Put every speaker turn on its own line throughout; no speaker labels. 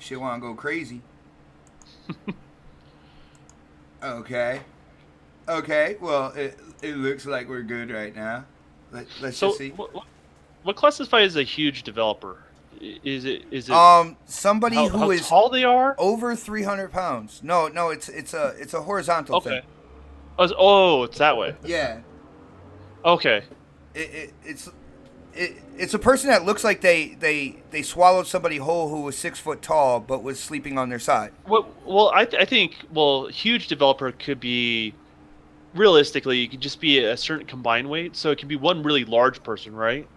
Shit want to go crazy. Okay. Okay. Well, it looks like we're good right now. Let's just see.
What classifies as a huge developer? Is it
somebody who is
tall they are?
Over 300 pounds. No, it's a horizontal thing.
It's that way.
Yeah.
Okay.
It's a person that looks like they swallowed somebody whole who was 6 foot tall but was sleeping on their side.
Well, I think huge developer could be, realistically, it could just be a certain combined weight. So it can be one really large person, right?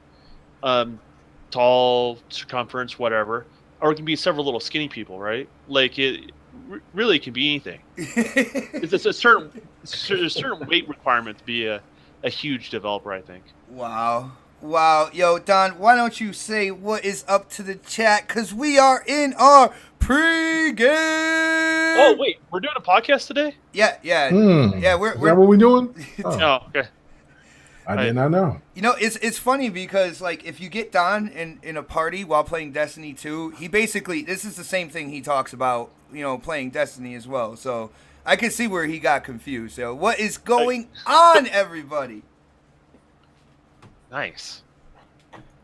Tall, circumference, whatever, or it can be several little skinny people, right? Like it really can be anything. It's a certain weight requirement to be a huge developer, I think.
Wow. Yo, Don, why don't you say what is up to the chat? Because we are in our pregame.
Oh, wait. We're doing a podcast today?
Yeah. Yeah,
Is that what we're doing?
Oh, okay.
I did not know.
You know, it's funny because, like, if you get Don in a party while playing Destiny 2, he basically, this is the same thing he talks about, you know, playing Destiny as well. So I can see where he got confused. So what is going on, everybody?
Nice.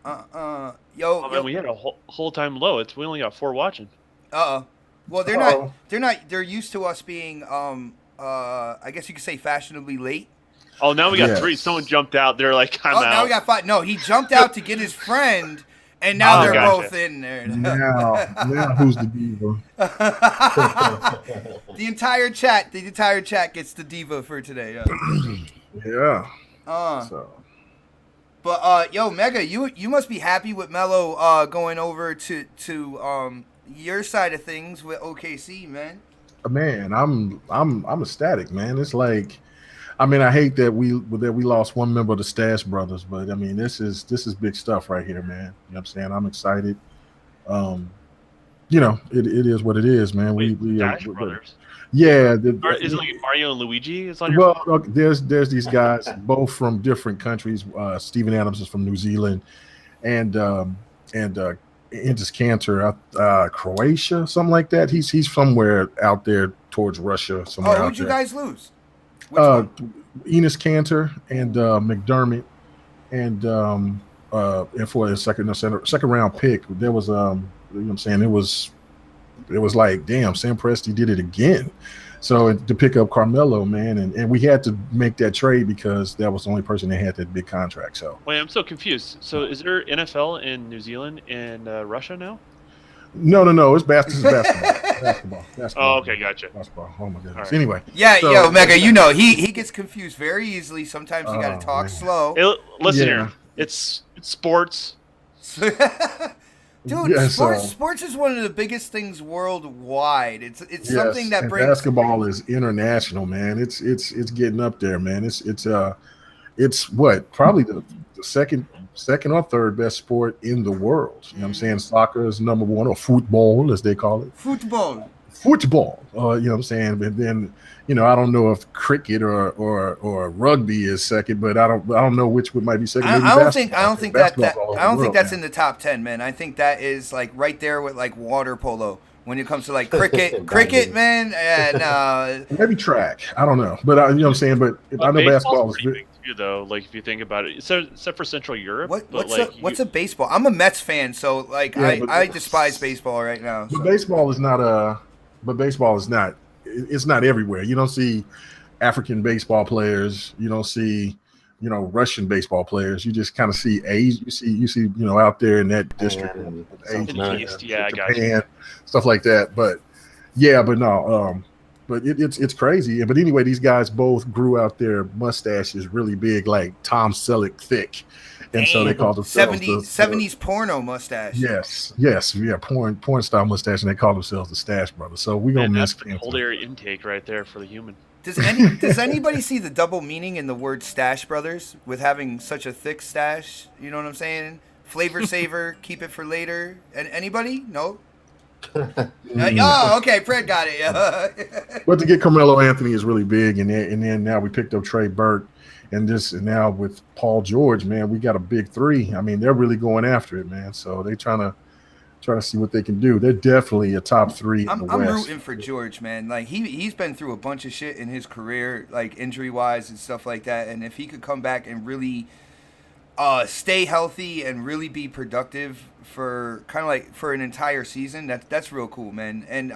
Yo,
we had a whole time low. We only got 4 watching.
Well, they're used to us being, I guess you could say fashionably late.
Oh, now we got 3. Someone jumped out. They're like, I'm out.
Now we got 5. No, he jumped out to get his friend, and now they're both in there.
Now who's the diva?
The entire chat gets the diva for today.
Yeah.
But yo, Mega, you must be happy with Melo going over to your side of things with OKC, man.
Man, I'm ecstatic, man. It's like, I mean, I hate that we lost one member of the Stash Brothers, but I mean, this is big stuff right here, man. You know what I'm saying? I'm excited. You know, it is what it is, man.
Wait, Stash Brothers.
Yeah,
is it like Mario and Luigi? Is on your
phone? There's these guys both from different countries. Steven Adams is from New Zealand, and Indus Cantor, Croatia, something like that. He's somewhere out there towards Russia. Somewhere.
Who'd you guys lose?
Enos Cantor and McDermott, and for a second round pick, there was you know what I'm saying, it was like, damn, Sam Presti did it again. So to pick up Carmelo, man, and we had to make that trade because that was the only person that had that big contract. So
wait, I'm so confused. So is there NFL in New Zealand and Russia now?
No, it's basketball.
Oh, okay, gotcha.
Basketball. Oh my goodness.
Right.
Anyway.
Yeah, yo, Mega, you know, he gets confused very easily. Sometimes you got to talk slow.
Hey, listen here. It's sports.
Dude, sports is one of the biggest things worldwide. It's something that brings.
Basketball is international, man. It's getting up there, man. It's what, probably the second or third best sport in the world. You know what I'm saying? Soccer is number 1, or football, as they call it.
Football.
You know what I'm saying? But then, you know, I don't know if cricket or rugby is second, but I don't know which one might be second.
I don't think that's in the top 10, man. I think that is like right there with like water polo. When it comes to like cricket, man, no.
Maybe track. I don't know, but you know what I'm saying. But I know basketball is
big too, though. Like if you think about it, except for Central Europe.
What's a baseball? I'm a Mets fan, so like I despise baseball right now.
So. But baseball is not It's not everywhere. You don't see African baseball players. You don't see, you know, Russian baseball players. You just kind of see Asia. You see, you know, out there in that district, Japan, stuff like that. But it's crazy. But anyway, these guys both grew out their mustaches really big, like Tom Selleck thick, and so they called themselves
70s porno mustache.
Yes, yeah, porn style mustache, and they call themselves the Stash Brothers. So we gonna miss
the cold air intake right there for the human.
Does anybody see the double meaning in the word Stash Brothers with having such a thick stash? You know what I'm saying? Flavor saver, keep it for later. And anybody? No. Oh, okay. Fred got it.
But to get Carmelo Anthony is really big, and then now we picked up Trey Burke, and now with Paul George, man, we got a big 3. I mean, they're really going after it, man. So they trying trying to see what they can do. They're definitely a top 3 in the
I'm
West.
rooting for George, man. Like he's been through a bunch of shit in his career, like injury wise and stuff like that. And if he could come back and really stay healthy and really be productive for kind of like for an entire season, that's real cool, man. And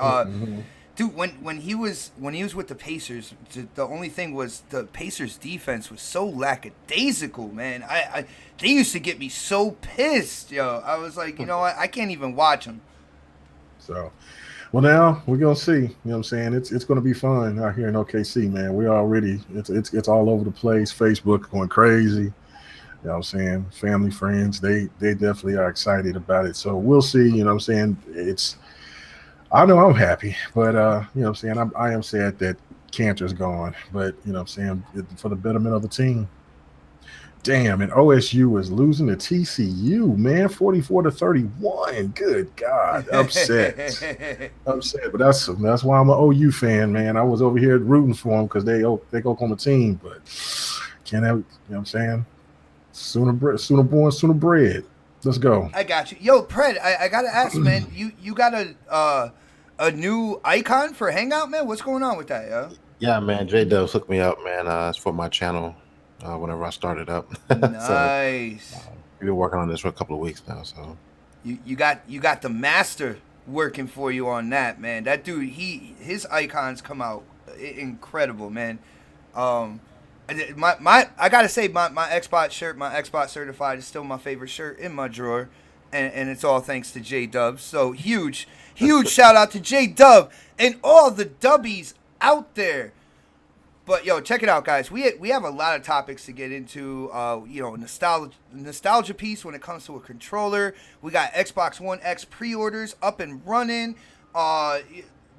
dude, when he was with the Pacers, the only thing was the Pacers defense was so lackadaisical, man. They used to get me so pissed, yo. I was like, you know what, I can't even watch them.
So, well, now we're gonna see. You know what I'm saying? It's gonna be fun out here in OKC, man. We already it's all over the place. Facebook going crazy. You know what I'm saying? Family, friends, they definitely are excited about it. So we'll see. You know what I'm saying? I know I'm happy, but you know what I'm saying? I am sad that Cantor's gone, but you know what I'm saying? For the betterment of the team. Damn, and OSU is losing to TCU, man, 44-31. Good God, upset. But that's why I'm an OU fan, man. I was over here rooting for them because they Oklahoma team, but can't have, you know what I'm saying? Sooner born, sooner bred. Let's go.
I got you. Yo, Pred, I gotta ask, man, you got a new icon for Hangout, man? What's going on with that, yo?
Yeah, man, J-Dubs hooked me up, man. It's for my channel whenever I started up.
Nice.
So, we've been working on this for a couple of weeks now, so.
You got the master working for you on that, man. That dude, his icons come out incredible, man. I gotta say my Xbox shirt, my Xbox certified, is still my favorite shirt in my drawer, and it's all thanks to J-Dub. So huge shout out to J-Dub and all the dubbies out there. But yo, check it out, guys. We have a lot of topics to get into. You know, nostalgia piece when it comes to a controller. We got Xbox One X pre-orders up and running.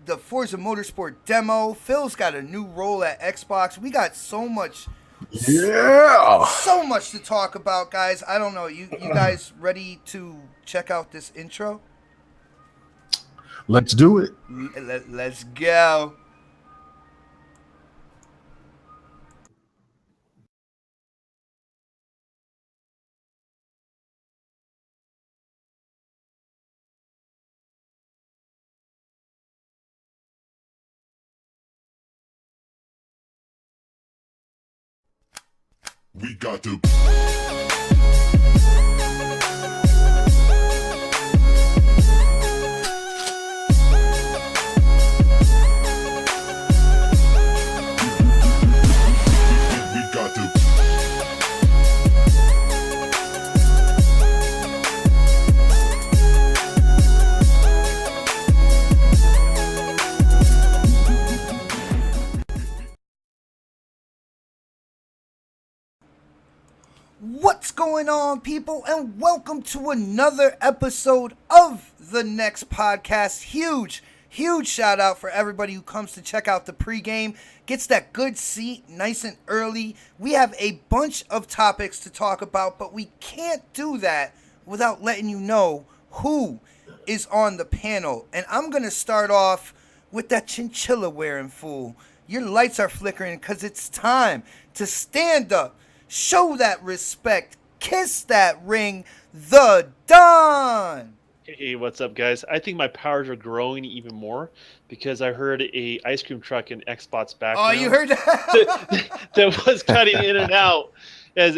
The Forza Motorsport demo. Phil's got a new role at Xbox. We got so much to talk about, guys. I don't know. You guys ready to check out this intro?
Let's do it.
Let's go.
We got to.
What's going on, people, and welcome to another episode of the Next Podcast. Huge shout out for everybody who comes to check out the pregame, gets that good seat nice and early. We have a bunch of topics to talk about, but we can't do that without letting you know who is on the panel. And I'm going to start off with that chinchilla wearing fool. Your lights are flickering because it's time to stand up. Show that respect. Kiss that ring. The Don.
Hey, what's up, guys? I think my powers are growing even more because I heard a ice cream truck in Xbox background.
Oh, you heard that?
that was cutting in and out as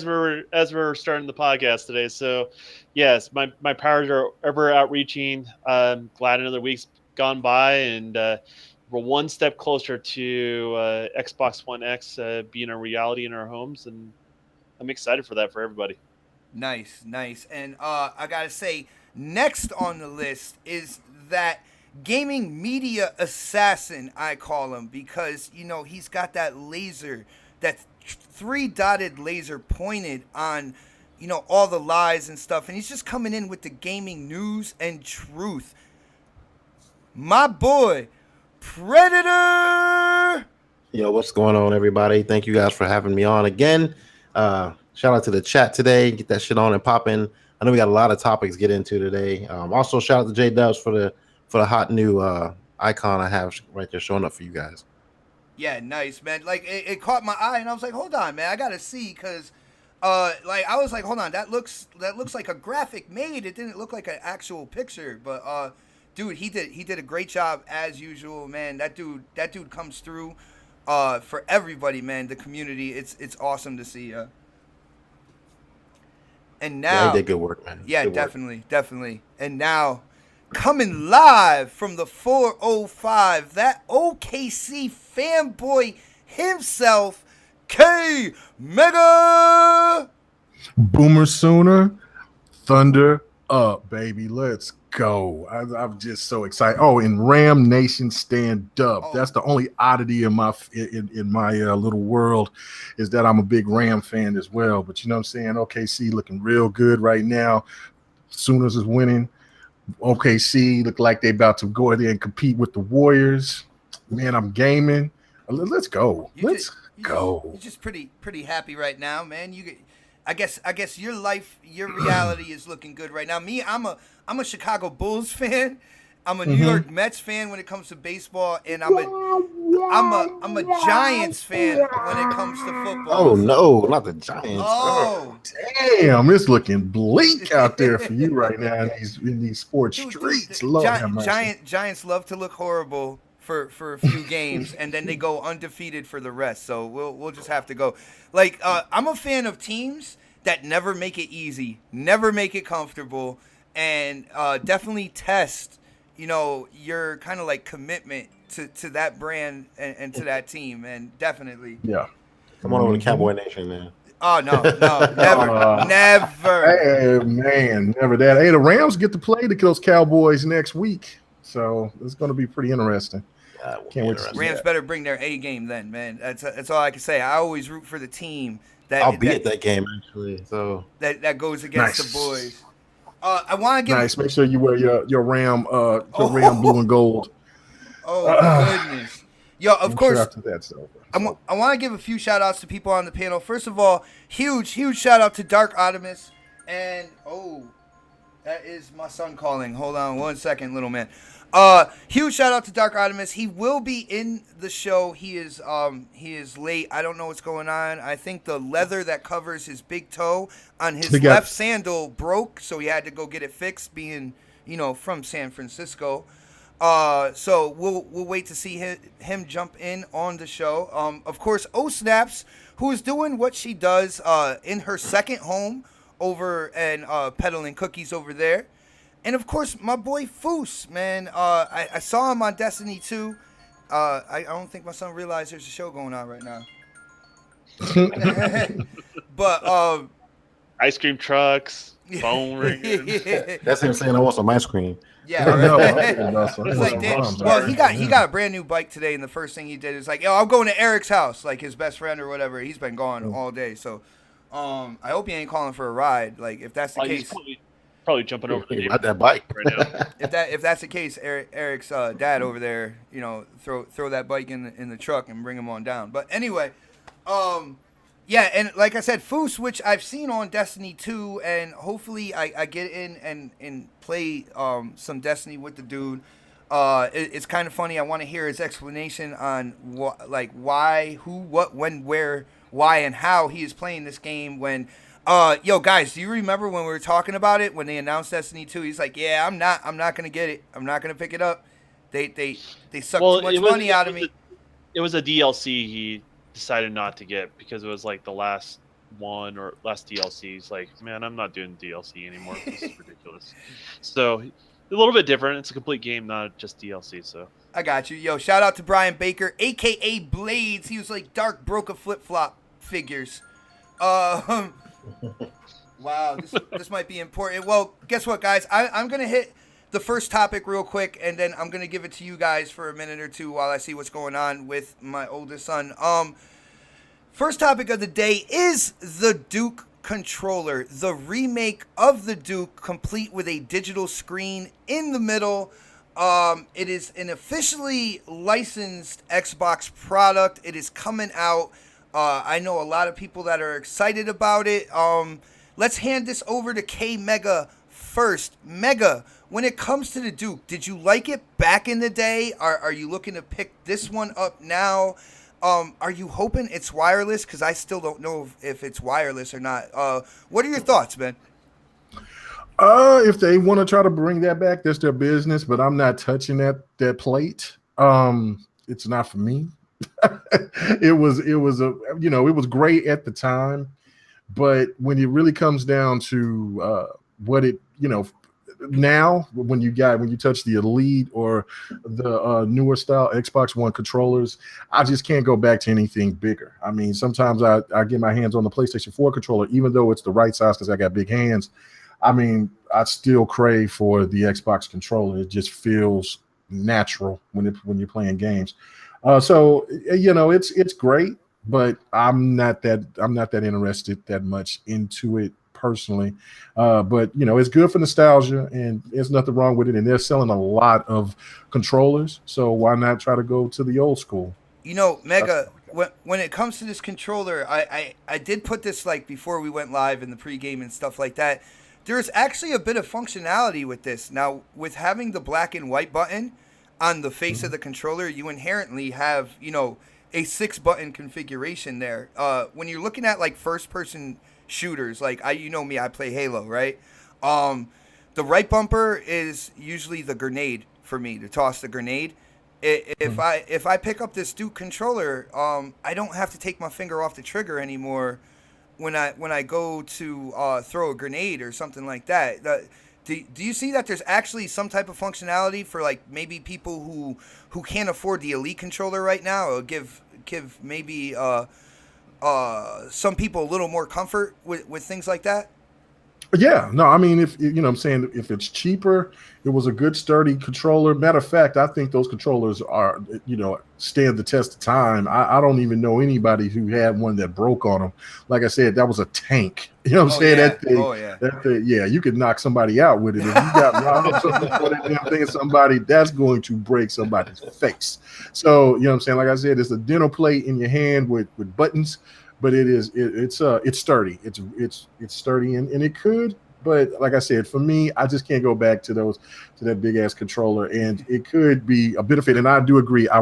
we're starting the podcast today. So, yes, my powers are ever outreaching. I'm glad another week's gone by, and we're one step closer to Xbox One X being a reality in our homes, and I'm excited for that for everybody.
Nice. And I gotta say, next on the list is that gaming media assassin, I call him, because, you know, he's got that laser, that three-dotted laser pointed on, you know, all the lies and stuff, and he's just coming in with the gaming news and truth. My boy, Predator!
Yo, what's going on, everybody? Thank you guys for having me on again. Shout out to the chat today. Get that shit on and popping. I know we got a lot of topics to get into today. Also, shout out to J-Dubs for the hot new icon I have right there showing up for you guys.
Yeah, nice, man. Like, it caught my eye, and I was like, hold on, man. I got to see, because Like I was like, hold on, that looks like a graphic made. It didn't look like an actual picture, but dude, he did a great job as usual, man. That dude comes through for everybody, man. The community, it's awesome to see. And now,
Yeah, he did good work, man.
yeah,
Good work.
definitely. And now, coming live from the 405, that OKC fanboy himself, K Mega.
Boomer Sooner, Thunder up, baby. Let's go. I'm just so excited. Oh, and Ram Nation stand up.
Oh.
That's the only oddity in my little world is that I'm a big Ram fan as well. But you know what I'm saying? OKC looking real good right now. Sooners is winning. OKC look like they about to go there and compete with the Warriors. Man, I'm gaming. Let's go. Let's go.
You're just pretty happy right now, man. I guess your life, your reality is looking good right now. Me, I'm a Chicago Bulls fan. I'm a New York Mets fan when it comes to baseball, and I'm a Giants fan when it comes to football.
Oh no, not the Giants.
Oh,
damn, it's looking bleak out there for you right now in these sports streets. Lord have mercy.
Giants love to look horrible for a few games, and then they go undefeated for the rest. So we'll just have to go. Like I'm a fan of teams that never make it easy, never make it comfortable, and definitely test, your kind of like commitment to that brand and to that team, and definitely.
Yeah.
Come on over to Cowboy Nation, man.
Oh no, never.
Hey man, never that. Hey, the Rams get to play those Cowboys next week, so it's going to be pretty interesting. Can't wait to see
Rams
that.
better bring their A game then, man. That's all I can say. I always root for the team
I'll be at that game actually. So
that goes against the boys. I want to give
nice. Make sure you wear your Ram Ram blue and gold.
Oh goodness, yo! Of course,
sure after that's over.
I want to give a few shout outs to people on the panel. First of all, huge shout out to Dark Optimus, and that is my son calling. Hold on 1 second, little man. Huge shout out to Dark Optimus. He will be in the show. He is late. I don't know what's going on. I think the leather that covers his big toe on his left sandal broke, so he had to go get it fixed, being, from San Francisco. So we'll wait to see him jump in on the show. Of course, Snaps, who is doing what she does in her second home over and peddling cookies over there. And, of course, my boy Foos, man. I saw him on Destiny 2. I don't think my son realized there's a show going on right now. But
ice cream trucks, phone ringing.
that's him saying I want some ice cream.
Yeah,
No,
it's like, well, he got a brand new bike today, and the first thing he did is like, yo, I'm going to Eric's house, like his best friend or whatever. He's been gone all day, so I hope he ain't calling for a ride. Like, if that's the case,
he's probably jumping over the
Ride that bike
right now.
if that's the case, Eric's dad over there, throw that bike in the truck and bring him on down. But anyway, yeah, and like I said, Foos, which I've seen on Destiny 2, and hopefully I get in and play some Destiny with the dude. It's kind of funny. I want to hear his explanation on why, who, what, when, where, why, and how he is playing this game. When, yo, guys, do you remember when we were talking about it when they announced Destiny 2? He's like, yeah, I'm not gonna get it. I'm not gonna pick it up. They suck too much money out of me.
It was a DLC he decided not to get because it was like the last one or last DLC. He's like, man, I'm not doing DLC anymore. This is ridiculous. So a little bit different. It's a complete game, not just DLC. So
I got you. Yo, shout out to Brian Baker, aka Blades. He was like, Dark broke a flip-flop figures. Wow, this might be important. Well, guess what, guys? I'm gonna hit the first topic real quick, and then I'm gonna give it to you guys for a minute or two while I see what's going on with my oldest son. First topic of the day is the Duke controller, the remake of the Duke, complete with a digital screen in the middle. It is an officially licensed Xbox product. It is coming out. I know a lot of people that are excited about it. Let's hand this over to K Mega first. Mega, when it comes to the Duke, did you like it back in the day? Are you looking to pick this one up now? Are you hoping it's wireless? Because I still don't know if it's wireless or not. What are your thoughts, man?
If they want to try to bring that back, that's their business. But I'm not touching that plate. It's not for me. It was it was great at the time, but when it really comes down to what it now when you touch the Elite or the newer style Xbox One controllers, I just can't go back to anything bigger. I mean, sometimes I get my hands on the PlayStation 4 controller, even though it's the right size because I got big hands. I mean, I still crave for the Xbox controller. It just feels natural when you're playing games. So it's great, but I'm not that interested that much into it personally. But it's good for nostalgia, and there's nothing wrong with it. And they're selling a lot of controllers, so why not try to go to the old school?
Mega, when it comes to this controller, I did put this like before we went live in the pregame and stuff like that. There's actually a bit of functionality with this. Now, with having the black and white button on the face of the controller, you inherently have, a 6-button configuration there. When you're looking at like first-person shooters, like I play Halo, right? The right bumper is usually the grenade for me, to toss the grenade. If I pick up this Duke controller, I don't have to take my finger off the trigger anymore when I go to throw a grenade or something like that. Do you see that there's actually some type of functionality for like maybe people who can't afford the Elite controller right now, or give maybe some people a little more comfort with things like that?
Yeah, no, I mean, if I'm saying, if it's cheaper, it was a good sturdy controller. Matter of fact, I think those controllers are, stand the test of time. I don't even know anybody who had one that broke on them. Like I said, that was a tank. You know what I'm saying?
Yeah.
That thing, yeah, you could knock somebody out with it. If you got robbed for that damn thing, somebody, that's going to break somebody's face. So, you know what I'm saying? Like I said, it's a dental plate in your hand with buttons. But it's sturdy. It's sturdy, and it could. But like I said, for me, I just can't go back to that big ass controller, and it could be a benefit. And I do agree. I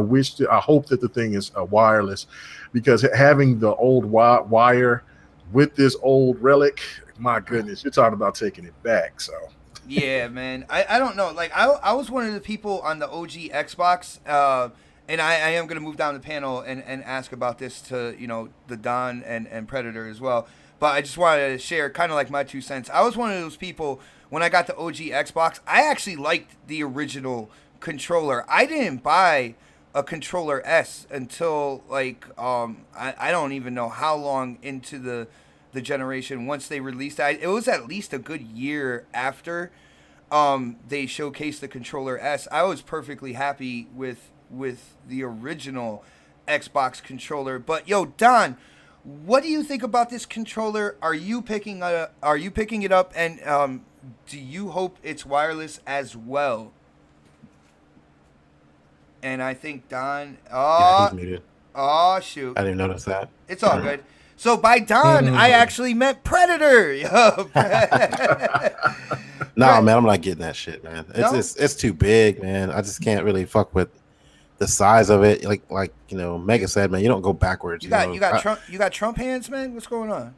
hope that the thing is wireless, because having the old wire with this old relic, my goodness, you're talking about taking it back. So
yeah, man, I don't know. Like I was one of the people on the OG Xbox. And I am going to move down the panel and ask about this to, the Don and Predator as well. But I just wanted to share kind of like my 2 cents. I was one of those people, when I got the OG Xbox, I actually liked the original controller. I didn't buy a controller S until like, I don't even know how long into the generation once they released it. It was at least a good year after they showcased the controller S. I was perfectly happy with the original Xbox controller. But yo, Don, what do you think about this controller? Are you picking it up, and do you hope it's wireless as well? And I think Don,
Yeah, he's muted.
Oh shoot,
I didn't notice that.
It's all good. So by Don, I actually meant Predator. Yo,
No, man, I'm not getting that shit, man. It's too big, man. I just can't really fuck with the size of it. Like Mega said, man, you don't go backwards.
You got Trump hands, man. What's going on?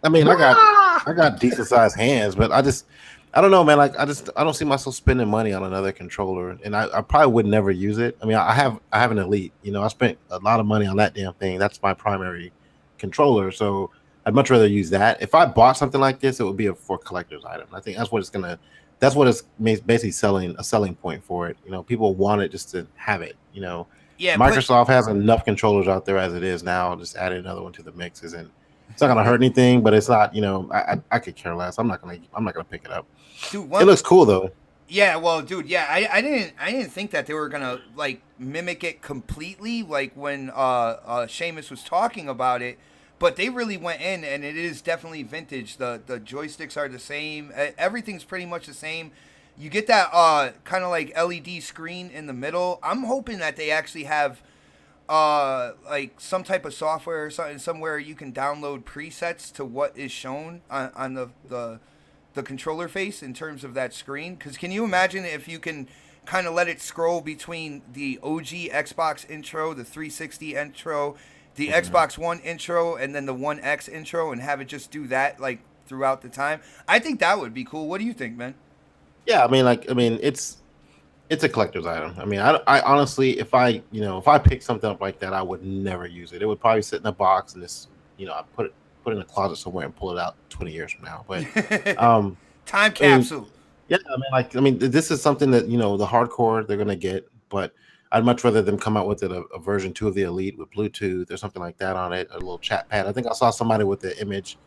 I mean, I got decent sized hands, but I don't know, man. Like I don't see myself spending money on another controller, and I probably would never use it. I mean, I have an Elite. I spent a lot of money on that damn thing. That's my primary controller, so I'd much rather use that. If I bought something like this, it would be for collector's item. I think that's what it's basically a selling point for it. People want it just to have it.
Yeah,
Microsoft has enough controllers out there as it is now. Just add another one to the mix isn't. It's not gonna hurt anything, but it's not. I could care less. I'm not gonna pick it up. Dude, it looks cool though.
Yeah, well, dude, yeah, I didn't think that they were gonna like mimic it completely, like when Seamus was talking about it. But they really went in, and it is definitely vintage. The joysticks are the same. Everything's pretty much the same. You get that kind of like LED screen in the middle. I'm hoping that they actually have like some type of software or something somewhere you can download presets to what is shown on the controller face in terms of that screen. Because can you imagine if you can kind of let it scroll between the OG Xbox intro, the 360 intro, the Xbox One intro, and then the One X intro, and have it just do that like throughout the time. I think that would be cool. What do you think, man?
Yeah, it's a collector's item. I mean, I honestly, if I pick something up like that, I would never use it. It would probably sit in a box and just, I put it in a closet somewhere and pull it out 20 years from now. But
time capsule.
This is something that, the hardcore they're gonna get, but I'd much rather them come out with it a version 2 of the Elite with Bluetooth or something like that on it, a little chat pad. I think I saw somebody with the image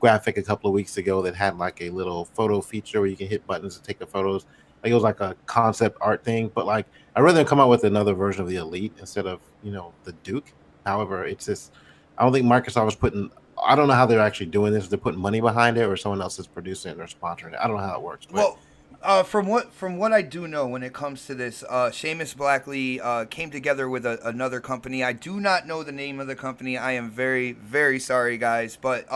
graphic a couple of weeks ago that had like a little photo feature where you can hit buttons to take the photos. Like it was like a concept art thing, but like I'd rather come out with another version of the Elite instead of the Duke. However, it's just I don't think Microsoft is putting. I don't know how they're actually doing this. If they're putting money behind it, or someone else is producing it and they're sponsoring it. I don't know how it works. But.
Well, from what I do know when it comes to this, Seamus Blackley came together with another company. I do not know the name of the company. I am very, very sorry, guys, but.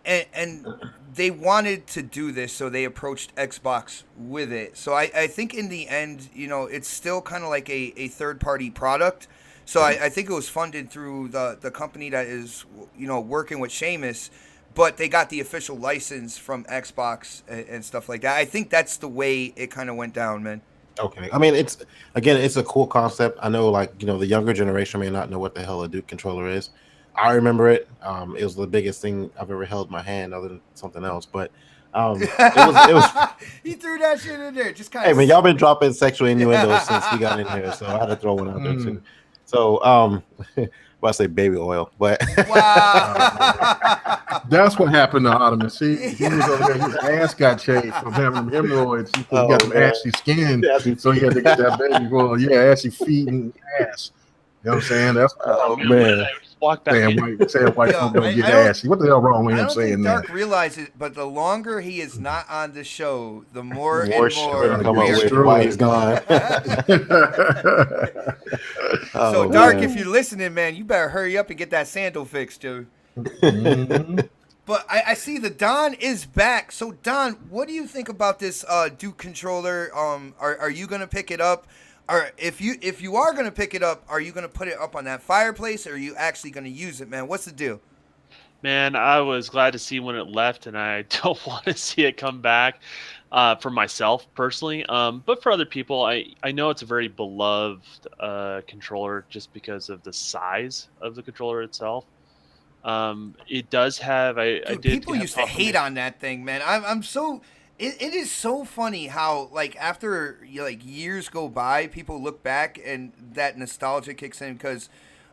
And they wanted to do this, so they approached Xbox with it. So I think in the end, it's still kind of like a third-party product. So I think it was funded through the company that is, working with Seamus, but they got the official license from Xbox and stuff like that. I think that's the way it kind of went down, man.
Okay. I mean, it's a cool concept. I know, like, the younger generation may not know what the hell a Duke controller is. I remember it. It was the biggest thing I've ever held in my hand, other than something else. But it was.
He threw that shit in there, just kind of.
Hey man, y'all been dropping sexual innuendos since we got in here, so I had to throw one out there too. So, I say baby oil, but
wow,
that's what happened to Ottoman. See, he was over there, his ass got shaved from having them hemorrhoids. He got some ashy skin, so he had to get that baby oil. Yeah, ashy feet and ass. You know what I'm saying? That's
man. Walk back
saying white folk don't get ashy. What the hell wrong with him saying that?
Dark realizes, but the longer he is not on the show, the more and
more come up with why he's gone.
So Dark, if you're listening, man, you better hurry up and get that sandal fixed, dude.
Mm-hmm.
But I see the Don is back. So Don, what do you think about this Duke controller? Are you gonna pick it up? Or if you are gonna pick it up, are you gonna put it up on that fireplace, or are you actually gonna use it, man? What's the deal?
Man, I was glad to see when it left, and I don't want to see it come back for myself personally. But for other people, I know it's a very beloved controller just because of the size of the controller itself. It does have.
People used to hate on that thing, man. I'm so. It is so funny how, like, after years go by, people look back and that nostalgia kicks in because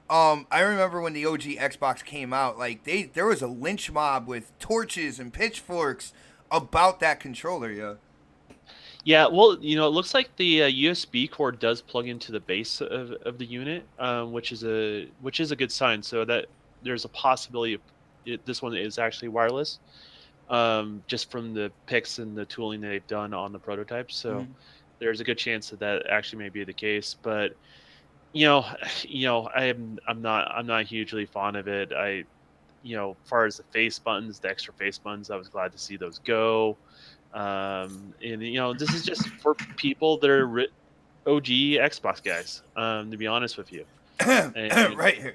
I remember when the OG Xbox came out, like there was a lynch mob with torches and pitchforks about that controller, yeah.
Yeah, well, it looks like the USB cord does plug into the base of the unit, which is a good sign. So that there's a possibility this one is actually wireless. Just from the pics and the tooling that they've done on the prototypes. So there's a good chance that actually may be the case. But I'm not hugely fond of it. As far as the face buttons, the extra face buttons, I was glad to see those go. And this is just for people that are OG Xbox guys. To be honest with you,
right here.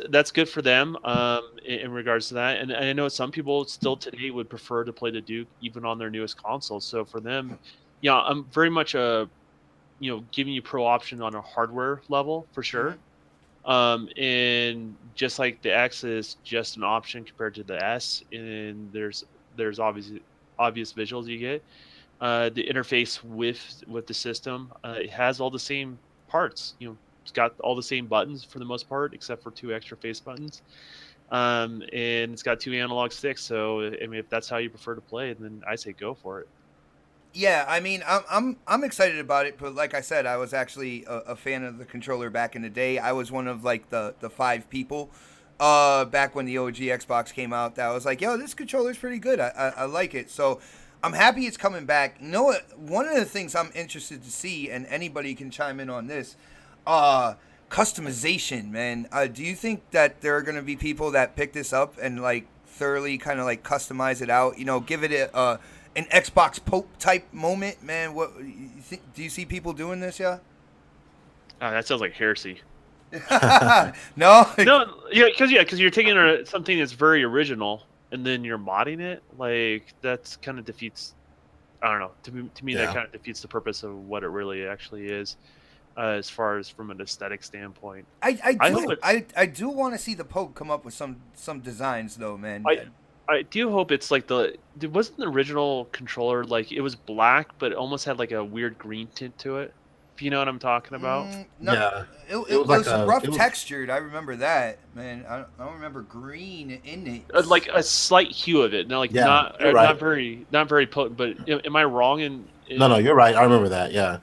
That's good for them in regards to that. And I know some people still today would prefer to play the Duke even on their newest console. So for them, I'm very much giving you pro option on a hardware level for sure. And just like the X is just an option compared to the S, and there's obvious visuals you get. The interface with the system, it has all the same parts. It's got all the same buttons for the most part, except for 2 extra face buttons. And it's got 2 analog sticks. So if that's how you prefer to play, then I say go for it.
Yeah, I mean, I'm excited about it, but like I said, I was actually a fan of the controller back in the day. I was one of like the 5 people back when the OG Xbox came out that was like, yo, this controller's pretty good. I like it. So I'm happy it's coming back. One of the things I'm interested to see, and anybody can chime in on this, customization, man. Do you think that there are going to be people that pick this up and like thoroughly kind of like customize it out, give it an Xbox Pope type moment, man. What do you see people doing this, yeah?
That sounds like heresy.
No.
No, because you're taking something that's very original and then you're modding it. Like that's kind of defeats. I don't know. To me, that kind of defeats the purpose of what it really actually is, as far as from an aesthetic standpoint.
I do want to see the Pope come up with some designs though, man.
I do hope it's like wasn't the original controller like it was black but it almost had like a weird green tint to it. If you know what I'm talking about.
No,
Yeah.
It was rough textured. I remember that, man. I don't remember green in it.
Like a slight hue of it. Not very potent. But am I wrong?
No, you're right. I remember that. Yeah.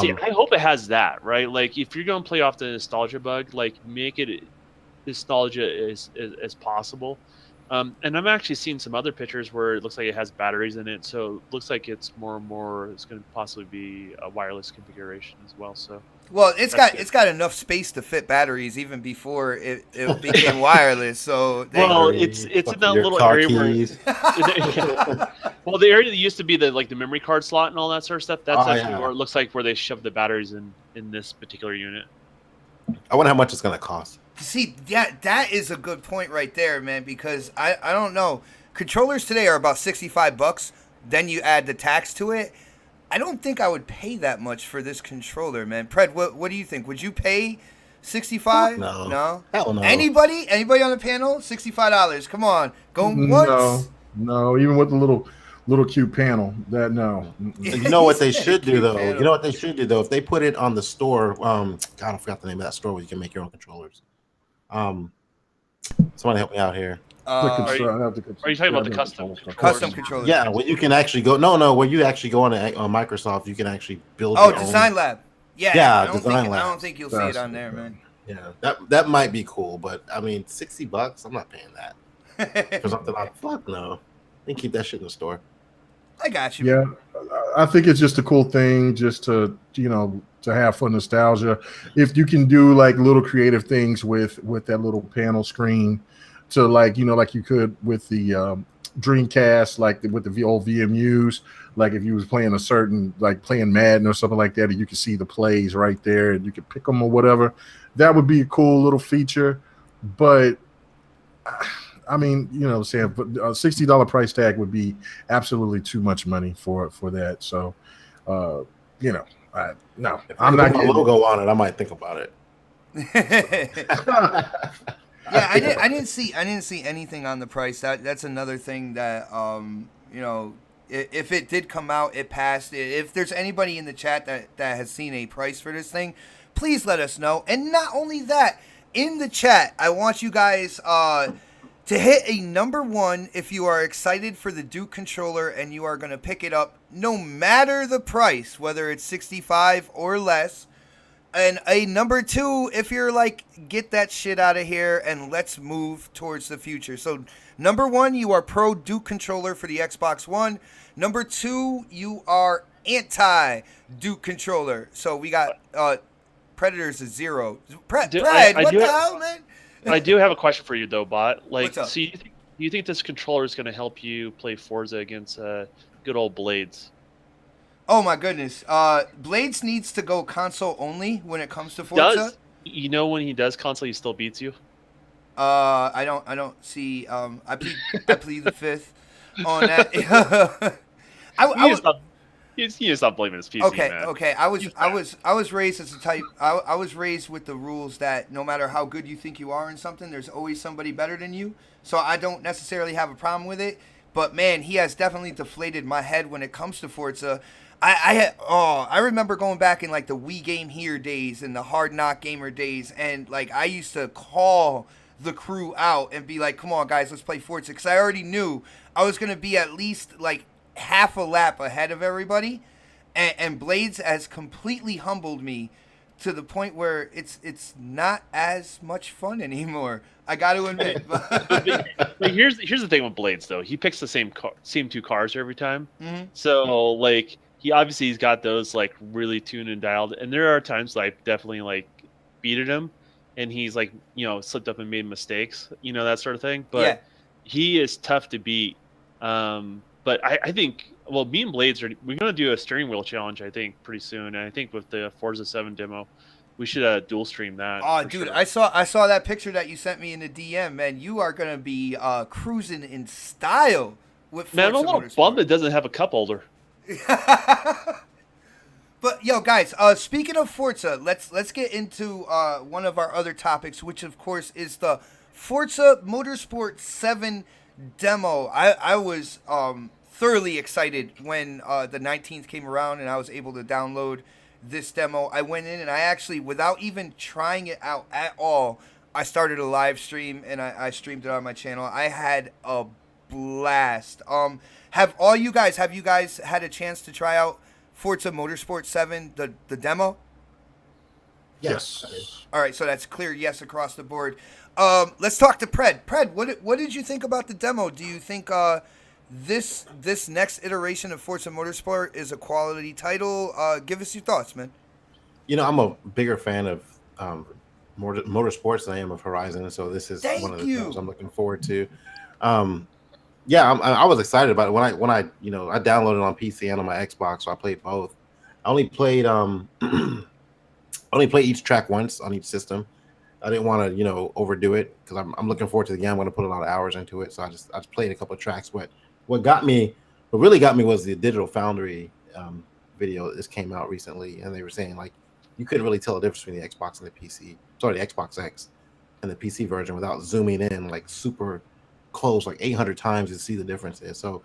See, I hope it has that, right? Like if you're gonna play off the nostalgia bug, like make it nostalgia as possible. And I'm actually seeing some other pictures where it looks like it has batteries in it, so it looks like it's more and more. It's going to possibly be a wireless configuration as well. So,
well, it's got enough space to fit batteries even before it became wireless. So,
it's in that little area where. Well, the area that used to be the memory card slot and all that sort of stuff. That's where it looks like where they shoved the batteries in this particular unit.
I wonder how much it's going to cost.
See, that is a good point right there, man, because I don't know. Controllers today are about $65. Then you add the tax to it. I don't think I would pay that much for this controller, man. Pred, what do you think? Would you pay $65?
No. Hell no.
Anybody on the panel? $65. Come on. Going once?
No, even with the little cute panel, that no.
You know what they should do though? You know what they should do though? If they put it on the store, God, I forgot the name of that store where you can make your own controllers. Somebody help me out here.
Are you talking about the
custom controllers?
Yeah, where you can actually go. Where you actually go on Microsoft, you can actually build.
Oh, Design Lab. Yeah,
Design Lab.
I don't think you'll see it on there, man.
Yeah, that might be cool, but I mean, $60. I'm not paying that for something like fuck no. They keep that shit in the store.
I got you.
Yeah, I think it's just a cool thing, just to have for nostalgia. If you can do like little creative things with that little panel screen, to like you could with the Dreamcast, like with the old VMUs, like if you was playing playing Madden or something like that, and you could see the plays right there, and you could pick them or whatever. That would be a cool little feature, but. I mean, but a $60 price tag would be absolutely too much money for that. So, no, I'm not
getting a logo on it. I might think about it.
Yeah, I didn't see anything on the price. That's another thing that if it did come out, it passed. If there's anybody in the chat that has seen a price for this thing, please let us know. And not only that, in the chat, I want you guys to hit a number 1 if you are excited for the Duke controller and you are going to pick it up no matter the price, whether it's $65 or less. And a number 2 if you're like, get that shit out of here and let's move towards the future. So number 1, you are pro Duke controller for the Xbox One. Number 2, you are anti Duke controller. So we got Predators is 0. What the hell, man?
I do have a question for you though, Bot.
What's up?
So you think this controller is going to help you play Forza against good old Blades?
Oh my goodness. Blades needs to go console only when it comes to Forza.
When he does console, he still beats you?
I don't see. I plead the fifth on that.
You just stop blaming his PC.
Okay. I was raised as a type. I was raised with the rules that no matter how good you think you are in something, there's always somebody better than you. So I don't necessarily have a problem with it. But man, he has definitely deflated my head when it comes to Forza. I remember going back in like the Wii Game Here days and the Hard Knock Gamer days, and like I used to call the crew out and be like, "Come on, guys, let's play Forza," because I already knew I was gonna be at least like half a lap ahead of everybody, and Blades has completely humbled me to the point where it's not as much fun anymore. I got to admit.
But here's the thing with Blades though. He picks the same 2 cars every time.
Mm-hmm.
So like he's got those like really tuned and dialed. And there are times like definitely like beated him, and he's like slipped up and made mistakes, that sort of thing. But he is tough to beat. But I think Well, me and Blades we're gonna do a steering wheel challenge, I think, pretty soon. And I think with the Forza 7 demo, we should dual stream that.
Oh,
for
dude,
sure.
I saw that picture that you sent me in the DM, man. You are gonna be cruising in style with
Man, I'm a
Forza
little
Motorsport.
bummed it doesn't have a cup holder.
But yo, guys, speaking of Forza, let's get into one of our other topics, which of course is the Forza Motorsport 7 demo. I was thoroughly excited when the 19th came around and I was able to download this demo. I went in and I actually, without even trying it out at all, I started a live stream and I streamed it on my channel. I had a blast. Have you guys had a chance to try out Forza Motorsport 7, the demo?
Yes.
All right, so that's clear yes across the board. Let's talk to Pred. Pred, what did you think about the demo? Do you think this next iteration of Forza Motorsport is a quality title? Give us your thoughts, man.
You know, I'm a bigger fan of motorsports than I am of Horizon, so this is one of the things I'm looking forward to. Yeah, I was excited about it when I I downloaded it on PC and on my Xbox, so I played both. I only played each track once on each system. I didn't want to overdo it because I'm looking forward to the game. I'm going to put a lot of hours into it, so I just played a couple of tracks. But what really got me was the Digital Foundry video that just came out recently, and they were saying like you couldn't really tell the difference between the Xbox and the PC. Sorry, the Xbox X and the PC version without zooming in like super close, like 800 times to see the differences. So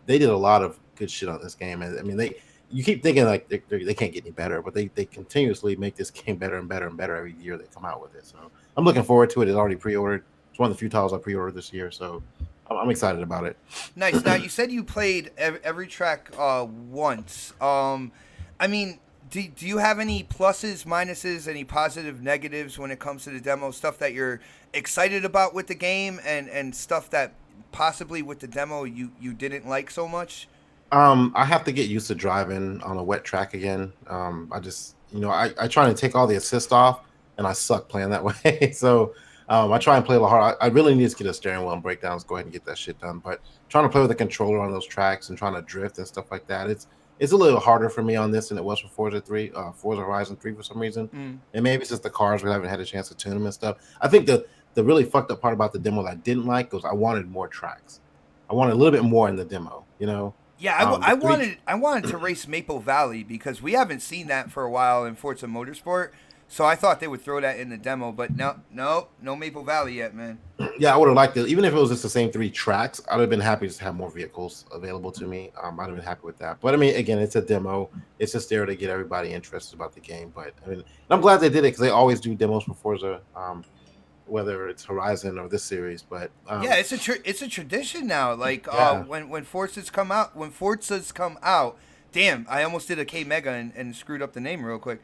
they did a lot of good shit on this game. And I mean, you keep thinking like they can't get any better, but they continuously make this game better and better and better every year they come out with it. So I'm looking forward to it. It's already pre-ordered. It's one of the few titles I pre-ordered this year, so I'm excited about it.
Nice. Now you said you played every track once. I mean, do you have any pluses, minuses, any positive, negatives when it comes to the demo? Stuff that you're excited about with the game, and stuff that possibly with the demo you didn't like so much?
I have to get used to driving on a wet track again. I just, I try to take all the assist off, and I suck playing that way. So I try and play a little hard. I really need to get a steering wheel and breakdowns, go ahead and get that shit done. But trying to play with a controller on those tracks and trying to drift and stuff like that, it's a little harder for me on this than it was for Forza Horizon 3 for some reason. And maybe it's just the cars, we haven't had a chance to tune them and stuff. I think the really fucked up part about the demo that I didn't like was I wanted more tracks. I wanted a little bit more in the demo,
Yeah, I wanted to race Maple Valley because we haven't seen that for a while in Forza Motorsport. So I thought they would throw that in the demo, but no Maple Valley yet, man.
Yeah, I would have liked it. Even if it was just the same 3 tracks, I'd have been happy to have more vehicles available to me. I'd have been happy with that. But I mean, again, it's a demo. It's just there to get everybody interested about the game. But I mean, I'm glad they did it because they always do demos for Forza, whether it's Horizon or this series. But
yeah, it's a tradition now. Like when Forzas come out, damn, I almost did a K Mega and screwed up the name real quick.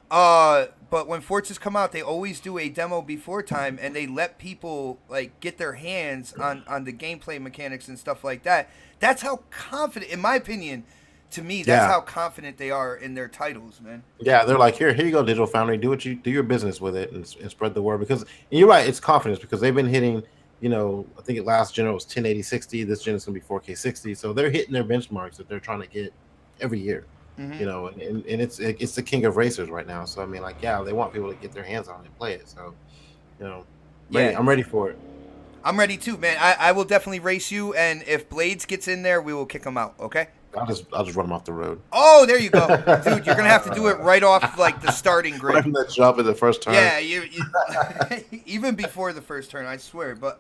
But when Forzas come out, they always do a demo before time, and they let people like get their hands on the gameplay mechanics and stuff like that. That's how confident, in my opinion, to me, that's how confident they are in their titles, man.
Yeah, they're like, here you go, Digital Foundry, do your business with it and spread the word. Because you're right, it's confidence because they've been hitting, I think last gen was 1080-60, this gen is gonna be 4K60, so they're hitting their benchmarks that they're trying to get every year. And it's the king of racers right now. So I mean, like, yeah, they want people to get their hands on it and play it. So, I'm ready for it.
I'm ready too, man. I will definitely race you, and if Blades gets in there, we will kick him out. Okay.
I'll just run him off the road.
Oh, there you go, dude. You're gonna have to do it right off like the starting grid.
Right from that jump in the first turn.
Yeah, you even before the first turn, I swear. But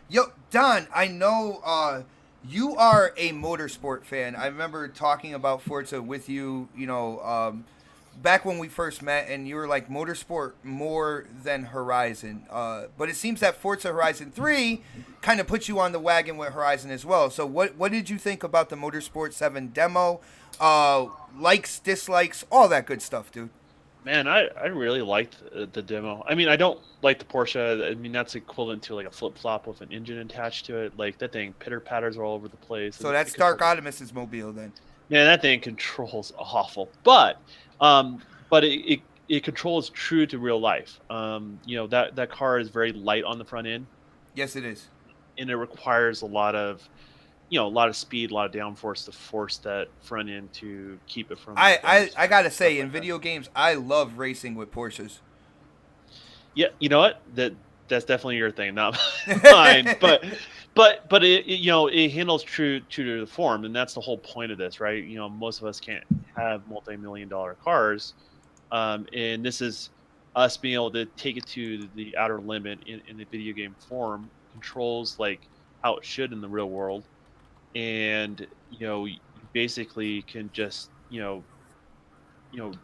yo, Don, I know you are a motorsport fan. I remember talking about Forza with you, back when we first met, and you were like motorsport more than Horizon. But it seems that Forza Horizon 3 kind of put you on the wagon with Horizon as well. So what did you think about the Motorsport 7 demo? Likes, dislikes, all that good stuff, dude.
Man, I really liked the demo. I mean, I don't like the Porsche. I mean, that's equivalent to like a flip-flop with an engine attached to it. Like, that thing pitter-patters all over the place.
So that's Dark Optimus's mobile then.
Yeah, that thing controls awful. But it controls true to real life. That car is very light on the front end.
Yes, it is.
And it requires a lot of a lot of speed, a lot of downforce to force that front end to keep it from.
I gotta say, in video games, I love racing with Porsches.
Yeah, you know what? That's definitely your thing, not mine. But it it handles true to the form, and that's the whole point of this, right? Most of us can't have multi-million-dollar cars, and this is us being able to take it to the outer limit in the video game form, controls like how it should in the real world, and you basically can just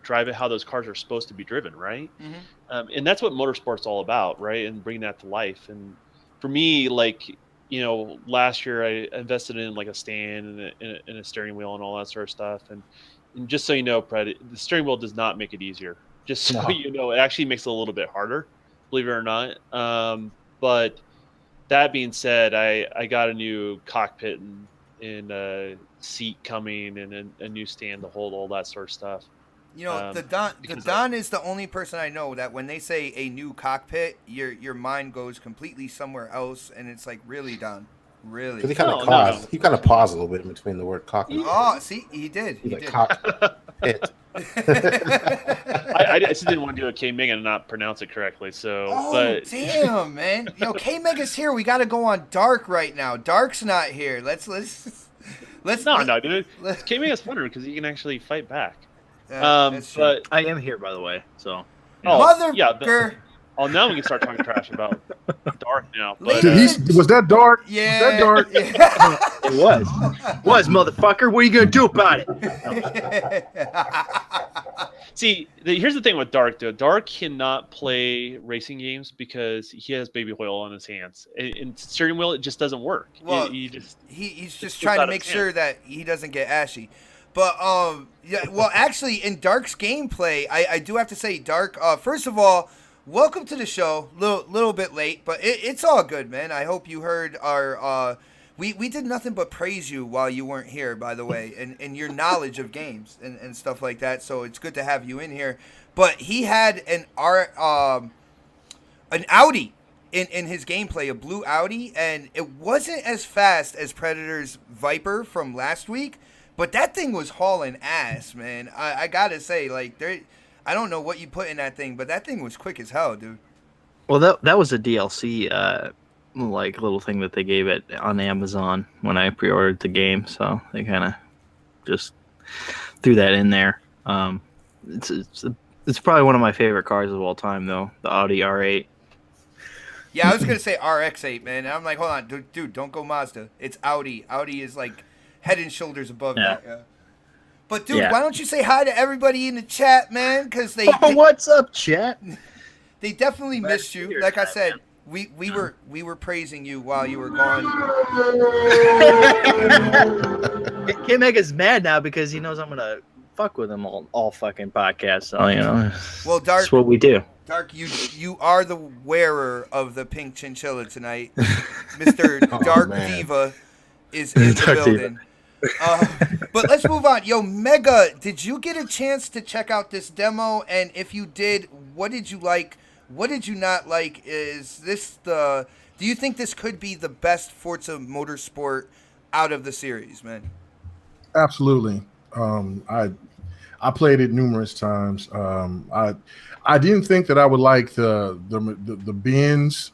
drive it how those cars are supposed to be driven, right?
Mm-hmm.
And that's what motorsport's all about, right? And bring that to life. And for me, like last year I invested in like a stand and a steering wheel and all that sort of stuff. And just so you know, Pred, the steering wheel does not make it easier. Just so you know, it actually makes it a little bit harder, believe it or not. But that being said, I got a new cockpit and a seat coming and a new stand to hold all that sort of stuff.
The Don is the only person I know that when they say a new cockpit, your mind goes completely somewhere else, and it's like, really, Don? Really?
Because he kind of paused a little bit in between the word cockpit.
Oh, see, he did.
He's like, cockpit.
I just didn't want to do a K-Mega and not pronounce it correctly. So,
damn, man! K-Mega's here. We got to go on Dark right now. Dark's not here. Let's.
No, dude. K-Mega's funner because he can actually fight back.
But I am here, by the way. So,
now we can start talking trash about Dark now. But,
was that Dark?
Yeah,
was that Dark?
Yeah.
It was, motherfucker. What are you gonna do about it?
See, here's the thing with Dark, though. Dark cannot play racing games because he has baby oil on his hands. And steering wheel, it just doesn't work.
Well, he's just trying to make sure that he doesn't get ashy. But actually, in Dark's gameplay, I do have to say, Dark. First of all, welcome to the show. Little bit late, but it's all good, man. I hope you heard our. We did nothing but praise you while you weren't here, by the way, and your knowledge of games and stuff like that. So it's good to have you in here. But he had an Audi in his gameplay, a blue Audi, and it wasn't as fast as Predator's Viper from last week. But that thing was hauling ass, man. I gotta say, like, I don't know what you put in that thing, but that thing was quick as hell, dude.
Well, that was a DLC, like little thing that they gave it on Amazon when I pre-ordered the game. So they kind of just threw that in there. It's probably one of my favorite cars of all time, though, the Audi R8.
Yeah, I was gonna say RX-8, man. And I'm like, hold on, dude, don't go Mazda. It's Audi. Audi is like head and shoulders above that. Yeah. But dude, why don't you say hi to everybody in the chat, man? Because they
what's up, chat?
They definitely missed you. Like I said, we were praising you while you were gone.
K-Mega's mad now because he knows I'm gonna fuck with him all fucking podcast. So
well, Dark,
that's what we do.
Dark, you are the wearer of the pink chinchilla tonight, Mr. Dark Diva is in the building. But let's move on. Yo, Mega, did you get a chance to check out this demo? And if you did, what did you like? What did you not like? Do you think this could be the best Forza Motorsport out of the series, man?
Absolutely. I played it numerous times. I didn't think that I would like the Benz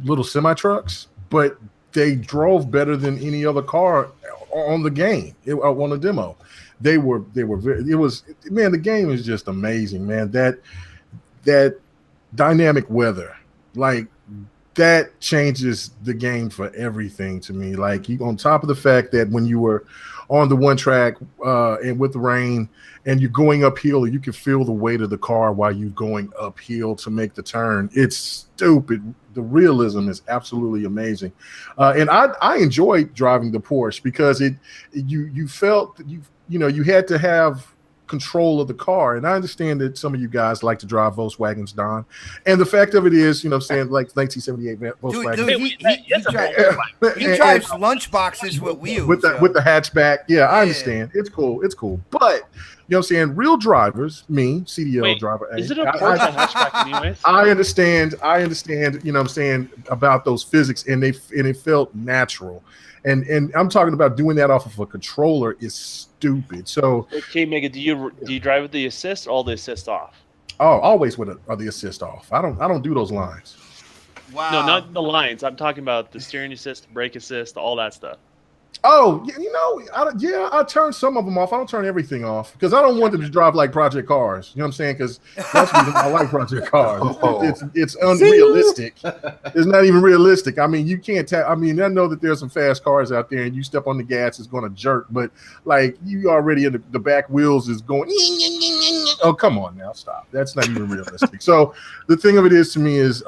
little semi trucks, but they drove better than any other car on the game. On the demo, they were very. It was, man. The game is just amazing, man. That dynamic weather, like, that changes the game for everything to me. Like, you, on top of the fact that when you were on the one track and with the rain and you're going uphill, you can feel the weight of the car while you're going uphill to make the turn. It's stupid. The realism is absolutely amazing. And I enjoyed driving the Porsche because you felt that you had to have control of the car. And I understand that some of you guys like to drive Volkswagens, Don. And the fact of it is, saying, like 1978 Volkswagen.
Dude, he drives lunch boxes with wheels.
With the hatchback. Yeah, I understand. It's cool. But know what I'm saying? Real drivers, me, CDL
Wait,
driver A.
Is it a Porsche hatchback anyways?
I understand, you know what I'm saying, about those physics, and it felt natural. And I'm talking about doing that off of a controller is stupid. So
Okay, Mega, do you drive with the assist or all the assist off?
always with the assist off. I don't do those lines.
Wow.
No, not the lines. I'm talking about the steering assist, brake assist, all that stuff.
Oh, you know, I turn some of them off. I don't turn everything off because I don't want them to drive like project cars. You know what I'm saying? Because that's the reason I like project cars. It's unrealistic. It's not even realistic. I mean, you can't tell. I mean, I know that there's some fast cars out there, and you step on the gas, it's going to jerk. But like, you already in the back wheels is going. Oh, come on now, stop. That's not even realistic. So the thing of it is, to me, is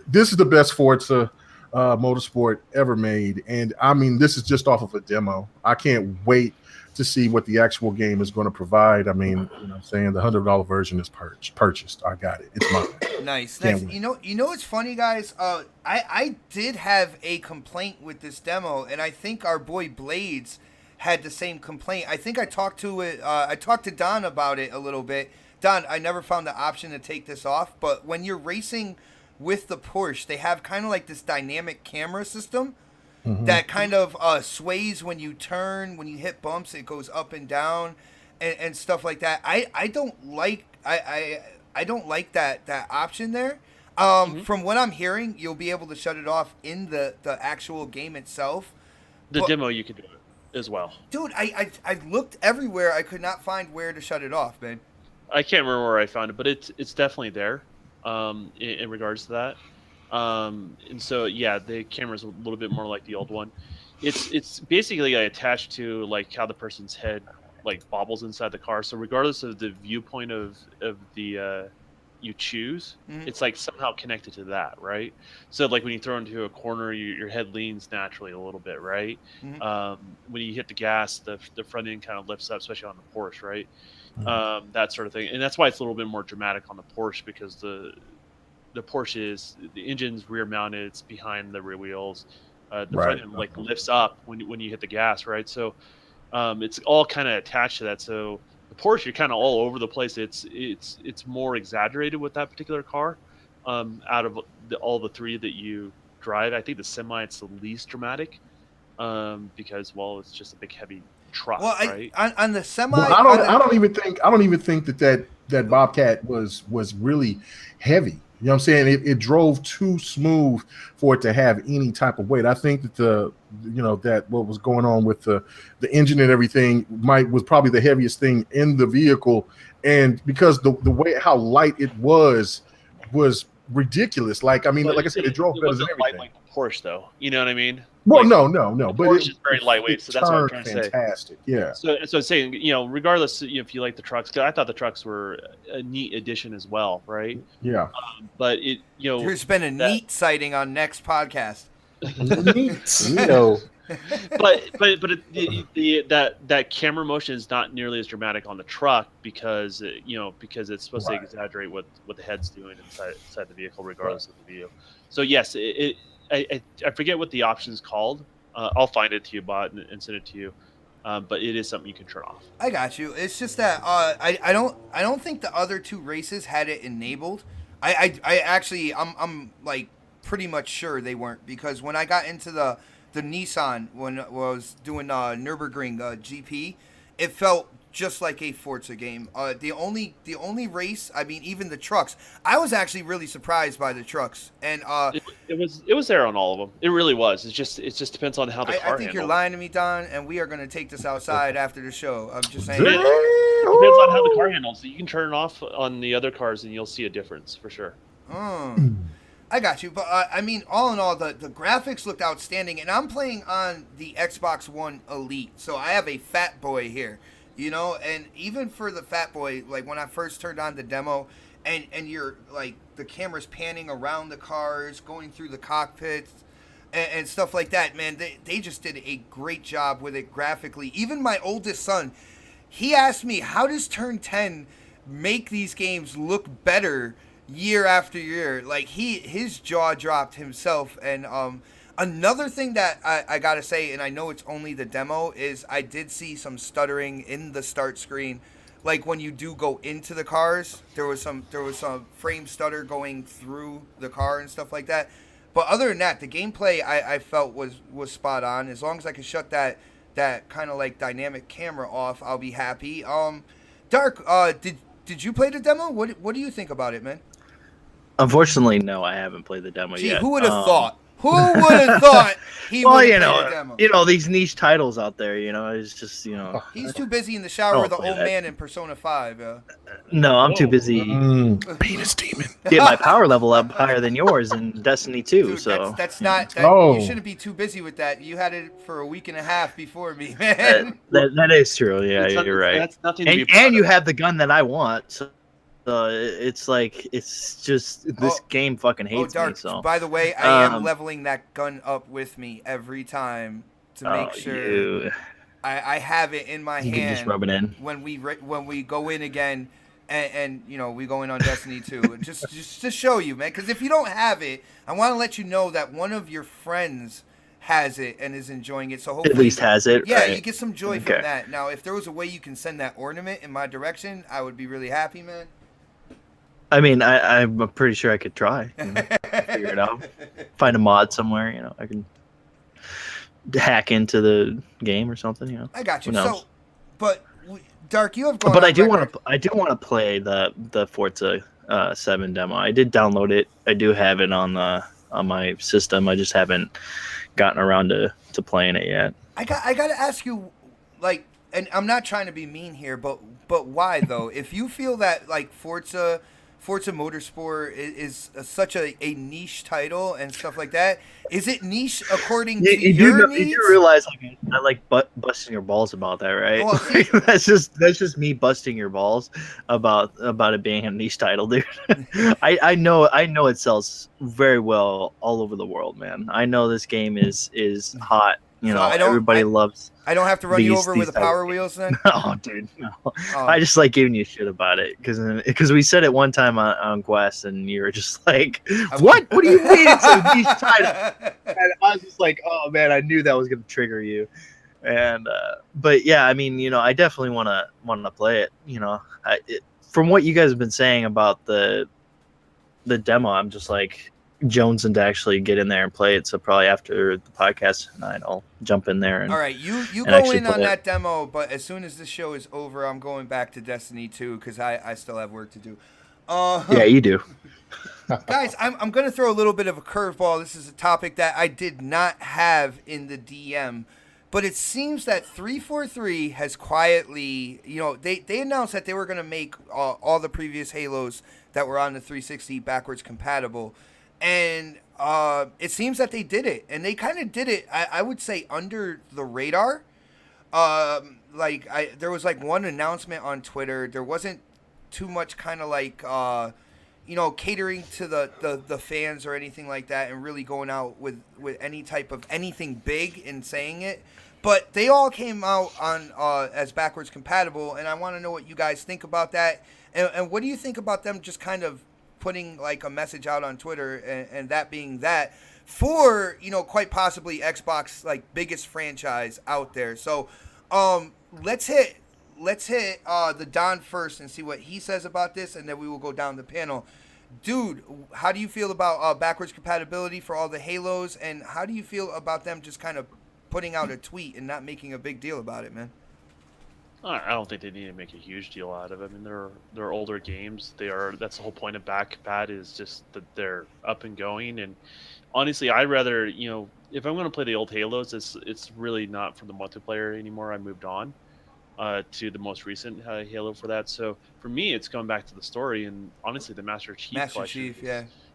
this is the best Forza motorsport ever made, and I mean, this is just off of a demo. I can't wait to see what the actual game is going to provide. I mean, you know what I'm saying, the $100 version is purchased. I got it. It's mine.
Nice.
Can't
Nice.
wait.
You know what's funny, guys? I did have a complaint with this demo, and I think our boy Blades had the same complaint. I think I talked to Don about it a little bit. Don, I never found the option to take this off, but when you're racing with the Porsche, they have kind of like this dynamic camera system that kind of sways when you turn, when you hit bumps, it goes up and down and stuff like that. I don't like I don't like that option there. From what I'm hearing, you'll be able to shut it off in the actual game itself.
The
But-
demo you can do it as well.
Dude, I looked everywhere. I could not find where to shut it off, man.
I can't remember where I found it, but it's definitely there. In regards to that, and so yeah, the camera's a little bit more like the old one. It's basically attached to like how the person's head like bobbles inside the car. So regardless of the viewpoint of the you choose, it's like somehow connected to that, right? So like when you throw into a corner, your head leans naturally a little bit, right? When you hit the gas, the front end kind of lifts up, especially on the Porsche, right? That sort of thing, and that's why it's a little bit more dramatic on the Porsche, because the Porsche is, the engine's rear mounted, it's behind the rear wheels, the front end like lifts up when you hit the gas, right? So it's all kind of attached to that. So the Porsche, you're kind of all over the place. It's more exaggerated with that particular car. Out of all the three that you drive, I think the Semi, it's the least dramatic, because it's just a big heavy truck, right?
On the Semi,
Well, I don't even think that Bobcat was really heavy. You know what I'm saying? It drove too smooth for it to have any type of weight. I think that that what was going on with the engine and everything was probably the heaviest thing in the vehicle, and because the way how light it was ridiculous. Like, I mean, like I said, it drove better than everything.
Like the Porsche, though. You know what I mean?
Well,
like,
no, but
Porsche is very lightweight, so that's what I'm trying to say.
Fantastic, yeah.
So I'm saying, regardless if you like the trucks, 'cause I thought the trucks were a neat addition as well, right?
Yeah.
But
there's been a neat sighting on next podcast.
but that camera motion is not nearly as dramatic on the truck because it's supposed to exaggerate what the head's doing inside the vehicle, regardless of the view. So yes, I forget what the option is called. I'll find it to you, Bot, and send it to you. But it is something you can turn off.
I got you. It's just that I don't think the other two races had it enabled. I'm like pretty much sure they weren't, because when I got into the Nissan when I was doing Nürburgring GP, it felt just like a Forza game. The only race, I mean, even the trucks, I was actually really surprised by the trucks, and
it was there on all of them. It really was. It just depends on how the car.
I think you're lying to me, Don, and we are going to take this outside after the show. I'm just saying.
It depends on how the car handles. So you can turn it off on the other cars, and you'll see a difference for sure.
I got you, but I mean, all in all, the graphics looked outstanding, and I'm playing on the Xbox One Elite, so I have a fat boy here. And even for the fat boy, like when I first turned on the demo, and you're like, the camera's panning around the cars, going through the cockpits and stuff like that, man, they just did a great job with it graphically. Even my oldest son, he asked me, how does Turn 10 make these games look better year after year? Like, his jaw dropped himself. And another thing that I gotta say, and I know it's only the demo, is I did see some stuttering in the start screen like when you do go into the cars, there was some frame stutter going through the car and stuff like that. But other than that, the gameplay I felt was spot on. As long as I could shut that kind of like dynamic camera off, I'll be happy. Dark, did you play the demo? What do you think about it, man?
Unfortunately, no, I haven't played the demo
Gee,
yet.
who would have thought? Who would have thought he would have played the demo?
These niche titles out there. It's just
He's too busy in the shower with the
play
old
that.
man in Persona 5.
No, I'm too busy
Penis demon.
get my power level up higher than yours in Destiny 2.
Dude,
So
that's not.
Oh.
You shouldn't be too busy with that. You had it for a week and a half before me, man.
that is true. Yeah, you're right.
That's nothing to be
And you have the gun that I want. So it's like it's just this game fucking hates
Dark,
me. So
by the way, I am leveling that gun up with me every time to make sure I have it in my hand.
You can just rub it in
when we go in again, and we go in on Destiny 2. just to show you, man. Because if you don't have it, I want to let you know that one of your friends has it and is enjoying it. So hopefully,
at least has it.
Yeah,
right?
you get some joy from that. Now, if there was a way you can send that ornament in my direction, I would be really happy, man.
I mean, I'm pretty sure I could try. Figure it out. Find a mod somewhere. I can hack into the game or something.
I got you.
Who knows?
So, but Dark, you have gone.
But
on
I do
record-
want to play the Forza 7 demo. I did download it. I do have it on my system. I just haven't gotten around to playing it yet.
I got to ask you, like, and I'm not trying to be mean here, but why though? If you feel that like Forza Motorsport is such a niche title and stuff like that, is it niche according to your needs?
You do realize I like busting your balls about that, right?
Well, see,
that's just me busting your balls about it being a niche title, dude. I know it sells very well all over the world, man. I know this game is hot. Everybody loves.
I don't have to run you over with the Power Wheels then?
No, dude, no. Oh. I just like giving you shit about it because we said it one time on Quest and you were just like, "What? What do you mean it's a niche title?" And I was just like, "Oh man, I knew that was gonna trigger you." And but yeah, I mean, I definitely want to play it. From what you guys have been saying about the demo, I'm just like jonesing to actually get in there and play it. So probably after the podcast tonight, I'll jump in there.
All right, you go in on that demo, but as soon as this show is over, I'm going back to Destiny 2 because I still have work to do.
Yeah, you do.
Guys, I'm going to throw a little bit of a curveball. This is a topic that I did not have in the DM, but it seems that 343 has quietly, they announced that they were going to make all the previous Halos that were on the 360 backwards compatible. And it seems that they did it, and they kind of did it, I would say, under the radar. There was like one announcement on Twitter. There wasn't too much kind of like, catering to the fans or anything like that, and really going out with any type of anything big and saying it. But they all came out on as backwards compatible, and I want to know what you guys think about that. And what do you think about them just kind of putting like a message out on Twitter and that being that for quite possibly Xbox like biggest franchise out there. So let's hit the Don first and see what he says about this, and then we will go down the panel. Dude, how do you feel about backwards compatibility for all the Halos, and how do you feel about them just kind of putting out a tweet and not making a big deal about it, man?
I don't think they need to make a huge deal out of it. I mean, they're older games. That's the whole point of backpat is just that they're up and going. And honestly, I'd rather, if I'm going to play the old Halos, it's really not for the multiplayer anymore. I moved on to the most recent Halo for that. So for me, it's going back to the story. And honestly, the Master Chief Collection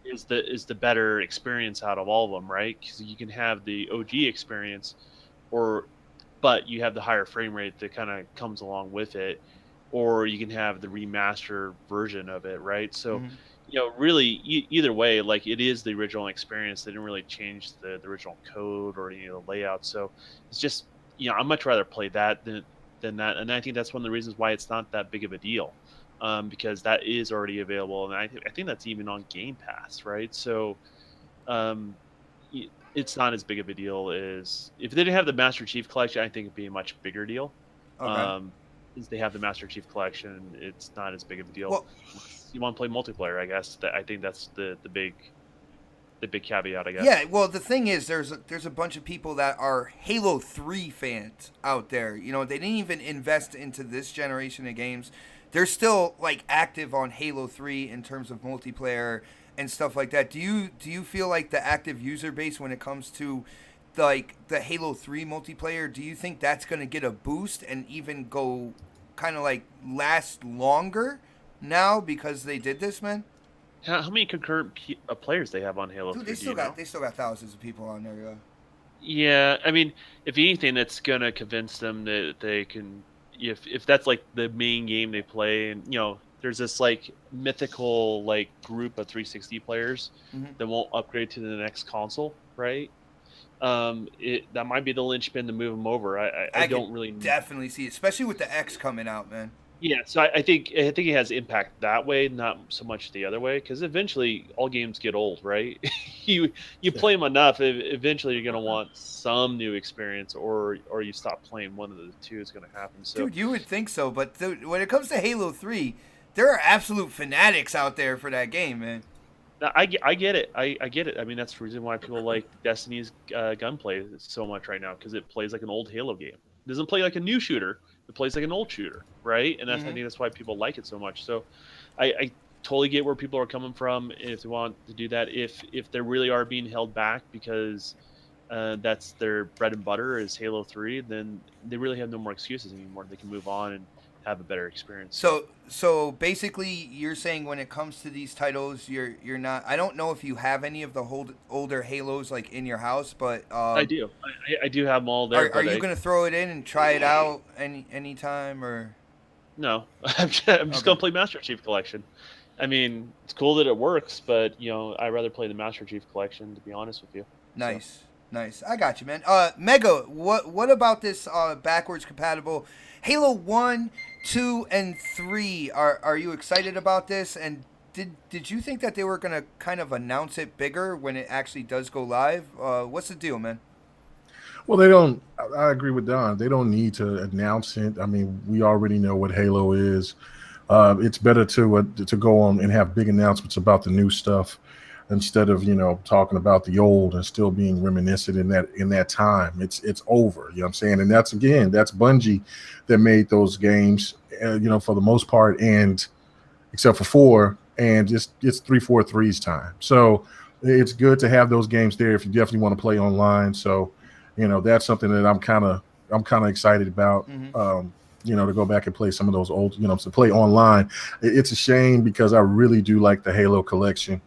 is the better experience out of all of them, right? Because you can have the OG experience, but you have the higher frame rate that kind of comes along with it, or you can have the remastered version of it, right? So, really, either way, like it is the original experience. They didn't really change the original code or the layout. So it's just, I'd much rather play that than that. And I think that's one of the reasons why it's not that big of a deal, because that is already available, and I think that's even on Game Pass, right? So, it's not as big of a deal as if they didn't have the Master Chief Collection. I think it'd be a much bigger deal.
Okay.
since they have the Master Chief Collection, it's not as big of a deal.
Well,
You want to play multiplayer, I guess. I think that's the big caveat, I guess.
yeah, well, the thing is, there's a bunch of people that are Halo 3 fans out there. You know, they didn't even invest into this generation of games. They're still like active on Halo 3 in terms of multiplayer and stuff like that. Do you feel like the active user base when it comes to like the Halo 3 multiplayer, do you think that's going to get a boost and even go kind of like last longer now because they did this, man?
How many concurrent players they have on Halo 3?
Dude, they still got thousands of people on there. Yeah.
Yeah, I mean, if anything, that's gonna convince them that they can. If that's like the main game they play, and you know, there's this like mythical like group of 360 players that won't upgrade to the next console, right? That might be the linchpin to move them over. I don't really
definitely see it, especially with the X coming out, man.
Yeah, so I think it has impact that way, not so much the other way, because eventually all games get old, right? you play them enough, eventually you're gonna want some new experience, or you stop playing. One of the two is gonna happen. So,
dude, you would think so, but dude, when it comes to Halo 3, there are absolute fanatics out there for that game, man.
I get it. I get it. I mean, that's the reason why people like Destiny's gunplay so much right now, because it plays like an old Halo game. It doesn't play like a new shooter. It plays like an old shooter, right? And I think that's why people like it so much. So I totally get where people are coming from if they want to do that. If they really are being held back because that's their bread and butter is Halo 3, then they really have no more excuses anymore. They can move on and have a better experience.
So basically, you're saying when it comes to these titles, you're not. I don't know if you have any of the older Halos like in your house, but
I do. I do have them all there.
Are you going to throw it in and try it out anytime or?
No, I'm just going to play Master Chief Collection. I mean, it's cool that it works, but you know, I'd rather play the Master Chief Collection, to be honest with you.
Nice. Nice. I got you, man. Mega, what about this backwards compatible Halo 1, 2, and 3? Are you excited about this? And did you think that they were going to kind of announce it bigger when it actually does go live? What's the deal, man?
Well, they don't. I agree with Don. They don't need to announce it. I mean, we already know what Halo is. It's better to go on and have big announcements about the new stuff instead of, you know, talking about the old and still being reminiscent in that time. It's over. You know what I'm saying? And that's Bungie that made those games, you know, for the most part, and except for 4, and it's 343's time. So it's good to have those games there if you definitely want to play online. So, you know, that's something that I'm kind of excited about. You know, to go back and play some of those old, you know, to play online. It's a shame because I really do like the Halo collection.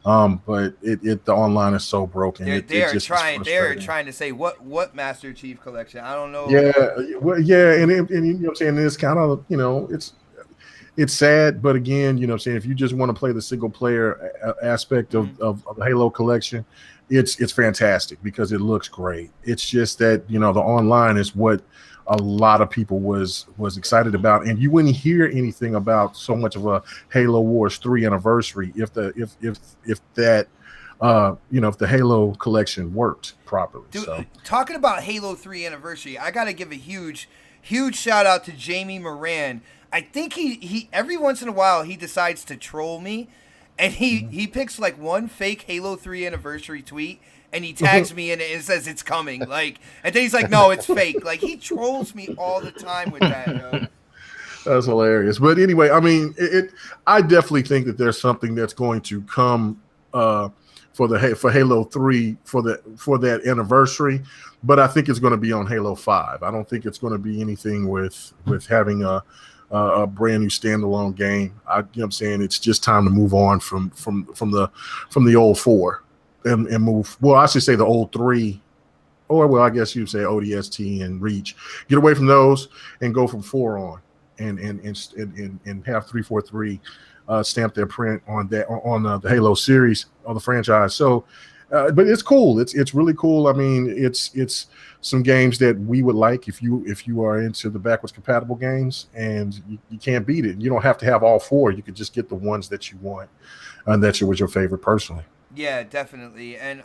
But the online is so broken.
They're trying to say what Master Chief collection. I don't know.
Yeah, well, yeah, and you know what I'm saying, it's kind of, you know, it's sad, but again, you know what I'm saying, if you just want to play the single player aspect of the Halo collection, it's fantastic because it looks great. It's just that, you know, the online is what a lot of people was excited about, and you wouldn't hear anything about so much of a Halo Wars 3 anniversary if that you know, if the Halo collection worked properly.
Dude,
so
talking about Halo 3 anniversary, I gotta give a huge shout out to Jamie Moran. I think he every once in a while he decides to troll me, and he picks like one fake Halo 3 anniversary tweet, and he tags me in it and says it's coming. Like, and then he's like, no, it's fake. Like, he trolls me all the time with that, yo.
That's hilarious. But anyway, I mean, I definitely think that there's something that's going to come for Halo 3 for that anniversary, but I think it's going to be on Halo 5. I don't think it's going to be anything with having a brand new standalone game. You know what I'm saying? It's just time to move on from the old 4. And move, well, I should say the old 3, or well, I guess you'd say ODST and Reach. Get away from those and go from 4 on, and have 343 stamp their print on that on the Halo series or the franchise. So, but it's cool. It's really cool. I mean, it's some games that we would like if you are into the backwards compatible games, and you can't beat it. You don't have to have all 4. You could just get the ones that you want, and that was your favorite personally.
Yeah, definitely. And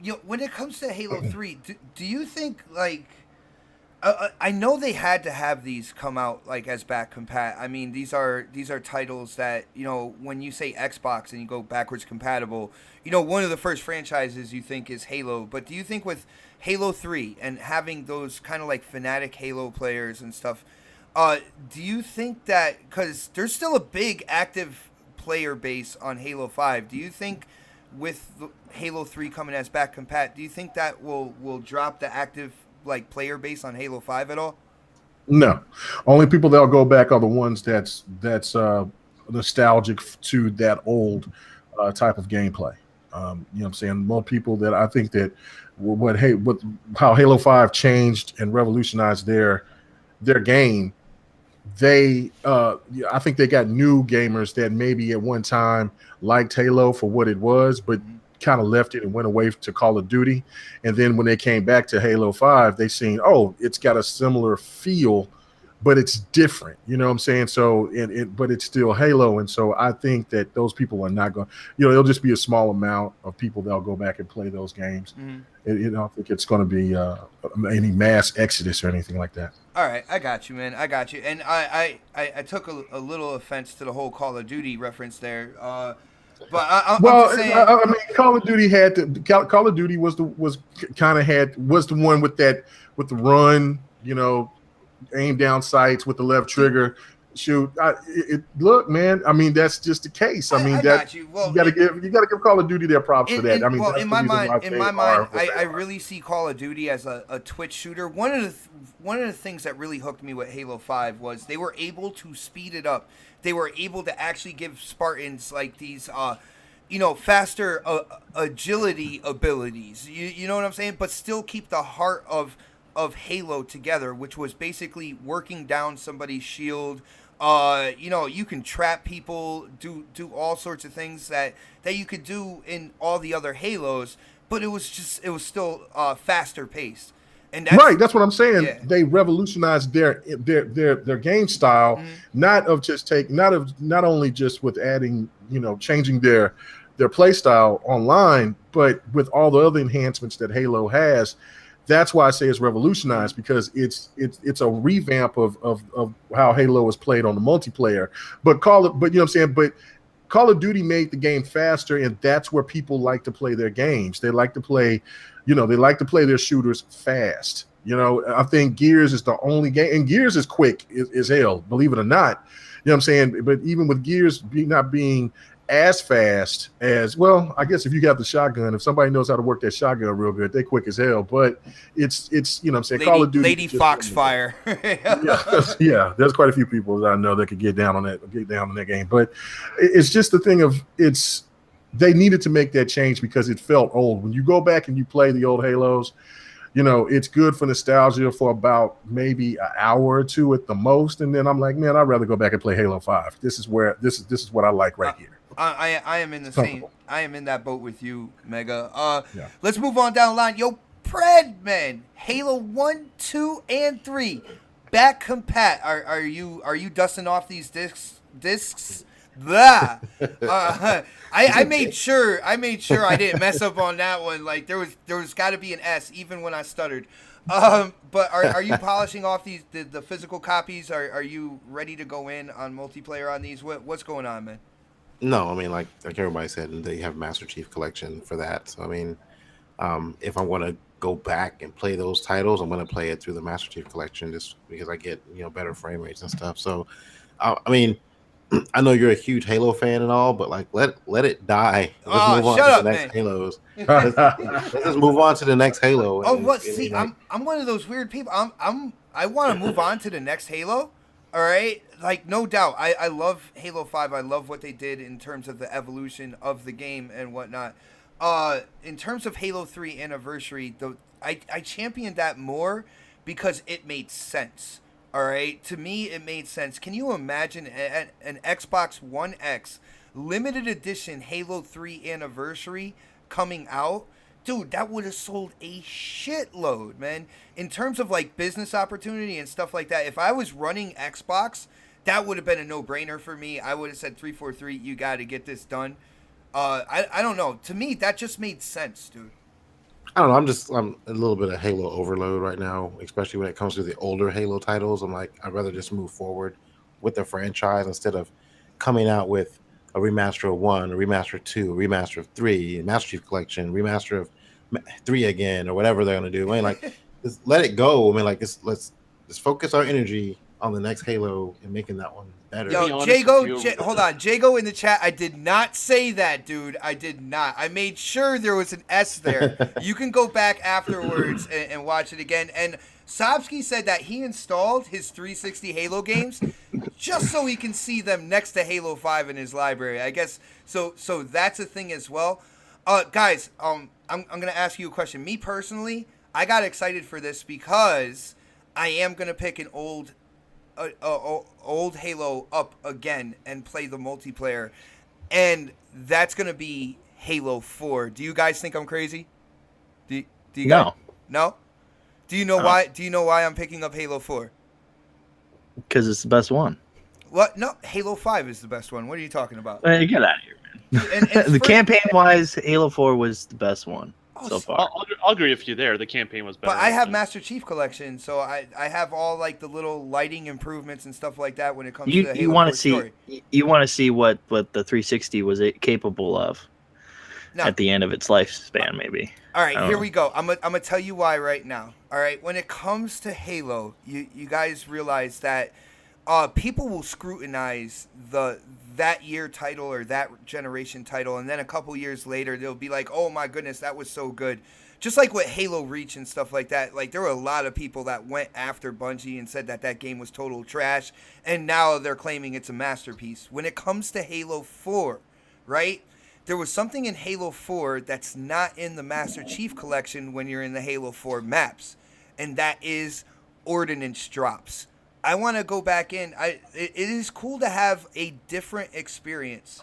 you know, when it comes to Halo 3, do you think, like, I know they had to have these come out like as back compat. I mean, these are titles that, you know, when you say Xbox and you go backwards compatible, you know, one of the first franchises you think is Halo. But do you think with Halo 3 and having those kind of like fanatic Halo players and stuff, do you think that, because there's still a big active player base on Halo 5, do you think with Halo 3 coming as back compat, do you think that will drop the active like player base on Halo 5 at all?
No, only people that'll go back are the ones that's nostalgic to that old type of gameplay. You know what I'm saying? More people that I think that how Halo 5 changed and revolutionized their game. I think they got new gamers that maybe at one time liked Halo for what it was, but kind of left it and went away to Call of Duty. And then when they came back to Halo 5, they seen, oh, it's got a similar feel, but it's different. You know what I'm saying? So but it's still Halo. And so I think that those people are not going, you know, it'll just be a small amount of people that'll go back and play those games. I don't think it's going to be any mass exodus or anything like that.
All right, I got you, man. I got you. And I took a little offense to the whole Call of Duty reference there. But I'm just saying,
I mean, Call of Duty Call of Duty was the one with the run, you know, aim down sights with the left trigger, shoot. Look, man. I mean, that's just the case. I mean,
I got you. Well,
you got to give Call of Duty their props for that. I mean,
in my mind, I really see Call of Duty as a Twitch shooter. One of the things that really hooked me with Halo 5 was they were able to speed it up. They were able to actually give Spartans like these, you know, faster agility abilities. You know what I'm saying? But still keep the heart of Halo together, which was basically working down somebody's shield. You know, you can trap people, do all sorts of things that you could do in all the other Halos, but it was still faster paced. And
that's what I'm saying.
Yeah.
They revolutionized their game style, not only just with adding, you know, changing their play style online, but with all the other enhancements that Halo has. That's why I say it's revolutionized, because it's a revamp of how Halo is played on the multiplayer. But you know what I'm saying? But Call of Duty made the game faster, and that's where people like to play their games. They like to play, you know, they like to play their shooters fast. You know, I think Gears is the only game, and Gears is quick as hell, believe it or not. You know what I'm saying? But even with Gears not being as fast as, well, I guess if you got the shotgun, if somebody knows how to work that shotgun real good, they quick as hell. But it's you know what I'm saying, Call of Duty,
Lady Foxfire.
yeah, there's quite a few people that I know that could get down on that game. But it's just the thing of, they needed to make that change because it felt old. When you go back and you play the old Halos, you know, it's good for nostalgia for about maybe an hour or two at the most, and then I'm like, man, I'd rather go back and play Halo 5. This is what I like right here.
I am in the same. I am in that boat with you, Mega. Let's move on down the line. Yo, Pred, man, Halo 1, 2, and 3, back compat. Are you dusting off these discs? Blah. I made sure I didn't mess up on that one. Like there was got to be an S even when I stuttered. But are you polishing off the physical copies? Are you ready to go in on multiplayer on these? What's going on, man?
No, I mean, like everybody said, they have Master Chief Collection for that. So I mean, if I want to go back and play those titles, I'm going to play it through the Master Chief Collection just because I get, you know, better frame rates and stuff. So, I mean, I know you're a huge Halo fan and all, but like let it die. Let's move on to the next Halos. Let's just move on to the next Halo.
See, I'm one of those weird people. I want to move on to the next Halo. All right, like no doubt, I love Halo 5. I love what they did in terms of the evolution of the game and whatnot. In terms of Halo 3 Anniversary, I championed that more because it made sense. All right, to me, it made sense. Can you imagine an Xbox One X limited edition Halo 3 Anniversary coming out? Dude, that would have sold a shitload, man. In terms of like business opportunity and stuff like that, if I was running Xbox, that would have been a no-brainer for me. I would have said 343, you got to get this done. I don't know. To me, that just made sense, dude.
I don't know. I'm a little bit of Halo overload right now, especially when it comes to the older Halo titles. I'm like, I'd rather just move forward with the franchise instead of coming out with a remaster of 1, a remaster of 2, a remaster of 3, a Master Chief Collection, remaster of 3 again, or whatever they're gonna do. I mean, like, just let it go. I mean, like, let's focus our energy on the next Halo and making that one better.
Yo, hold on. Jago in the chat, I did not say that, dude. I did not. I made sure there was an S there. You can go back afterwards and watch it again. And Sobsky said that he installed his 360 Halo games just so he can see them next to Halo 5 in his library. I guess, so that's a thing as well. Guys, I'm going to ask you a question. Me personally, I got excited for this because I am going to pick an old Halo up again and play the multiplayer, and that's gonna be Halo 4. Do you guys think I'm crazy? Do you
No.
No? Do you know why? Do you know why I'm picking up Halo 4?
Because it's the best one.
What? No, Halo 5 is the best one. What are you talking about?
Hey, get out of here, man.
And
campaign-wise, Halo 4 was the best one so far.
I'll agree with you there. The campaign was better.
But I have Master Chief Collection, so I have all like the little lighting improvements and stuff like that when it comes to the Halo 4 story.
You want to see what the 360 was capable of at the end of its lifespan, maybe.
All right, here we go. I'm gonna tell you why right now. All right, when it comes to Halo, you guys realize that people will scrutinize that year title or that generation title, and then a couple years later they'll be like, oh my goodness, that was so good. Just like with Halo Reach and stuff like that, like there were a lot of people that went after Bungie and said that game was total trash, and now they're claiming it's a masterpiece. When it comes to Halo 4, right, there was something in Halo 4 that's not in the Master Chief Collection when you're in the Halo 4 maps, and that is ordnance drops. I want to go back in. It is cool to have a different experience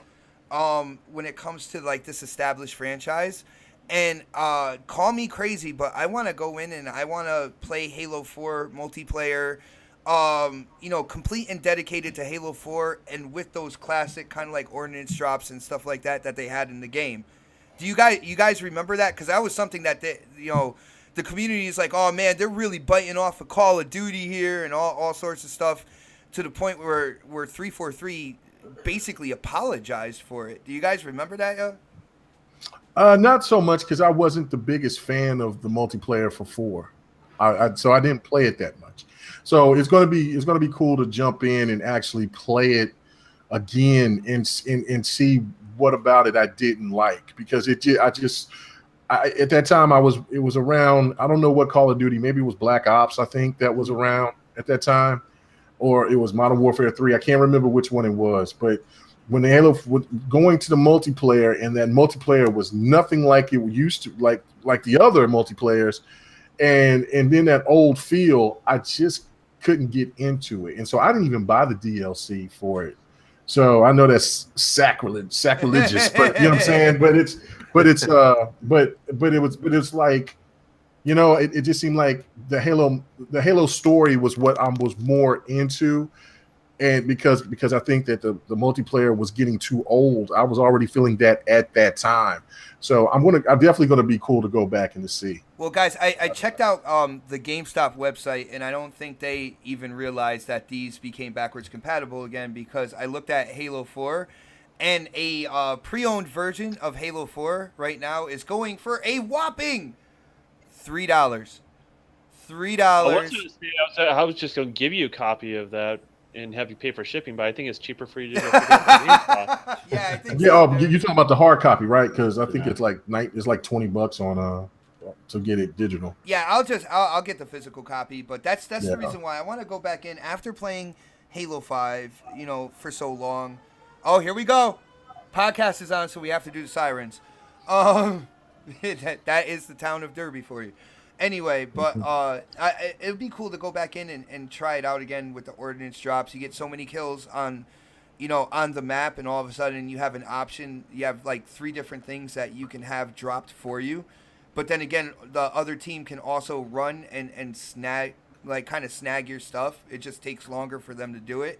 when it comes to like this established franchise. And call me crazy, but I want to go in and I want to play Halo 4 multiplayer, complete and dedicated to Halo 4, and with those classic kind of like ordnance drops and stuff like that they had in the game. Do you guys remember that? Because that was something that the community is like, oh man, they're really biting off of Call of Duty here and all sorts of stuff, to the point where 343 basically apologized for it. Do you guys remember that?
Not so much, because I wasn't the biggest fan of the multiplayer for 4. So I didn't play it that much. So it's gonna be cool to jump in and actually play it again and see what about it I didn't like, because at that time it was around, I don't know what Call of Duty, maybe it was Black Ops, I think, that was around at that time, or it was Modern Warfare 3. I can't remember which one it was, but when the Halo going to the multiplayer, and that multiplayer was nothing like it used to, like the other multiplayers, and then that old feel, I just couldn't get into it, and so I didn't even buy the DLC for it. So I know that's sacrilegious, but you know what I'm saying. But it was like, it just seemed like the Halo story was what I was more into. And because I think that the multiplayer was getting too old, I was already feeling that at that time. So I'm definitely gonna be cool to go back and to see.
Well, guys, I checked out the GameStop website, and I don't think they even realized that these became backwards compatible again, because I looked at Halo 4, and a pre-owned version of Halo 4 right now is going for a whopping $3.
I was just going to give you a copy of that and have you pay for shipping, but I think it's cheaper for you to go to GameStop.
Yeah, I think
so. Yeah, you're talking about the hard copy, right? Because I think it's like $20 on to get it digital.
Yeah, I'll get the physical copy, but that's the reason why I want to go back in after playing Halo 5, for so long. Oh, here we go. Podcast is on, so we have to do the sirens. That is the town of Derby for you. Anyway, but it would be cool to go back in and try it out again with the ordnance drops. You get so many kills on the map, and all of a sudden you have an option. You have like 3 different things that you can have dropped for you. But then again, the other team can also run and snag your stuff. It just takes longer for them to do it.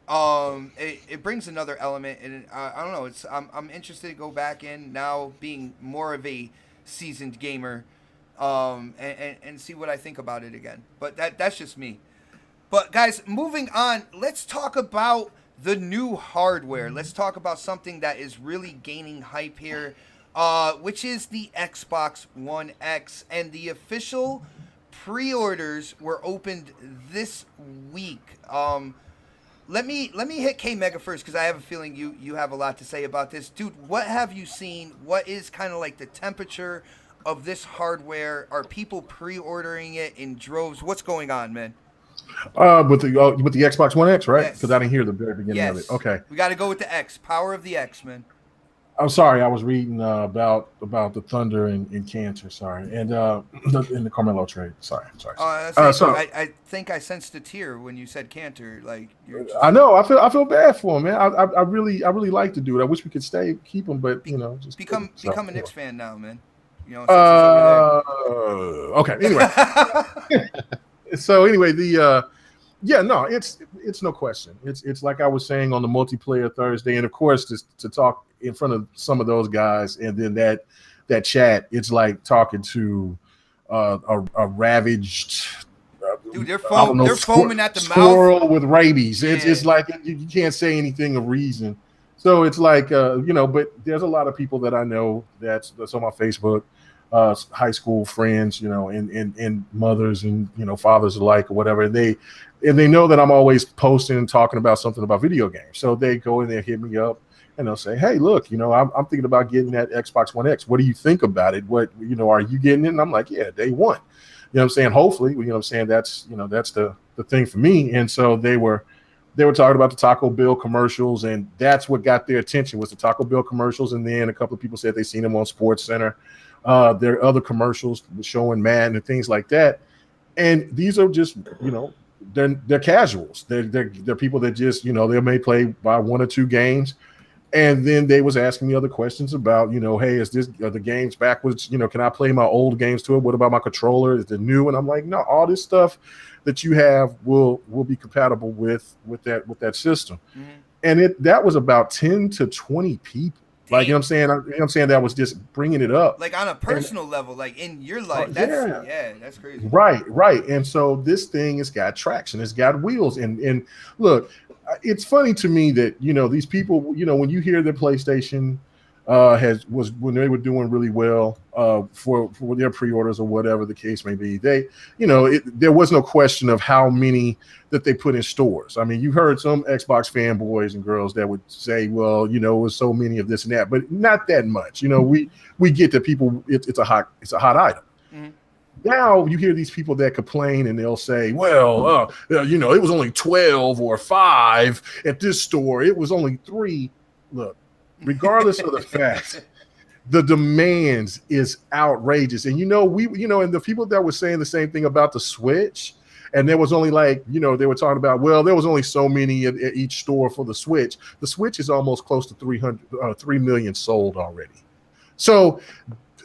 It brings another element, and I don't know. I'm interested to go back in now, being more of a seasoned gamer. and see what I think about it again. But that's just me. But guys, moving on, let's talk about the new hardware. Let's talk about something that is really gaining hype here, which is the Xbox One X, and the official pre-orders were opened this week. Let me hit K Mega first, because I have a feeling you have a lot to say about this, dude. What have you seen? What is kind of like the temperature of this hardware? Are people pre-ordering it in droves? What's going on, man?
With the Xbox One X, right? Because
Yes.
I didn't hear the very beginning of it. Okay,
We got to go with the X. Power of the X, man.
I'm sorry. I was reading about the Thunder and Cancer. Sorry, and in the Carmelo trade. Sorry.
I think I sensed a tear when you said Cantor. Like,
I know. I feel bad for him, man. I really like the dude. I wish we could keep him, but just
become
so,
a Knicks fan now, man. You know, since he's over
okay. Anyway.
there.
So anyway, it's no question. It's like I was saying on the multiplayer Thursday, and of course to talk in front of some of those guys, and then that chat, it's like talking to a ravaged
Dude, they're foaming at the
squirrel
mouth
with rabies.
Yeah.
It's like you can't say anything of reason. So it's like but there's a lot of people that I know that's on my Facebook. High school friends, and mothers and fathers alike or whatever. And they know that I'm always posting and talking about something about video games. So they go in there, hit me up, and they'll say, "Hey, look, I'm thinking about getting that Xbox One X. What do you think about it? What are you getting it?" And I'm like, "Yeah, day one." You know what I'm saying? Hopefully, you know what I'm saying? That's that's the thing for me. And so they were talking about the Taco Bell commercials, and that's what got their attention was the Taco Bell commercials. And then a couple of people said they seen them on Sports Center. There are other commercials showing Madden and things like that, and these are just they're casuals. They're people that just they may play by one or two games, and then they was asking me other questions about hey, is this are the games backwards? Can I play my old games to it? What about my controller? Is it new? And I'm like, no, all this stuff that you have will be compatible with that system. Mm-hmm. And that was about 10 to 20 people. Like, you know what I'm saying? That was just bringing it up.
Like on a personal level, like in your life. That's crazy.
Right. And so this thing has got traction. It's got wheels. And look, it's funny to me that, these people, when you hear that PlayStation was when they were doing really well for their pre-orders or whatever the case may be, they, there was no question of how many that they put in stores. I mean, you heard some Xbox fanboys and girls that would say, well, it was so many of this and that, but not that much. We get that people, it's a hot item. Mm-hmm. Now you hear these people that complain and they'll say, well, it was only 12 or 5 at this store. It was only 3. Look, regardless of the fact, the demands is outrageous. And and the people that were saying the same thing about the Switch, and there was only they were talking about, well, there was only so many at each store for the Switch. The Switch is almost close to 3 million sold already. So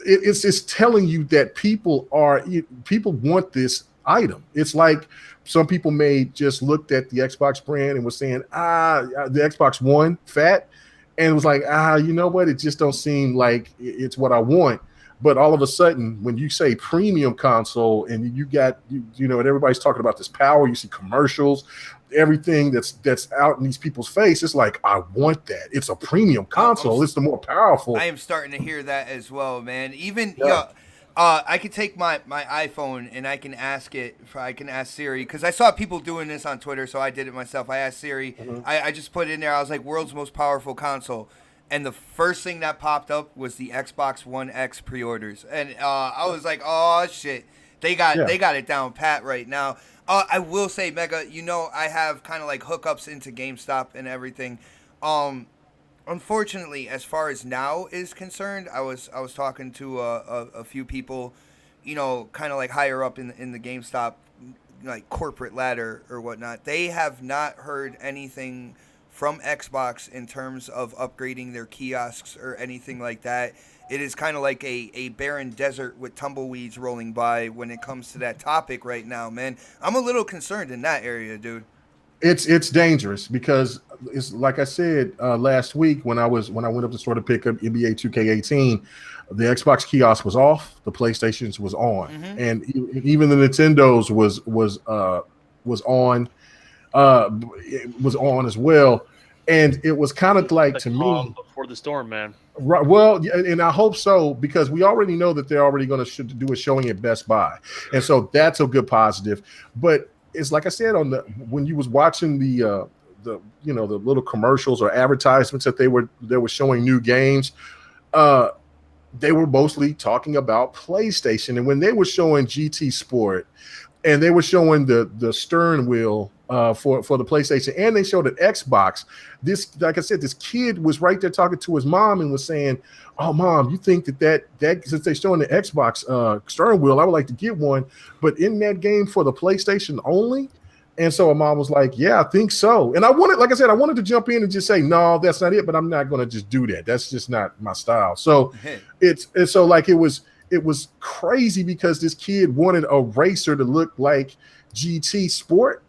it's telling you that people want this item. It's like some people may just looked at the Xbox brand and was saying, the Xbox One fat. And it was like, you know what? It just don't seem like it's what I want. But all of a sudden, when you say premium console and you got, and everybody's talking about this power, you see commercials, everything that's out in these people's face, it's like, I want that. It's a premium console. It's the more powerful.
I am starting to hear that as well, man. Even, I could take my iPhone and I can ask Siri, because I saw people doing this on Twitter, so I did it myself. I asked Siri, I just put it in there, I was like, world's most powerful console. And the first thing that popped up was the Xbox One X pre-orders. And I was like, oh, shit. They got it down pat right now. I will say, Mega, I have kind of like hookups into GameStop and everything. Unfortunately, as far as now is concerned, I was talking to a few people, kind of like higher up in the GameStop like corporate ladder or whatnot. They have not heard anything from Xbox in terms of upgrading their kiosks or anything like that. It is kind of like a barren desert with tumbleweeds rolling by when it comes to that topic right now, man. I'm a little concerned in that area, dude.
It's dangerous because it's like I said last week when I went up to sort of pick up NBA 2K18, the Xbox kiosk was off, the PlayStations was on, and even the Nintendo's was on, it was on as well, and it was kind of like to me
before the storm, man.
Right. Well, and I hope so because we already know that they're already going to do a showing at Best Buy, and so that's a good positive. But it's like I said when you was watching the little commercials or advertisements that they were showing new games, they were mostly talking about PlayStation, and when they were showing GT Sport, and they were showing the steering wheel for the PlayStation, and they showed an Xbox. This, like I said, this kid was right there talking to his mom and was saying, "Oh, Mom, you think that since they're showing the Xbox steering wheel, I would like to get one, but in that game for the PlayStation only?" And so her mom was like, "Yeah, I think so." And I wanted to jump in and just say, "No, that's not it," but I'm not going to just do that. That's just not my style. So it's so like it was crazy because this kid wanted a racer to look like GT Sport,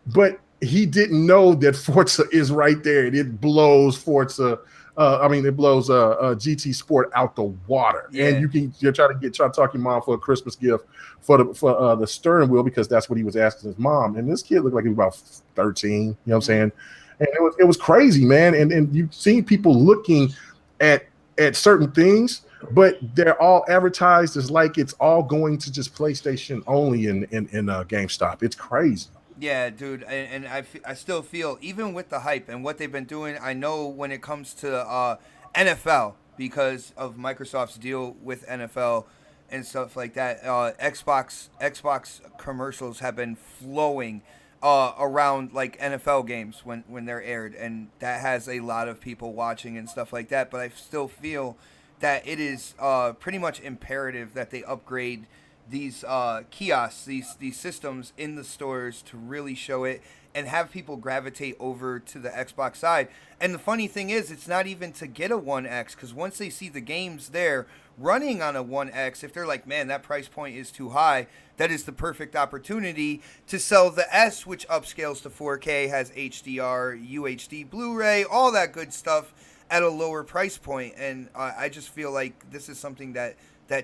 but he didn't know that Forza is right there. And it blows Forza. It blows GT Sport out the water. Yeah. And you're trying to talk your mom for a Christmas gift for the steering wheel because that's what he was asking his mom. And this kid looked like he was about 13. You know what I'm saying? And it was crazy, man. And you've seen people looking at certain things, but they're all advertised as like it's all going to just PlayStation only in GameStop. It's crazy.
Yeah, dude, and I still feel, even with the hype and what they've been doing, I know when it comes to NFL, because of Microsoft's deal with NFL and stuff like that, Xbox commercials have been flowing around like NFL games when they're aired, and that has a lot of people watching and stuff like that, but I still feel that it is pretty much imperative that they upgrade these kiosks, these systems in the stores to really show it and have people gravitate over to the Xbox side. And the funny thing is, it's not even to get a One X, because once they see the games there running on a One X, if they're like, man, that price point is too high, that is the perfect opportunity to sell the S, which upscales to 4K, has HDR, UHD, Blu-ray, all that good stuff at a lower price point. And I just feel like this is something that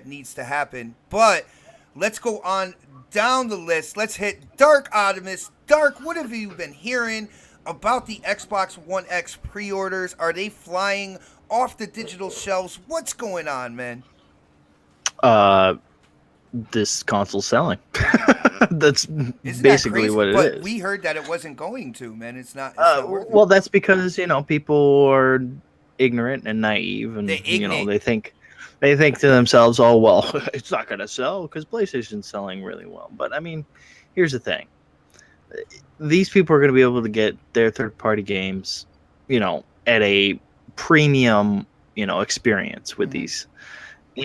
needs to happen. But let's go on down the list. Let's hit Dark Optimus. Dark, what have you been hearing about the Xbox One X pre-orders? Are they flying off the digital shelves? What's going on, man?
This console's selling. That's
Isn't
basically
that
what it
but
is.
we heard that it wasn't going to, man. It's not worth it.
Well, that's because, people are ignorant and naive, and they think to themselves, "Oh, well, it's not going to sell because PlayStation's selling really well." But I mean, here's the thing: these people are going to be able to get their third-party games, at a premium, experience with these,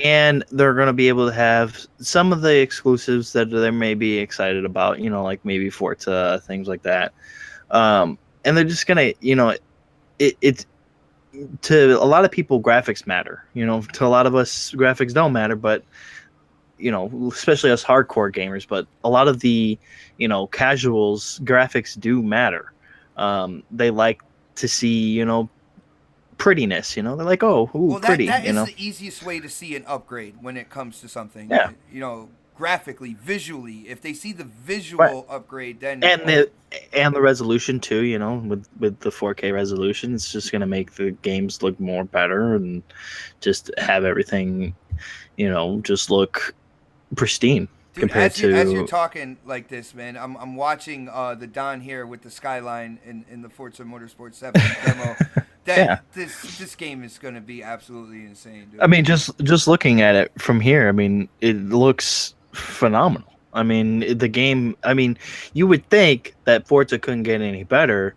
and they're going to be able to have some of the exclusives that they may be excited about, like maybe Forza, things like that, and they're just going to, it's. To a lot of people, graphics matter. To a lot of us, graphics don't matter. But especially us hardcore gamers. But a lot of the casuals, graphics do matter. They like to see prettiness. They're like, oh, ooh, pretty.
That is the easiest way to see an upgrade when it comes to something.
Yeah.
Graphically, visually, if they see the visual upgrade, then
and the resolution too, with the 4K resolution, it's just gonna make the games look more better and just have everything, just look pristine.
Dude, as you're talking like this, man, I'm watching the Don here with the Skyline in the Forza Motorsport 7 demo. This game is going to be absolutely insane, dude.
I mean, just looking at it from here, I mean, it looks phenomenal. I mean, the game, you would think that Forza couldn't get any better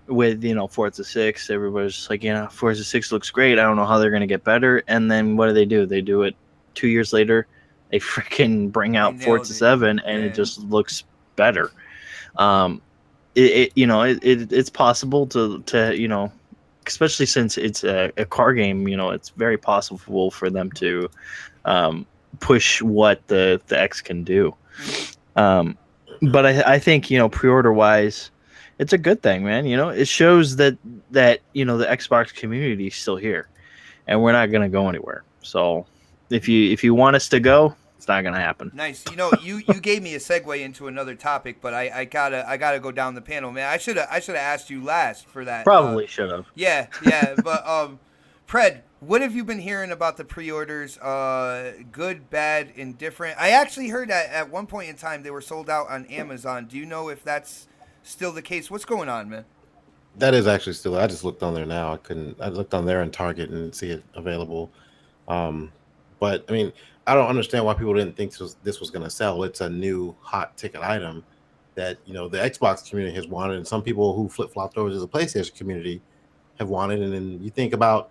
with, Forza 6. Everybody's just like, Forza 6 looks great. I don't know how they're going to get better. And then what do? They do it 2 years later. They freaking bring out Forza 7 and it just looks better. It's possible to especially since it's a car game, it's very possible for them to push what the X can do. But I think, pre-order wise, it's a good thing, man. You know, it shows that the Xbox community is still here, and we're not gonna go anywhere. So, if you want us to go, it's not gonna happen.
Nice. You know, you gave me a segue into another topic, but I gotta go down the panel, man. I should have asked you last for that.
Probably should have.
Yeah, but Pred, what have you been hearing about the pre-orders? Good, bad, indifferent. I actually heard that at one point in time they were sold out on Amazon. Do you know if that's still the case? What's going on, man?
That is actually still. I just looked on there now. I looked on there in Target and didn't see it available. But I mean, I don't understand why people didn't think this was going to sell. It's a new hot ticket item that the Xbox community has wanted, and some people who flip flopped over to the PlayStation community have wanted. And then you think about,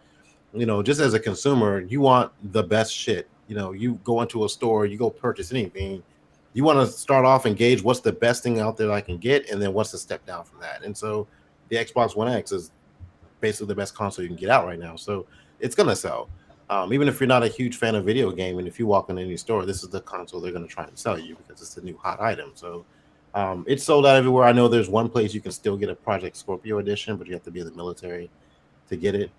just as a consumer, you want the best shit. You go into a store, you go purchase anything, you want to start off and gauge what's the best thing out there I can get, and then what's the step down from that. And so the Xbox One X is basically the best console you can get out right now. So it's going to sell. Even if you're not a huge fan of video game, and if you walk in any store, this is the console they're going to try and sell you because it's a new hot item. So it's sold out everywhere. I know there's one place you can still get a Project Scorpio edition, but you have to be in the military to get it.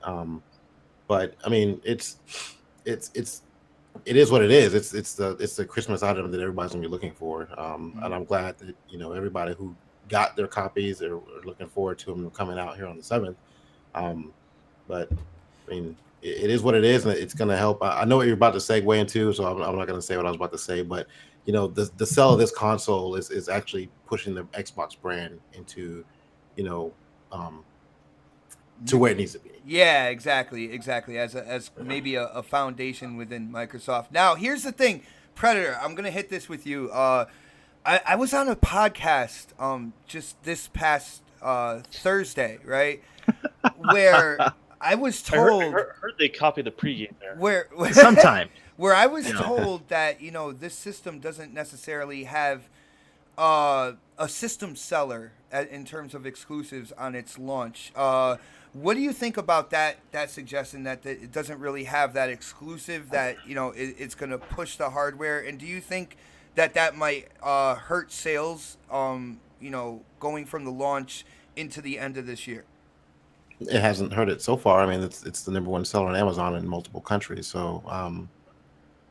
But I mean, it is what it is. It's the Christmas item that everybody's gonna be looking for. And I'm glad that everybody who got their copies are looking forward to them coming out here on the 7th. But I mean, it is what it is, and it's going to help. I know what you're about to segue into, so I'm not going to say what I was about to say. But the sell of this console is actually pushing the Xbox brand into to where it needs to be.
Yeah, exactly. As maybe a foundation within Microsoft. Now, here's the thing, Predator. I'm gonna hit this with you. I was on a podcast just this past Thursday, right? Where I was told.
I heard they copied the pregame there.
Where
sometime.
Where I was told that this system doesn't necessarily have a system seller in terms of exclusives on its launch. What do you think about that suggestion that it doesn't really have that exclusive, that it's going to push the hardware? And do you think that might hurt sales going from the launch into the end of this year?
It hasn't hurt it so far. I mean, it's the number one seller on Amazon in multiple countries. So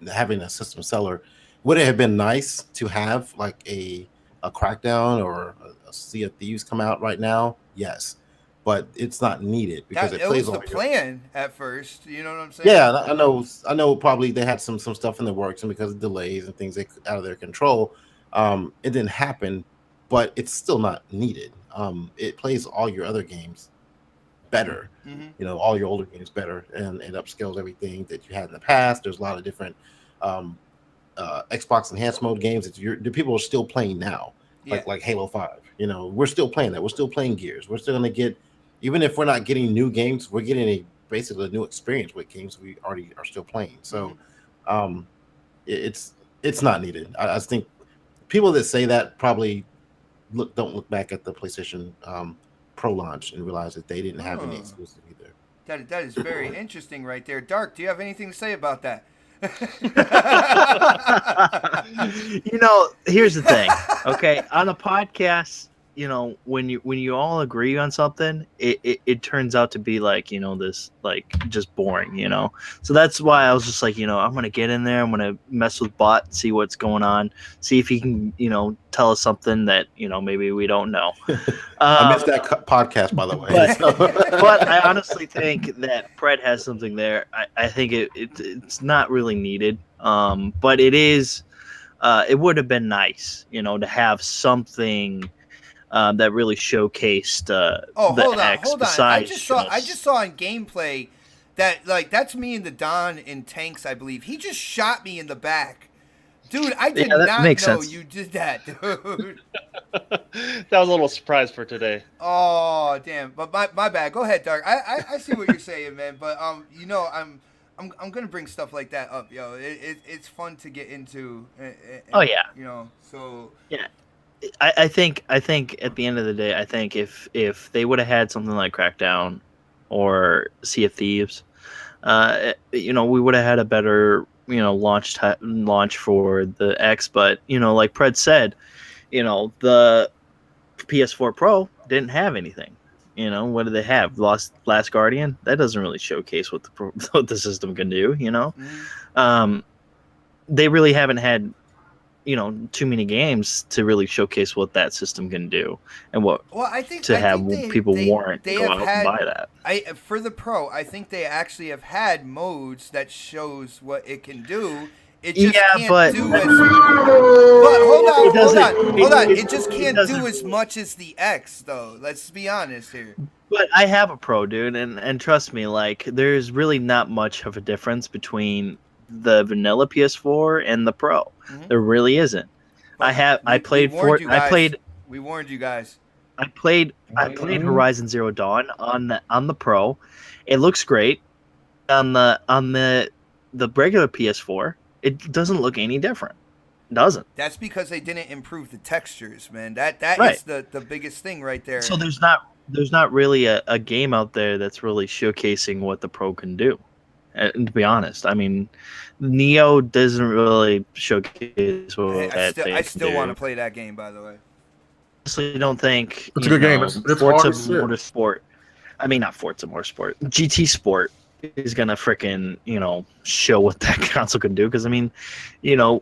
having a system seller, would it have been nice to have like a Crackdown or a Sea of Thieves come out right now? Yes, but it's not needed because it plays
was
on
the plan at first. You know what I'm saying?
Yeah, I know. Probably they had some stuff in the works, and because of delays and things out of their control, it didn't happen. But it's still not needed. It plays all your other games better.
Mm-hmm.
All your older games better, and it upscales everything that you had in the past. There's a lot of different Xbox enhanced mode games that the people are still playing now, like Halo 5. We're still playing that. We're still playing Gears. We're still going to get, even if we're not getting new games, we're getting basically a new experience with games we already are still playing. So it's not needed. I think people that say that probably don't look back at the PlayStation Pro launch and realize that they didn't have any exclusive either.
That is very interesting right there. Dark, do you have anything to say about that?
Here's the thing. Okay, on a podcast, when you all agree on something, it turns out to be like this just boring. So that's why I was just like, I'm gonna get in there, I'm gonna mess with Bot, see what's going on, see if he can tell us something that maybe we don't know.
I missed that podcast, by the way.
But I honestly think that Pred has something there. I think it's not really needed, but it is. It would have been nice, to have something that really showcased the X.
Hold on. I just saw in gameplay that that's me and the Don in tanks, I believe. He just shot me in the back. Dude, I did not know
sense.
You did that, dude.
That was a little surprise for today.
Oh, damn. But my bad. Go ahead, Dark. I see what you're saying, man. But I'm gonna bring stuff like that up, yo. It's fun to get into.
Oh yeah.
So
yeah. I think at the end of the day, I think if they would have had something like Crackdown or Sea of Thieves, we would have had a better launch for the X. But like Pred said, the PS4 Pro didn't have anything. You know, what do they have? Last Guardian? That doesn't really showcase what what the system can do, you know?
Mhm.
They really haven't had, you know, too many games to really showcase what that system can do and what
Well, I think
people warrant to
they
go
have
out
had
and buy that.
for the Pro. I think they actually have had modes that shows what it can do. It just
Yeah,
can't
but
do as. But hold on. It just
it
can't
doesn't
do as
really-
much as the X, though. Let's be honest here.
But I have a Pro, dude, and trust me, like there's really not much of a difference between the vanilla PS4 and the Pro.
Mhm.
There really isn't.
But
I played
We warned you guys.
I played Horizon Zero Dawn on the Pro. It looks great. On the regular PS4, it doesn't look any different. It doesn't.
That's because they didn't improve the textures, man. That
Right.
is the biggest thing right there.
So there's not really a game out there that's really showcasing what the Pro can do. And to be honest, I mean, Neo doesn't really showcase what
I still want to play that game, by the way.
Honestly, don't think
It's a good game. It's
Forza
hard to sit.
Motorsport. I mean, not Forza Motorsport. GT Sport is gonna frickin', you know, show what that console can do. Because I mean, you know,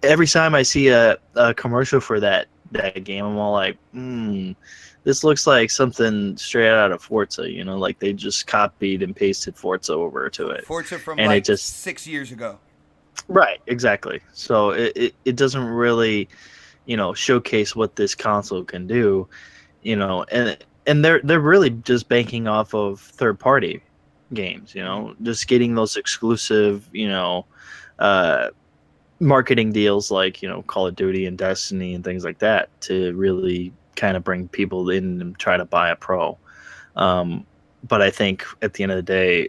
every time I see a commercial for that game, I'm all like, this looks like something straight out of Forza. You know, like they just copied and pasted Forza over to it.
Forza from
And
like
it just
6 years ago.
Right, exactly. So it doesn't really, you know, showcase what this console can do, you know, and they're really just banking off of third party games, you know, just getting those exclusive, you know, marketing deals like, you know, Call of Duty and Destiny and things like that to really kind of bring people in and try to buy a Pro. But I think at the end of the day,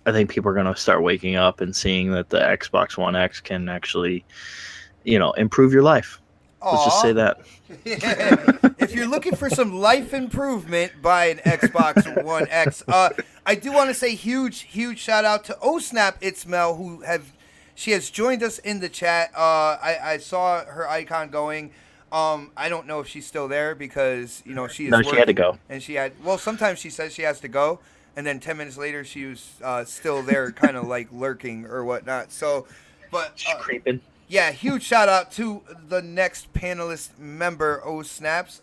I think people are going to start waking up and seeing that the Xbox One X can actually, you know, improve your life. Let's just say that.
If you're looking for some life improvement, buy an Xbox One X. I do want to say huge shout out to Snap It's Mel she has joined us in the chat. I saw her icon going. I don't know if she's still there because you know she
had to go.
And sometimes she says she has to go. And then 10 minutes later, she was still there, kind of like lurking or whatnot. So, but
she's creeping.
Yeah, huge shout out to the next panelist member, Snaps.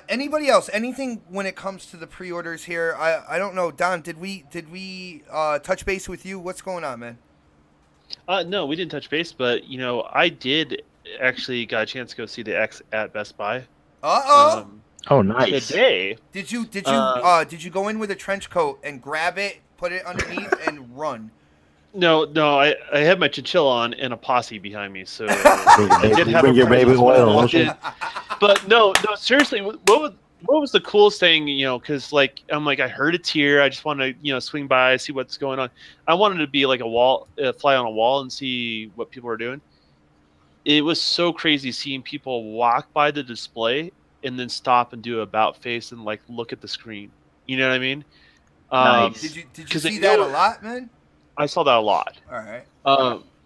Anybody else? Anything when it comes to the pre-orders here? I don't know, Don. Did we touch base with you? What's going on, man?
No, we didn't touch base, but you know, I did actually got a chance to go see the X at Best Buy.
Oh, nice.
Today.
Did you go in with a trench coat and grab it, put it underneath, and run?
No, I had my chinchilla on and a posse behind me, so I did have
your baby oil.
But no, seriously, what was the coolest thing? You know, because like I'm like I heard it's here. I just want to swing by, see what's going on. I wanted to be like a fly on a wall and see what people are doing. It was so crazy seeing people walk by the display and then stop and do about face and like look at the screen. You know what I mean?
Nice.
Did you see that a lot, man?
I saw that a lot.
All right.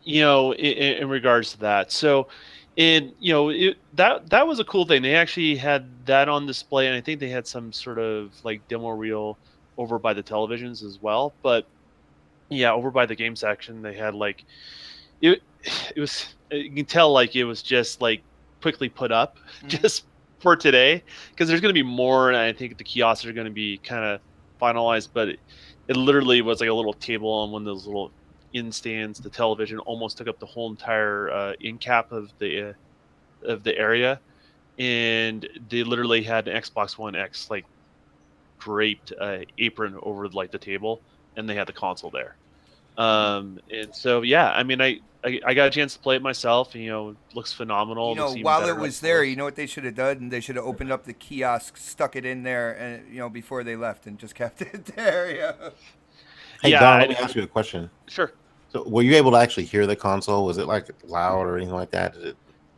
You know, in regards to that. So, that was a cool thing. They actually had that on display, and I think they had some sort of like demo reel over by the televisions as well. But yeah, over by the game section, they had like it was. You can tell like it was just like quickly put up just for today, because there's going to be more, and I think the kiosks are going to be kind of finalized. But it literally was like a little table on one of those little in stands. The television almost took up the whole entire end cap of the area, and they literally had an Xbox One X like draped apron over like the table, and they had the console there. And so yeah, I mean, I got a chance to play it myself. And, it looks phenomenal.
You know, while it was there, you know what they should have done? They should have opened up the kiosk, stuck it in there, and before they left, and just kept it there. Yeah.
Hey,
yeah,
Don, let me ask you a question.
Sure.
So, were you able to actually hear the console? Was it like loud or anything like that?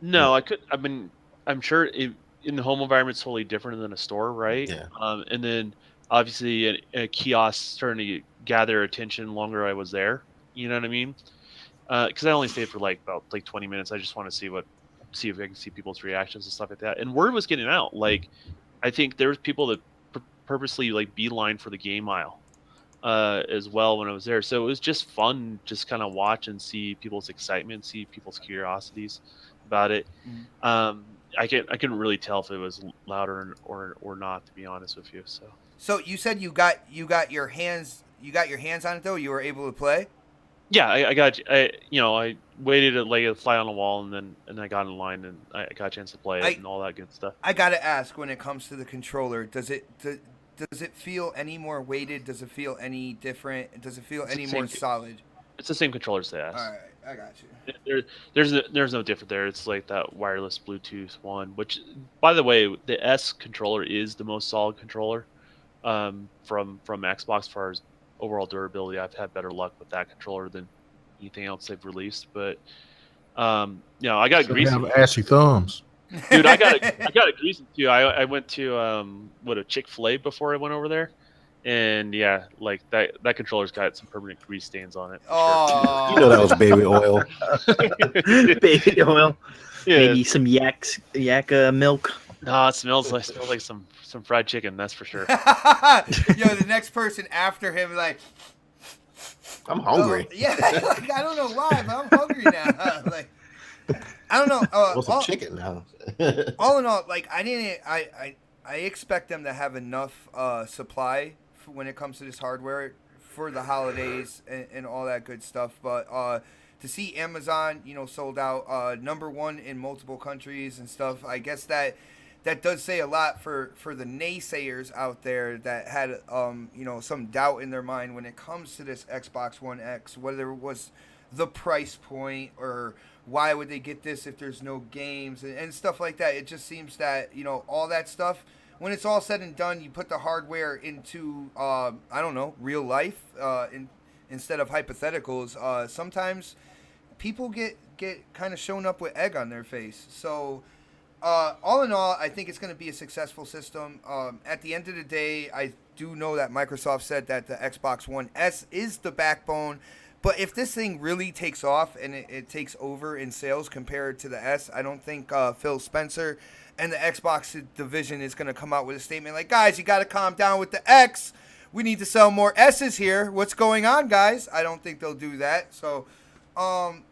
No, I could. I mean, I'm sure in the home environment, it's totally different than a store, right?
Yeah.
And then obviously a kiosk starting to gather attention longer I was there. You know what I mean? Because I only stayed for about 20 minutes. I just want to see if I can see people's reactions and stuff like that. And word was getting out. Like, I think there's people that purposely like beeline for the game aisle as well when I was there. So it was just fun, just kind of watch and see people's excitement, see people's curiosities about it. I couldn't really tell if it was louder or not, to be honest with you.
So you said you got your hands on it though. You were able to play.
Yeah, I waited to lay a fly on the wall, and I got in line, and I got a chance to play it and all that good stuff.
I gotta ask, when it comes to the controller, does it feel any more weighted? Does it feel any different? Does it feel any more solid?
It's the same controller as the S.
All right, I got you.
There's no different there. It's like that wireless Bluetooth one, which, by the way, the S controller is the most solid controller from Xbox as far as overall durability. I've had better luck with that controller than anything else they've released. But I got greasy.
Have ashy thumbs.
Dude, I got a greasy too. I went to a Chick-fil-A before I went over there. And yeah, like that controller's got some permanent grease stains on it.
Oh,
You know that was baby oil.
Baby oil.
Yeah.
Maybe some yak milk.
No, it smells like some fried chicken, that's for sure.
The next person after him, like,
I'm hungry.
yeah, like, I don't know why, but I'm hungry now. Like, I don't know.
Want some chicken now?
All in all, like, I expect them to have enough supply when it comes to this hardware for the holidays and all that good stuff. But to see Amazon, sold out #1 in multiple countries and stuff, I guess that does say a lot for the naysayers out there that had some doubt in their mind when it comes to this Xbox One X, whether it was the price point or why would they get this if there's no games and stuff like that. It just seems that all that stuff, when it's all said and done, you put the hardware into real life instead of hypotheticals. Sometimes people get kind of shown up with egg on their face. So all in all, I think it's going to be a successful system. At the end of the day, I do know that Microsoft said that the Xbox One S is the backbone. But if this thing really takes off and it takes over in sales compared to the S, I don't think Phil Spencer and the Xbox division is going to come out with a statement like, guys, you got to calm down with the X. We need to sell more S's here. What's going on, guys? I don't think they'll do that. So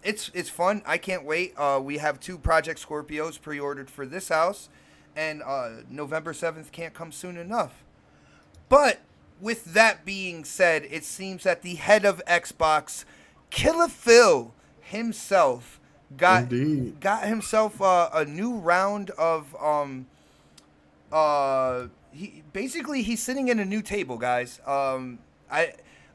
it's fun. I can't wait. We have 2 Project Scorpios pre-ordered for this house, and November 7th can't come soon enough. But with that being said, it seems that the head of Xbox, Killer Phil himself, got himself a new round of he's sitting in a new table, guys.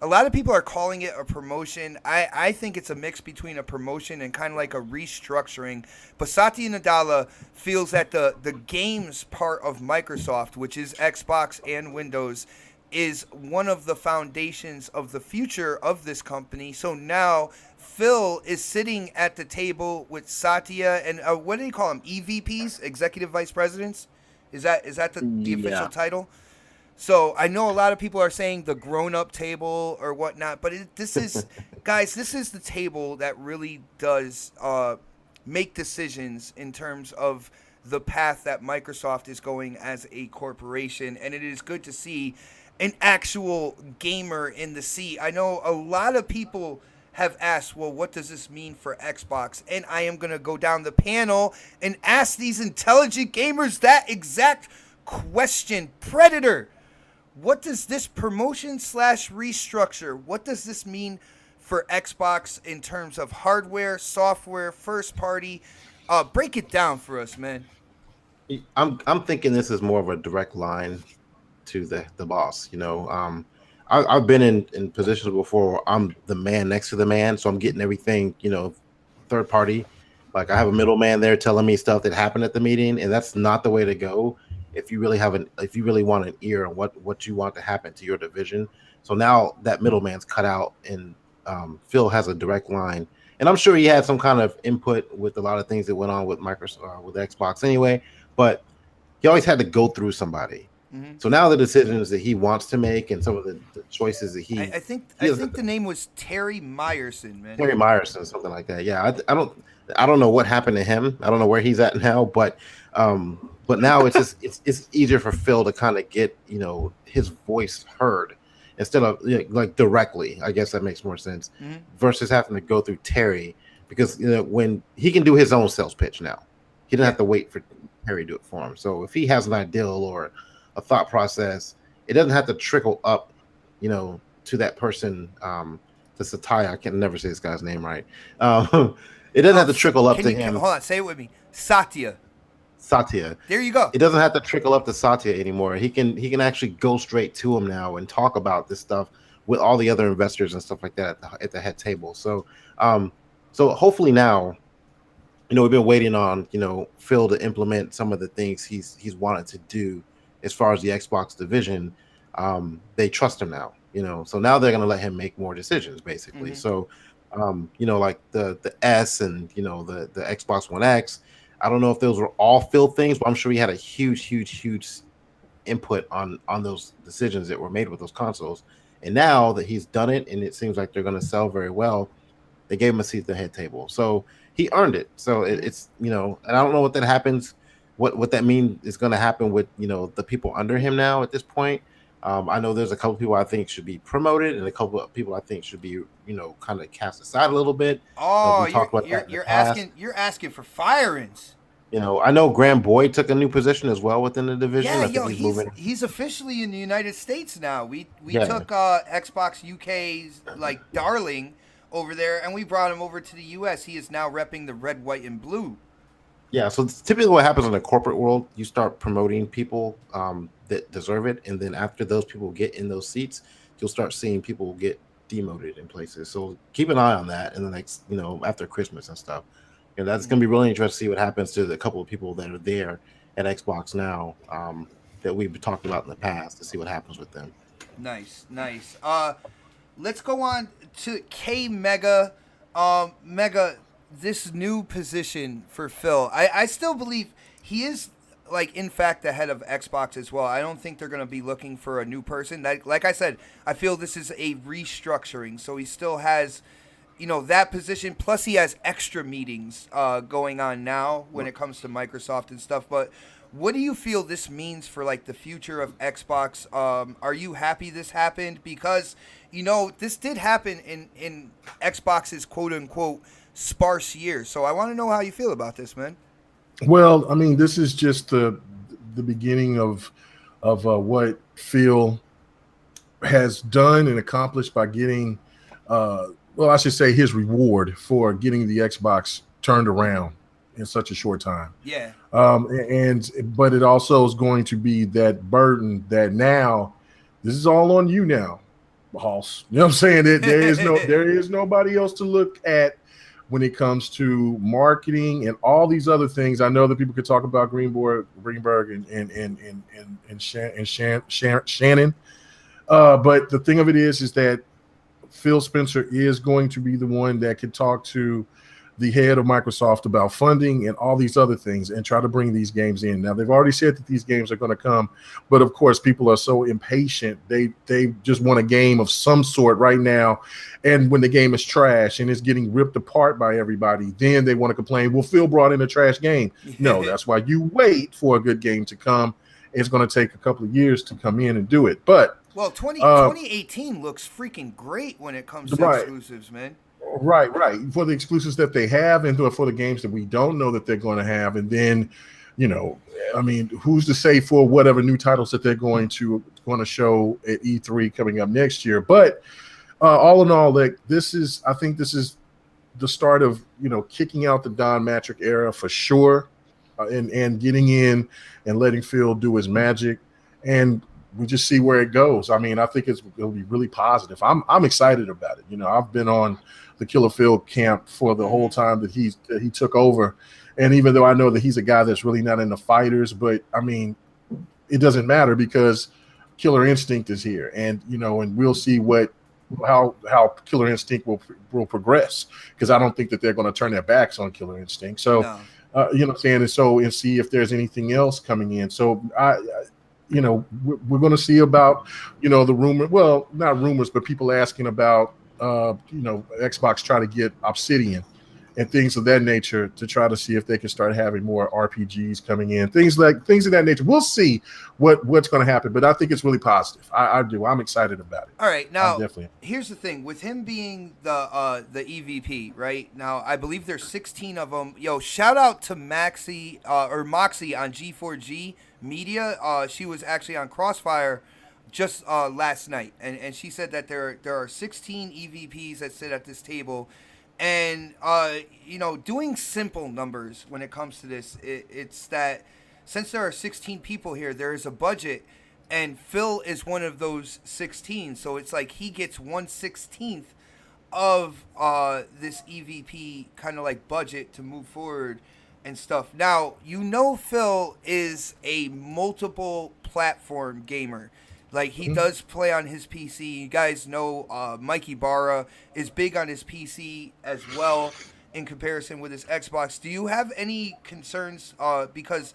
A lot of people are calling it a promotion. I think it's a mix between a promotion and kind of like a restructuring. But Satya Nadella feels that the games part of Microsoft, which is Xbox and Windows, is one of the foundations of the future of this company. So now Phil is sitting at the table with Satya and what do they call them? EVPs, Executive Vice Presidents? Is that the official title? So I know a lot of people are saying the grown-up table or whatnot, but this is, guys, this is the table that really does make decisions in terms of the path that Microsoft is going as a corporation, and it is good to see an actual gamer in the seat. I know a lot of people have asked, well, what does this mean for Xbox? And I am going to go down the panel and ask these intelligent gamers that exact question. Predator, what does this promotion / restructure, what does this mean for Xbox in terms of hardware, software, first party? Break it down for us, man.
I'm thinking this is more of a direct line to the boss. I've been in positions before where I'm the man next to the man, so I'm getting everything, third party. Like I have a middleman there telling me stuff that happened at the meeting, and that's not the way to go if you really want an ear on what you want to happen to your division. So now that middleman's cut out, and Phil has a direct line, and I'm sure he had some kind of input with a lot of things that went on with Microsoft, with Xbox anyway, but he always had to go through somebody. So now the decisions that he wants to make and some of the choices that
I think the name was Terry Myerson, man.
Terry Myerson, something like that. Yeah, I don't know what happened to him. I don't know where he's at now, but now it's just it's easier for Phil to kind of get his voice heard instead of like directly. I guess that makes more sense versus having to go through Terry, because when he can do his own sales pitch now, he doesn't have to wait for Terry to do it for him. So if he has an ideal or a thought process, it doesn't have to trickle up, to that person. To Satya, I can never say this guy's name right. It doesn't have to trickle up to him.
Hold on, say it with me. Satya. There you go.
It doesn't have to trickle up to Satya anymore. He can actually go straight to him now and talk about this stuff with all the other investors and stuff like that at the head table. So so hopefully now, we've been waiting on Phil to implement some of the things he's wanted to do as far as the Xbox division. They trust him now. So now they're going to let him make more decisions, basically. So, like the S and, the Xbox One X, I don't know if those were all Phil things, but I'm sure he had a huge input on those decisions that were made with those consoles. And now that he's done it and it seems like they're going to sell very well, they gave him a seat at the head table. So he earned it. So it's, and I don't know what that happens, what that means is going to happen with, the people under him now at this point. I know there's a couple people I think should be promoted, and a couple of people I think should be, kind of cast aside a little bit.
Oh, you're asking for firings.
I know Graham Boyd took a new position as well within the division.
Yeah, he's officially in the United States now. We took Xbox UK's darling over there, and we brought him over to the US. He is now repping the red, white, and blue.
Yeah, so it's typically what happens in the corporate world. You start promoting people that deserve it, and then after those people get in those seats, you'll start seeing people get demoted in places. So keep an eye on that in the next, after Christmas and stuff. That's going to be really interesting to see what happens to the couple of people that are there at Xbox now that we've talked about in the past, to see what happens with them.
Nice. Let's go on to K Mega. Mega, this new position for Phil, I still believe he is in fact the head of Xbox as well. I don't think they're going to be looking for a new person. Like I said, I feel this is a restructuring, so he still has that position, plus he has extra meetings going on now when it comes to Microsoft and stuff. But what do you feel this means for the future of Xbox? Are you happy this happened? Because this did happen in Xbox's quote unquote sparse year. So I want to know how you feel about this, man.
Well, I mean, this is just the beginning of what Phil has done and accomplished by getting, I should say his reward for getting the Xbox turned around in such a short time.
Yeah.
But it also is going to be that burden that now this is all on you now, Hoss. You know what I'm saying? There is nobody else to look at when it comes to marketing and all these other things. I know that people could talk about Greenberg and Shannon. But the thing of it is that Phil Spencer is going to be the one that could talk to the head of Microsoft about funding and all these other things and try to bring these games in. Now, they've already said that these games are going to come, but of course, people are so impatient. They just want a game of some sort right now. And when the game is trash and it's getting ripped apart by everybody, then they want to complain, well, Phil brought in a trash game. No, that's why you wait for a good game to come. It's going to take a couple of years to come in and do it. But
2018 looks freaking great when it comes to exclusives, man.
Right. For the exclusives that they have and for the games that we don't know that they're going to have. And then, I mean, who's to say for whatever new titles that they're going to show at E3 coming up next year. But all in all, I think this is the start of, kicking out the Don Matrick era for sure, and getting in and letting Phil do his magic. And we just see where it goes. I mean, I think it'll be really positive. I'm excited about it. I've been on the Killer Phil camp for the whole time that he took over. And even though I know that he's a guy that's really not into fighters, but I mean, it doesn't matter because Killer Instinct is here, and and we'll see how Killer Instinct will progress, because I don't think that they're going to turn their backs on Killer Instinct. So, you know what I'm saying? And see if there's anything else coming in. So we're going to see about, the rumor. Well, not rumors, but people asking about, Xbox trying to get Obsidian and things of that nature to try to see if they can start having more RPGs coming in, things of that nature. We'll see what's going to happen, but I think it's really positive. I do. I'm excited about it.
All right, now
definitely.
Here's the thing with him being the EVP, right? Now I believe there's 16 of them. Yo, shout out to Moxie on G4G Media. She was actually on Crossfire just last night, and she said that there are 16 EVPs that sit at this table. And, doing simple numbers when it comes to this, it's that since there are 16 people here, there is a budget, and Phil is one of those 16. So it's like he gets 1/16 of this EVP kind of like budget to move forward and stuff. Now, Phil is a multiple platform gamer. Like, he does play on his PC. You guys know Mikey Barra is big on his PC as well in comparison with his Xbox. Do you have any concerns? Because,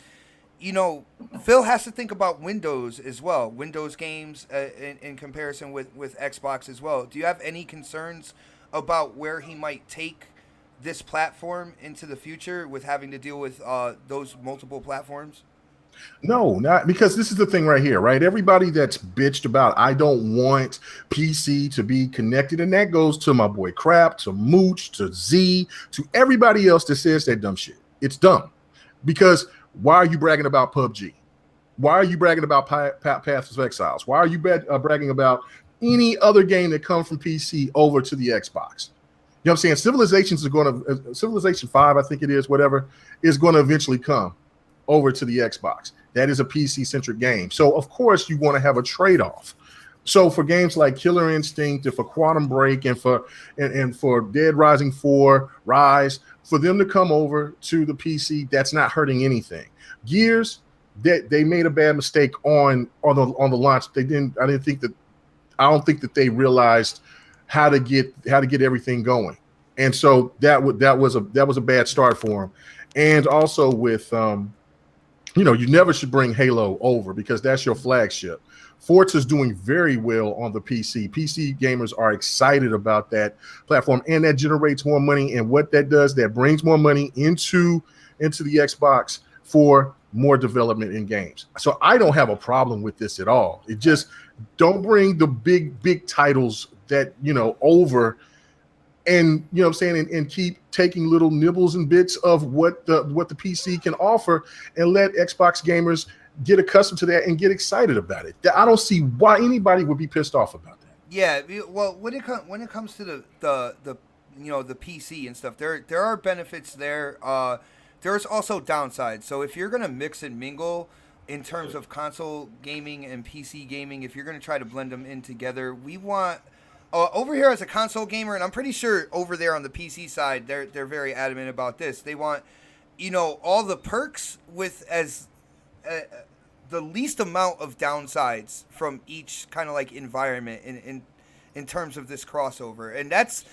Phil has to think about Windows as well. Windows games in comparison with Xbox as well. Do you have any concerns about where he might take this platform into the future with having to deal with those multiple platforms?
No, not because this is the thing right here, right? Everybody that's bitched about, I don't want PC to be connected. And that goes to my boy Crap, to Mooch, to Z, to everybody else that says that dumb shit. It's dumb. Because why are you bragging about PUBG? Why are you bragging about Paths of Exiles? Why are you bragging about any other game that comes from PC over to the Xbox? You know what I'm saying? Civilization 5, I think it is, whatever, is going to eventually come over to the Xbox. That is a PC-centric game. So, of course, you want to have a trade-off. So, for games like Killer Instinct and for Quantum Break and for Dead Rising 4, Rise, for them to come over to the PC, that's not hurting anything. Gears, they made a bad mistake on the launch. I don't think that they realized how to get everything going. And so that was a bad start for them. And also with you never should bring Halo over because that's your flagship. Forza's doing very well on the PC. PC gamers are excited about that platform, and that generates more money. And what that does, that brings more money into the Xbox for more development in games. So I don't have a problem with this at all. It just don't bring the big titles that over. And you know what I'm saying, and keep taking little nibbles and bits of what the PC can offer, and let Xbox gamers get accustomed to that and get excited about it. I don't see why anybody would be pissed off about that.
Yeah, well, when it comes to the PC and stuff, there are benefits there. There's also downsides. So if you're gonna mix and mingle in terms of console gaming and PC gaming, if you're gonna try to blend them in together, we want. Over here as a console gamer, and I'm pretty sure over there on the PC side, they're very adamant about this. They want, all the perks with as the least amount of downsides from each kind of like environment in terms of this crossover, and that's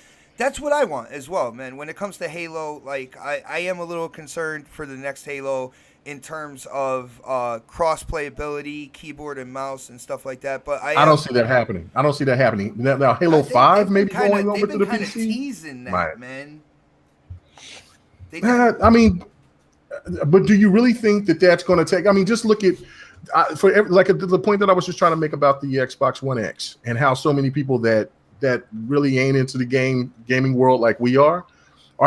what I want as well, man. When it comes to Halo, like I am a little concerned for the next Halo in terms of cross playability, keyboard and mouse and stuff like that. But I
don't see that happening. Now Halo 5 maybe going over to the PC.
Teasing that, right. Man.
But do you really think that that's going to take? I mean, just look at the point that I was just trying to make about the Xbox One X and how so many people that really ain't into the gaming world like we are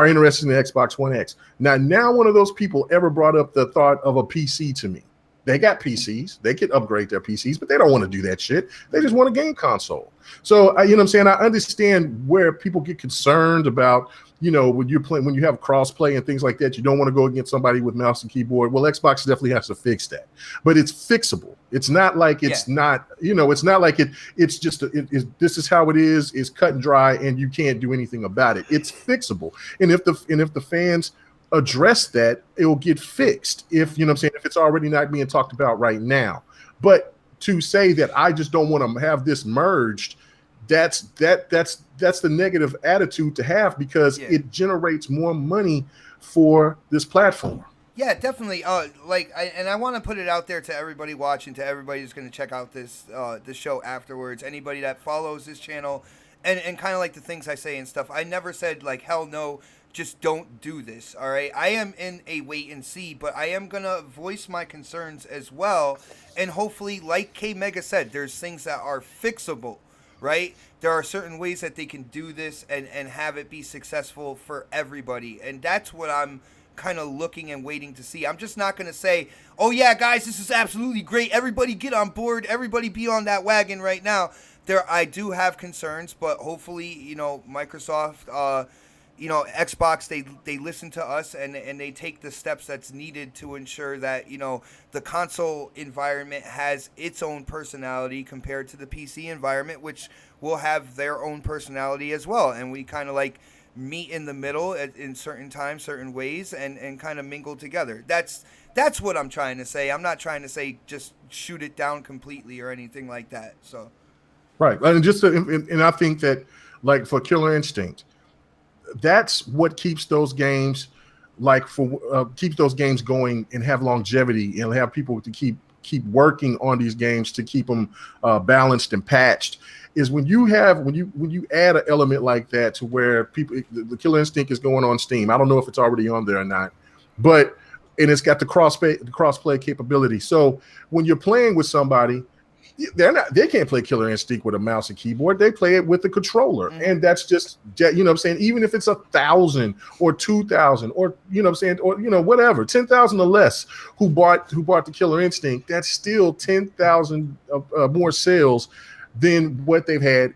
interested in the Xbox One X. Now one of those people ever brought up the thought of a PC to me. They got PCs. They could upgrade their PCs, but they don't want to do that shit. They just want a game console. So, you know what I'm saying? I understand where people get concerned about, when you have cross-play and things like that, you don't want to go against somebody with mouse and keyboard. Well, Xbox definitely has to fix that. But it's fixable. It's not like it's not, it's not like it's just, this is how it is. It's cut and dry, and you can't do anything about it. It's fixable. And if the fans address that, it will get fixed. If it's already not being talked about right now. But to say that I just don't want to have this merged, that's the negative attitude to have, because it generates more money for this platform.
Yeah, definitely. I want to put it out there to everybody watching, to everybody who's going to check out this show afterwards. Anybody that follows this channel, and kind of like the things I say and stuff. I never said like hell no, just don't do this. All right, I am in a wait and see, but I am gonna voice my concerns as well, and hopefully, like K Mega said, there's things that are fixable. Right? There are certain ways that they can do this and have it be successful for everybody. And that's what I'm kind of looking and waiting to see. I'm just not going to say, oh, yeah, guys, this is absolutely great. Everybody get on board. Everybody be on that wagon right now. I do have concerns, but hopefully, Microsoft, Xbox, they listen to us and they take the steps that's needed to ensure that, the console environment has its own personality compared to the PC environment, which will have their own personality as well. And we kind of like meet in the middle in certain times, certain ways, and kind of mingle together. That's what I'm trying to say. I'm not trying to say just shoot it down completely or anything like that. So,
right. And I think that like for Killer Instinct, that's what keeps those games keeps those games going and have longevity and have people to keep working on these games to keep them balanced and patched. Is when you add an element like that to where the Killer Instinct is going on Steam. I don't know if it's already on there or not, and it's got the crossplay capability. So when you're playing with somebody, they can't play Killer Instinct with a mouse and keyboard. They play it with the controller. Mm-hmm. And that's just, what I'm saying? Even if it's 1,000 or 2,000 or, what I'm saying? Or, whatever, 10,000 or less who bought the Killer Instinct, that's still 10,000 more sales than what they've had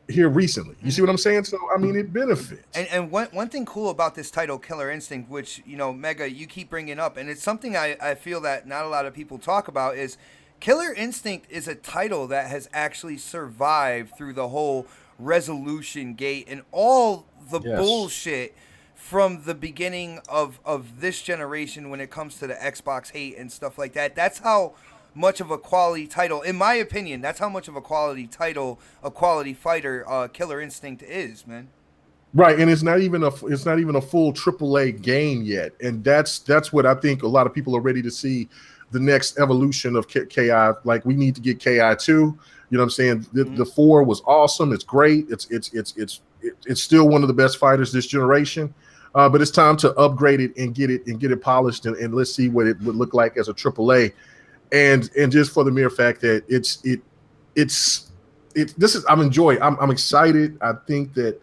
here recently. You see what I'm saying? So, I mean, it benefits.
And one thing cool about this title, Killer Instinct, which, Mega, you keep bringing up, and it's something I feel that not a lot of people talk about, is Killer Instinct is a title that has actually survived through the whole resolution gate and all the bullshit from the beginning of this generation when it comes to the Xbox hate and stuff like that. That's how much of a quality title, in my opinion, that's how much of a quality title, a quality fighter Killer Instinct is, man.
Right, and it's not even a full AAA game yet, and that's what I think a lot of people are ready to see. The next evolution of KI, like we need to get KI 2. You know what I'm saying? The 4 was awesome. It's great. It's still one of the best fighters this generation. But it's time to upgrade it and get it polished and let's see what it would look like as a AAA. And just for the mere fact that I'm excited. I think that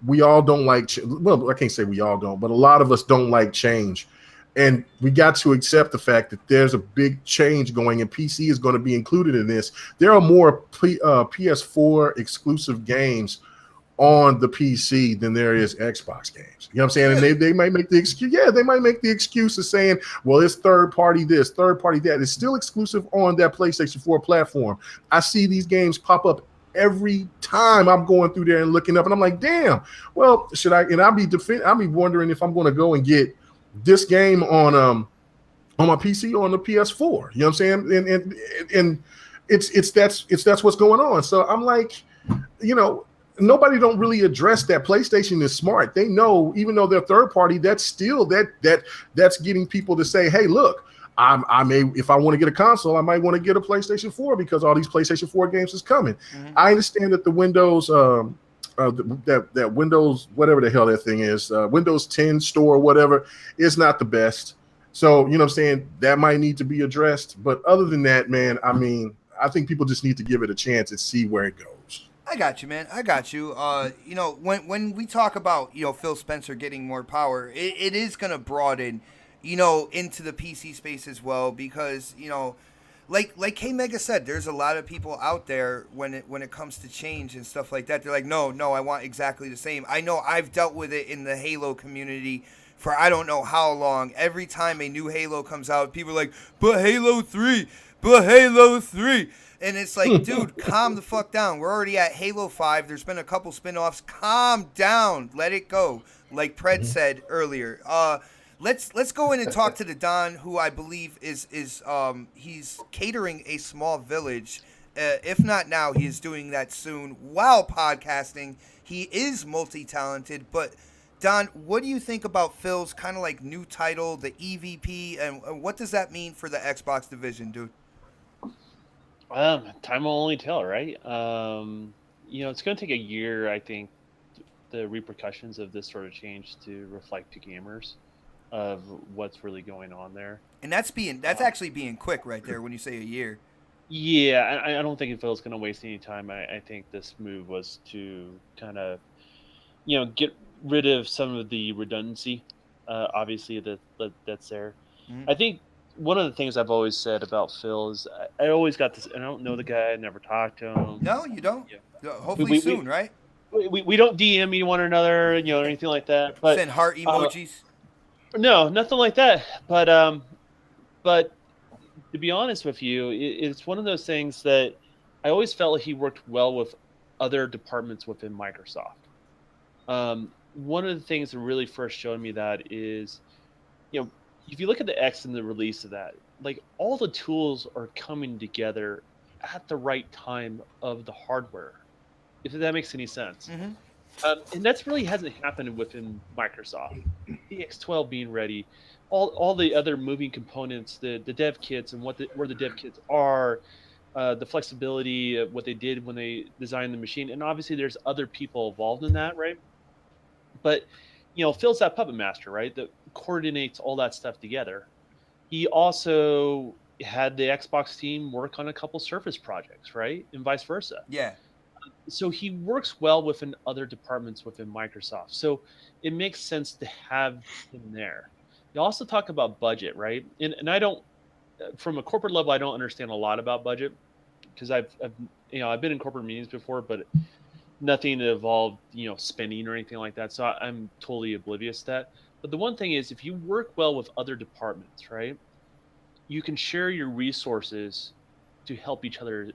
we all don't like well, I can't say we all don't, but a lot of us don't like change. And we got to accept the fact that there's a big change going, and PC is going to be included in this. There are more PS4 exclusive games on the PC than there is Xbox games. You know what I'm saying? And they might make the excuse. Yeah, they might make the excuse of saying, well, it's third party this, third party that. It's still exclusive on that PlayStation 4 platform. I see these games pop up every time I'm going through there and looking up, and I'm like, damn. Well, should I? And I'll be wondering if I'm going to go and get this game on my PC or on the PS4. You know what I'm saying? And it's that's what's going on. So I'm like, nobody don't really address that. PlayStation is smart. They know, even though they're third party, that's still that's getting people to say, hey, look, I may, if I want to get a console, I might want to get a PlayStation 4 because all these PlayStation 4 games is coming. Mm-hmm. I understand that the Windows that Windows, whatever the hell that thing is, Windows 10 store, whatever, is not the best. So, you know what I'm saying? That might need to be addressed. But other than that, man, I mean, I think people just need to give it a chance and see where it goes.
I got you, man. I got you. When we talk about, Phil Spencer getting more power, it is going to broaden, into the PC space as well because, like K Mega said, there's a lot of people out there when it comes to change and stuff like that. They're like, no, I want exactly the same. I know I've dealt with it in the Halo community for I don't know how long. Every time a new Halo comes out, people are like, but Halo 3. And it's like, dude, calm the fuck down. We're already at Halo 5. There's been a couple spin-offs. Calm down. Let it go. Like Pred said earlier. Let's go in and talk to the Don, who I believe is he's catering a small village. If not now, he is doing that soon while podcasting. He is multi-talented, but Don, what do you think about Phil's kind of like new title, the EVP, and what does that mean for the Xbox division, dude?
Time will only tell, right? It's going to take a year, I think, the repercussions of this sort of change to reflect to gamers of what's really going on there.
And that's actually being quick right there when you say a year.
Yeah, I don't think Phil's going to waste any time. I think this move was to kind of, get rid of some of the redundancy, obviously that's there.
Mhm.
I think one of the things I've always said about Phil is I always got this. I don't know the guy. I never talked to him.
No, you don't.
Yeah.
Hopefully soon, right?
We don't DM one another, or anything like that. But
Send heart emojis.
no, nothing like that. But to be honest with you, it's one of those things that I always felt he worked well with other departments within Microsoft. One of the things that really first showed me that is, if you look at the X and the release of that, like all the tools are coming together at the right time of the hardware, if that makes any sense.
Mm-hmm.
And that's really hasn't happened within Microsoft. The X12 being ready, all the other moving components, the dev kits and where the dev kits are, the flexibility of what they did when they designed the machine, and obviously there's other people involved in that, right? But Phil's that puppet master, right? That coordinates all that stuff together. He also had the Xbox team work on a couple Surface projects, right, and vice versa.
Yeah.
So he works well within other departments within Microsoft. So it makes sense to have him there. You also talk about budget, right? And I don't, from a corporate level, I don't understand a lot about budget because I've been in corporate meetings before, but nothing that involved spending or anything like that. So I'm totally oblivious to that. But the one thing is, if you work well with other departments, right, you can share your resources to help each other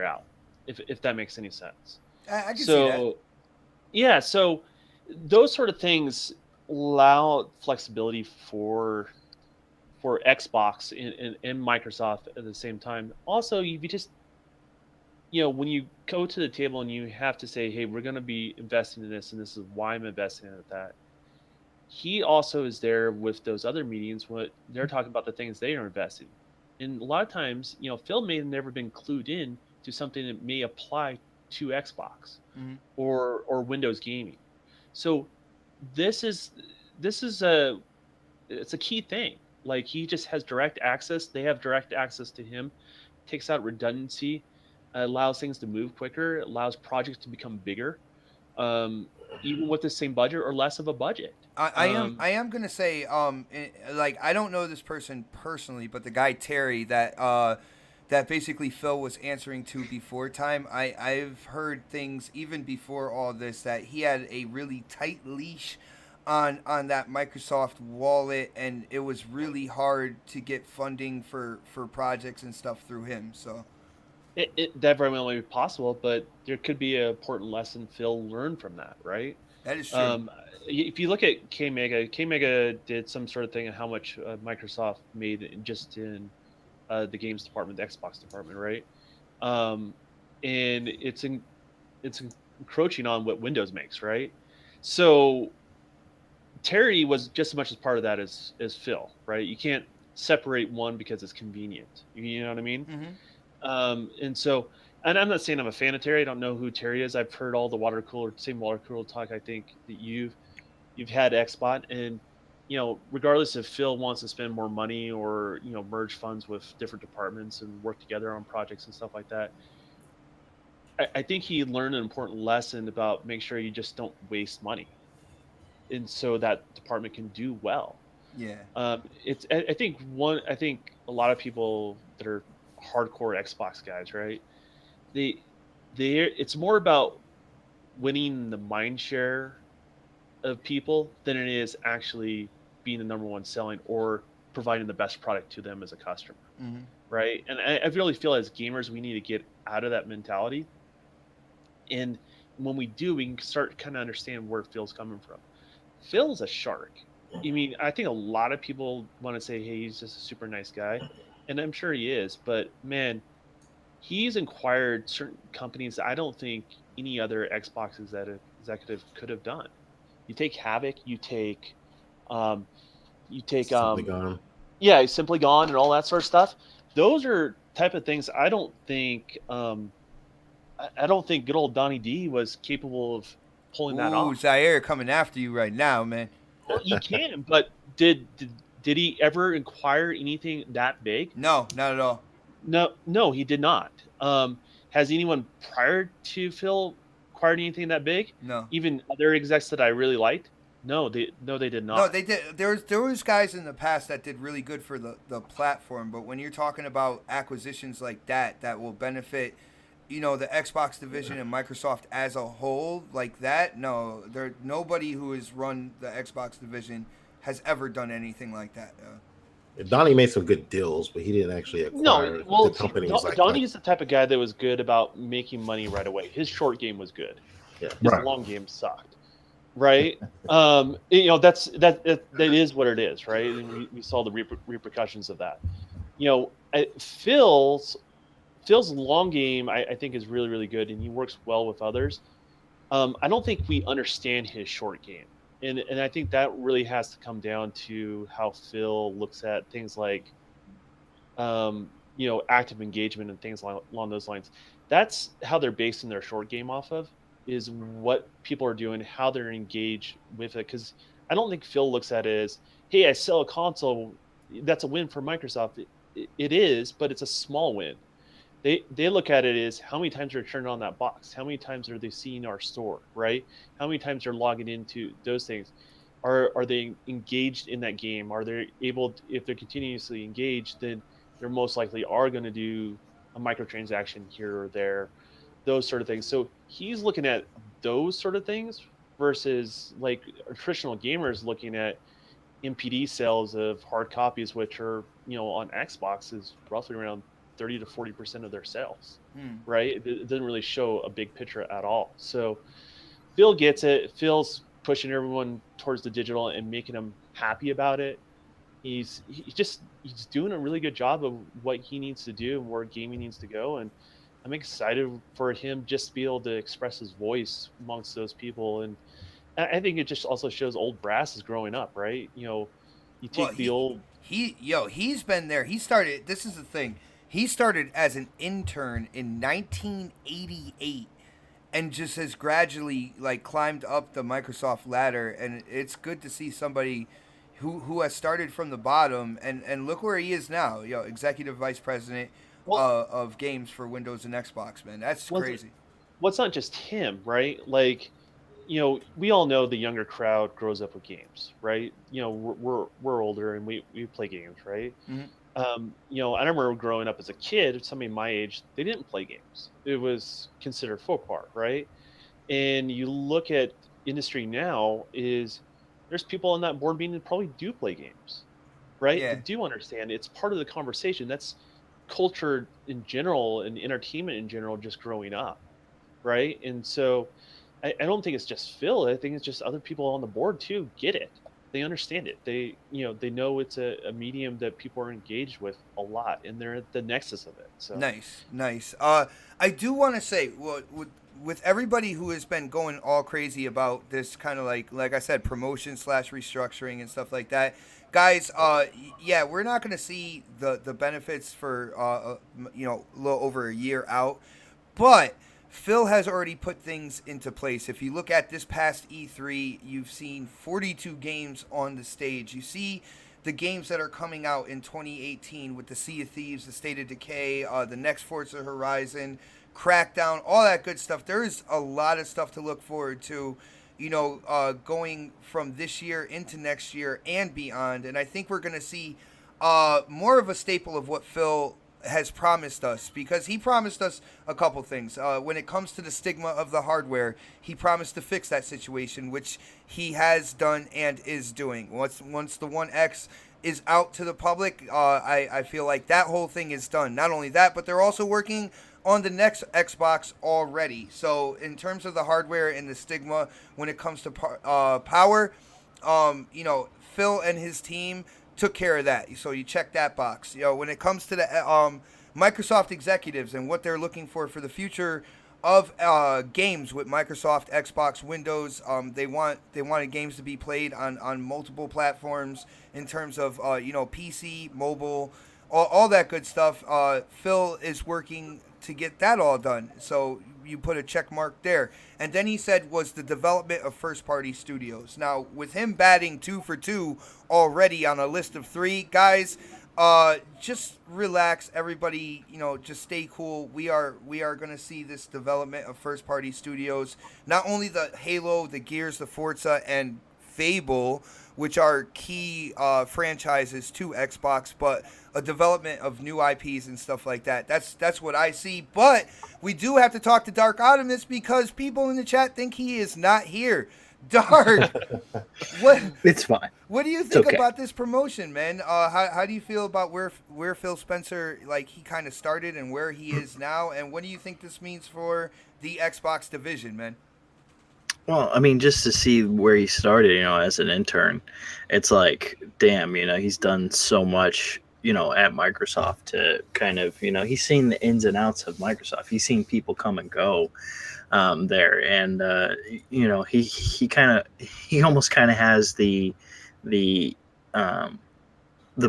out, if that makes any sense.
I can see that.
Yeah, so those sort of things allow flexibility for Xbox and Microsoft at the same time. Also, you just when you go to the table and you have to say, hey, we're going to be investing in this and this is why I'm investing in that, he also is there with those other meetings when they're talking about the things they are investing. And a lot of times, Phil may have never been clued in to something that may apply to Xbox or Windows gaming. So it's a key thing. Like, he just has direct access. They have direct access to him, takes out redundancy, allows things to move quicker, allows projects to become bigger, even with the same budget or less of a budget.
I am gonna say, like, I don't know this person personally, but the guy Terry that basically Phil was answering to before time. I've heard things even before all this that he had a really tight leash on that Microsoft wallet, and it was really hard to get funding for projects and stuff through him. So
that very well may be possible, but there could be an important lesson Phil learned from that, right?
That is true.
If you look at K-Mega did some sort of thing on how much Microsoft made just in the games department, the Xbox department, right? And it's encroaching on what Windows makes, right? So Terry was just as much as part of that as Phil, right? You can't separate one because it's convenient. You know what I mean?
Mm-hmm.
And I'm not saying I'm a fan of Terry. I don't know who Terry is. I've heard all the same water cooler talk. I think that you've had Xbot, and regardless if Phil wants to spend more money or merge funds with different departments and work together on projects and stuff like that, I think he learned an important lesson about make sure you just don't waste money, and so that department can do well.
Yeah.
I think a lot of people that are hardcore Xbox guys, right? It's more about winning the mind share of people than it is actually being the number one selling or providing the best product to them as a customer, right? And I really feel as gamers we need to get out of that mentality, and when we do, we can start kind of understand where Phil's coming from. Phil's a shark. I mean, I think a lot of people want to say, hey, he's just a super nice guy, and I'm sure he is, but man, he's acquired certain companies that I don't think any other Xbox executive could have done. You take Havoc, you take
Simply Gone.
yeah, Simply Gone and all that sort of stuff. Those are type of things I don't think I don't think good old Donnie D was capable of pulling that
Ooh,
off.
Zaire coming after you right now, man.
Well, he can, but did he ever acquire anything that big?
No, not at all.
No, he did not. Has anyone prior to Phil acquired anything that big?
No.
Even other execs that I really liked? No, they did not.
No, they did. There was guys in the past that did really good for the platform, but when you're talking about acquisitions like that will benefit, the Xbox division and Microsoft as a whole, like that. No, nobody who has run the Xbox division has ever done anything like that.
Donnie made some good deals, but he didn't actually acquire
No, well,
the companies like
Donnie is the type of guy that was good about making money right away. His short game was good.
Yeah.
His
Right.
long game sucked. Right. That is what it is. Right. And we saw the repercussions of that. Phil's long game, I think, is really, really good, and he works well with others. I don't think we understand his short game. And I think that really has to come down to how Phil looks at things like, active engagement and things along those lines. That's how they're basing their short game off of, is what people are doing, how they're engaged with it. Because I don't think Phil looks at it as, hey, I sell a console, that's a win for Microsoft. It is, but it's a small win. They look at it as how many times they're turning on that box, how many times are they seeing our store, right? How many times they're logging into those things. Are they engaged in that game? Are they able to, if they're continuously engaged, then they're most likely are going to do a microtransaction here or there, those sort of things. So he's looking at those sort of things versus like traditional gamers looking at MPD sales of hard copies, which are, on Xbox is roughly around 30 to 40% of their sales, right? It doesn't really show a big picture at all. So Phil gets it. Phil's pushing everyone towards the digital and making them happy about it. He's doing a really good job of what he needs to do and where gaming needs to go. And I'm excited for him just to be able to express his voice amongst those people. And I think it just also shows old brass is growing up, right? You take
he's been there. He started, this is the thing. He started as an intern in 1988 and just has gradually climbed up the Microsoft ladder. And it's good to see somebody who has started from the bottom and look where he is now. Executive Vice President of games for Windows and Xbox, man. That's crazy.
Well, it's not just him, right? We all know the younger crowd grows up with games, right? We're older and we play games, right?
Mm-hmm.
I remember growing up as a kid, somebody my age, they didn't play games. It was considered folk art, right? And you look at industry now, there's people on that board meeting that probably do play games, right?
Yeah.
They do understand. It's part of the conversation. That's culture in general and entertainment in general just growing up, right? And so I don't think it's just Phil. I think it's just other people on the board too get it. They understand it. They know it's a medium that people are engaged with a lot, and they're at the nexus of it. So
Nice. I do want to say, with everybody who has been going all crazy about this kind of like I said, promotion / restructuring and stuff like that, guys. We're not going to see the benefits for a little over a year out, but Phil has already put things into place. If you look at this past E3, you've seen 42 games on the stage. You see the games that are coming out in 2018 with the Sea of Thieves, the State of Decay, the next Forza Horizon, Crackdown, all that good stuff. There is a lot of stuff to look forward to, going from this year into next year and beyond. And I think we're going to see more of a staple of what Phil has promised us, because he promised us a couple things. When it comes to the stigma of the hardware, he promised to fix that situation, which he has done and is doing. Once the One X is out to the public, I feel like that whole thing is done. Not only that, but they're also working on the next Xbox already. So in terms of the hardware and the stigma when it comes to power, Phil and his team took care of that. So you check that box. When it comes to the Microsoft executives and what they're looking for the future of games with Microsoft, Xbox, Windows. They wanted games to be played on multiple platforms in terms of PC, mobile, all that good stuff. Phil is working to get that all done. So you put a check mark there. And then he said was the development of first party studios. Now with him batting 2 for 2 already on a list of 3 guys. Just relax, everybody. Just stay cool. We are going to see this development of first-party studios. Not only the Halo, the Gears, the Forza, and Fable, which are key franchises to Xbox, but a development of new IPs and stuff like that. That's what I see. But we do have to talk to Dark Optimus because people in the chat think he is not here. Dark, what?
It's fine.
What do you think about this promotion, man? How do you feel about where Phil Spencer, like, he kind of started and where he is now, and what do you think this means for the Xbox division, man?
Well, I mean, just to see where he started, as an intern, it's like, damn, he's done so much, at Microsoft to kind of, he's seen the ins and outs of Microsoft. He's seen people come and go there, and he almost kind of has the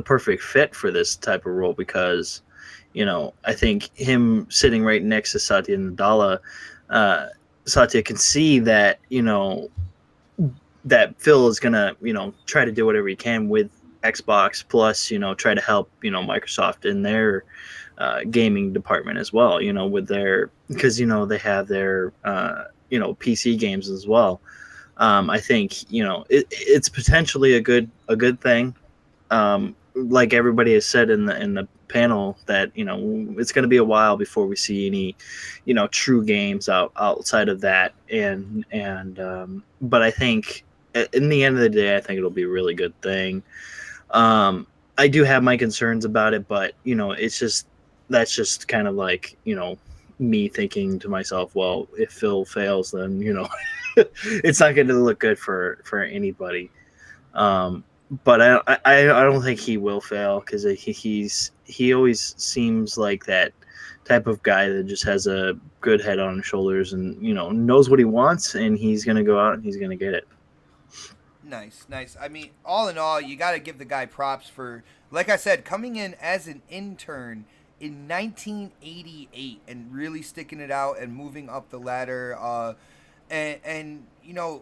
perfect fit for this type of role because I think him sitting right next to Satya Nadella, Satya can see that that Phil is gonna try to do whatever he can with Xbox, plus try to help Microsoft in their gaming department as well, with their, because they have their PC games as well. I think it's potentially a good thing. Like everybody has said in the panel, that it's going to be a while before we see any true games outside of that, and but I think in the end of the day, I think it'll be a really good thing. I do have my concerns about it, but that's just kind of like me thinking to myself, well, if Phil fails, then it's not going to look good for anybody. But I don't think he will fail, because he always seems like that type of guy that just has a good head on his shoulders and knows what he wants, and he's going to go out and he's going to get it.
Nice. I mean, all in all, you got to give the guy props for, like I said, coming in as an intern in 1988 and really sticking it out and moving up the ladder, and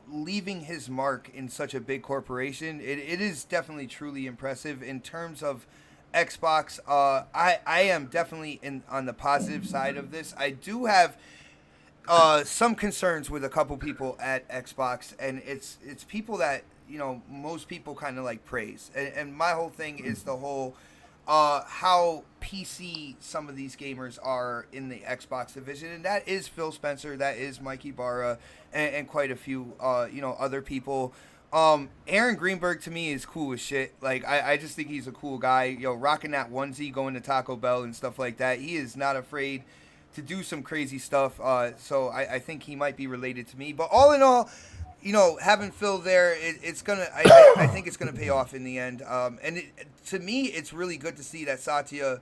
leaving his mark in such a big corporation. It is definitely truly impressive in terms of Xbox. I am definitely on the positive side of this. I do have some concerns with a couple people at Xbox, and it's people that most people kind of like praise, and my whole thing is the whole how PC some of these gamers are in the Xbox division, and that is Phil Spencer, that is Mikey Barra, and quite a few other people. Aaron Greenberg to me is cool as shit. Like I just think he's a cool guy. Rocking that onesie, going to Taco Bell and stuff like that. He is not afraid to do some crazy stuff. So I think he might be related to me. But all in all, having Phil there, it's gonna. I think it's gonna pay off in the end. And to me, it's really good to see that Satya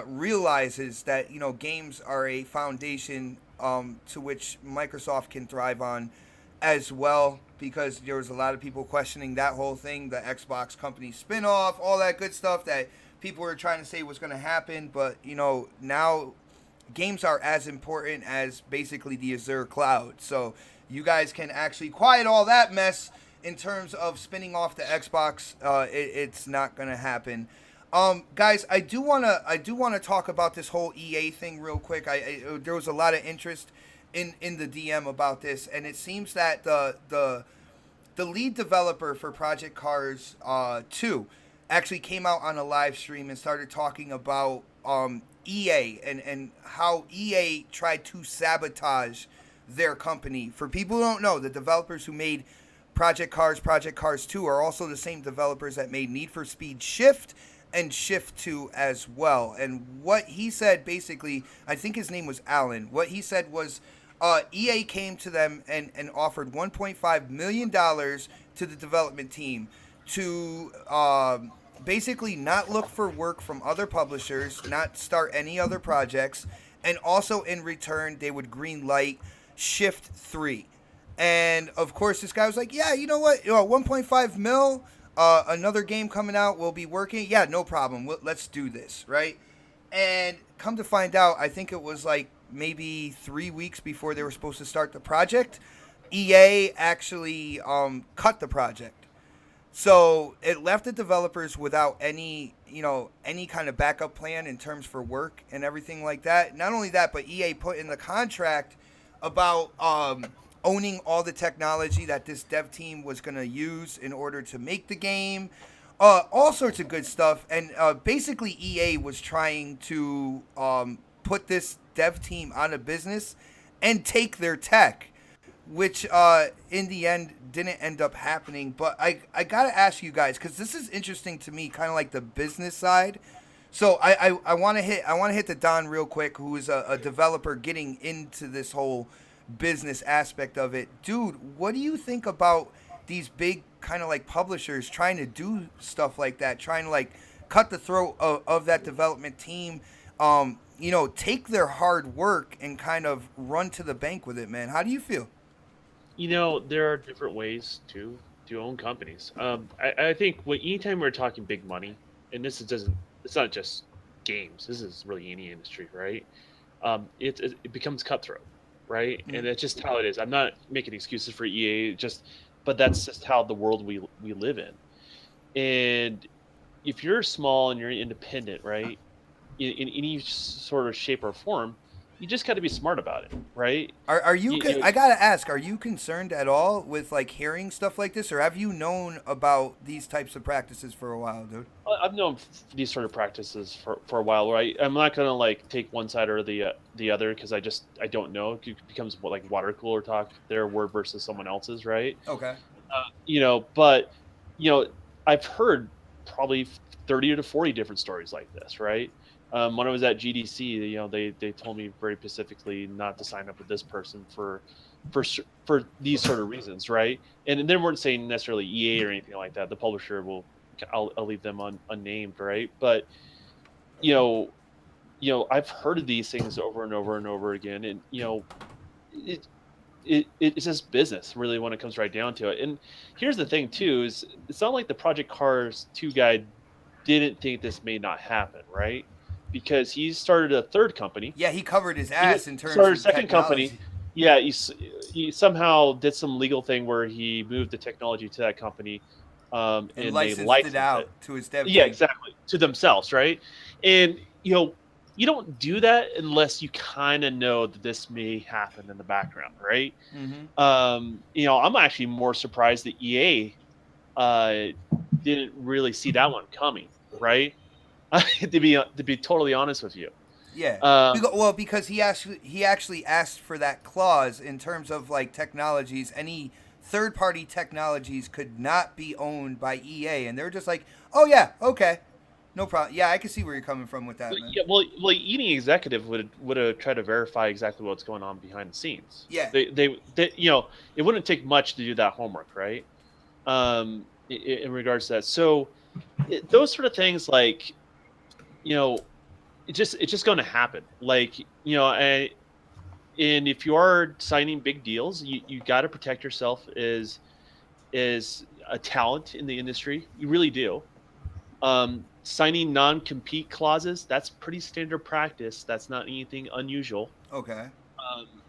realizes that games are a foundation to which Microsoft can thrive on as well. Because there was a lot of people questioning that whole thing, the Xbox company spinoff, all that good stuff that people were trying to say was going to happen. But now games are as important as basically the Azure cloud. So you guys can actually quiet all that mess in terms of spinning off the Xbox. It's not going to happen. Guys, I do want to talk about this whole EA thing real quick. There was a lot of interest in the DM about this, and it seems that the lead developer for Project Cars 2 actually came out on a live stream and started talking about EA and how EA tried to sabotage their company. For people who don't know, the developers who made Project Cars 2 are also the same developers that made Need for Speed Shift and Shift 2 as well. And what he said, basically, I think his name was Alan, what he said was EA came to them and offered $1.5 million to the development team to basically not look for work from other publishers, not start any other projects, and also in return they would green light Shift 3. And of course this guy was like, yeah, you know what, 1.5 mil, another game coming out, will be working, yeah, no problem, let's do this, right? And come to find out, I think it was like maybe 3 weeks before they were supposed to start the project, EA actually cut the project. So it left the developers without any kind of backup plan in terms for work and everything like that. Not only that, but EA put in the contract about owning all the technology that this dev team was going to use in order to make the game. All sorts of good stuff. And basically EA was trying to put this dev team out of business and take their tech, which in the end didn't end up happening. But I gotta ask you guys, because this is interesting to me, kind of like the business side. So I want to hit the Don real quick, who is a developer getting into this whole business aspect of it. Dude, what do you think about these big kind of like publishers trying to do stuff like that, trying to like cut the throat of that development team, take their hard work and kind of run to the bank with it, man? How do you feel?
There are different ways to own companies. I think anytime we're talking big money, and it's not just games. This is really any industry, right? It becomes cutthroat, right? Mm-hmm. And that's just how it is. I'm not making excuses for EA, but that's just how the world we live in. And if you're small and you're independent, right, in any sort of shape or form, you just got to be smart about it, right?
Are you? I gotta ask, are you concerned at all with like hearing stuff like this, or have you known about these types of practices for a while, dude?
I've known these sort of practices for a while, right? I'm not gonna like take one side or the other, because I don't know. It becomes like water cooler talk, their word versus someone else's, right?
Okay.
But I've heard probably 30 to 40 different stories like this, right? When I was at GDC, they told me very specifically not to sign up with this person for these sort of reasons, right? And they weren't saying necessarily EA or anything like that. The publisher I'll leave them unnamed, right? But I've heard of these things over and over and over again, and it's just business, really, when it comes right down to it. And here's the thing too: is it's not like the Project Cars 2 guy didn't think this may not happen, right? Because he started a third company.
Yeah, he covered his ass in terms
started
of
a second
technology.
company. Yeah, he somehow did some legal thing where he moved the technology to that company, and they licensed
it out to his dev team.
Yeah, exactly, to themselves, right? And you don't do that unless you kind of know that this may happen in the background, right?
Mm-hmm.
I'm actually more surprised that EA didn't really see that one coming, right? to be totally honest with you.
Yeah. Because he actually asked for that clause in terms of like technologies. Any third-party technologies could not be owned by EA, and they're just like, oh yeah, okay, no problem. Yeah, I can see where you're coming from with that, man.
Yeah, well, any executive would have tried to verify exactly what's going on behind the scenes.
Yeah.
They it wouldn't take much to do that homework, right? In regards to that, so those sort of things, like, it's just going to happen. Like, and if you are signing big deals, you got to protect yourself as a talent in the industry. You really do. Signing non-compete clauses, that's pretty standard practice. That's not anything unusual.
Okay.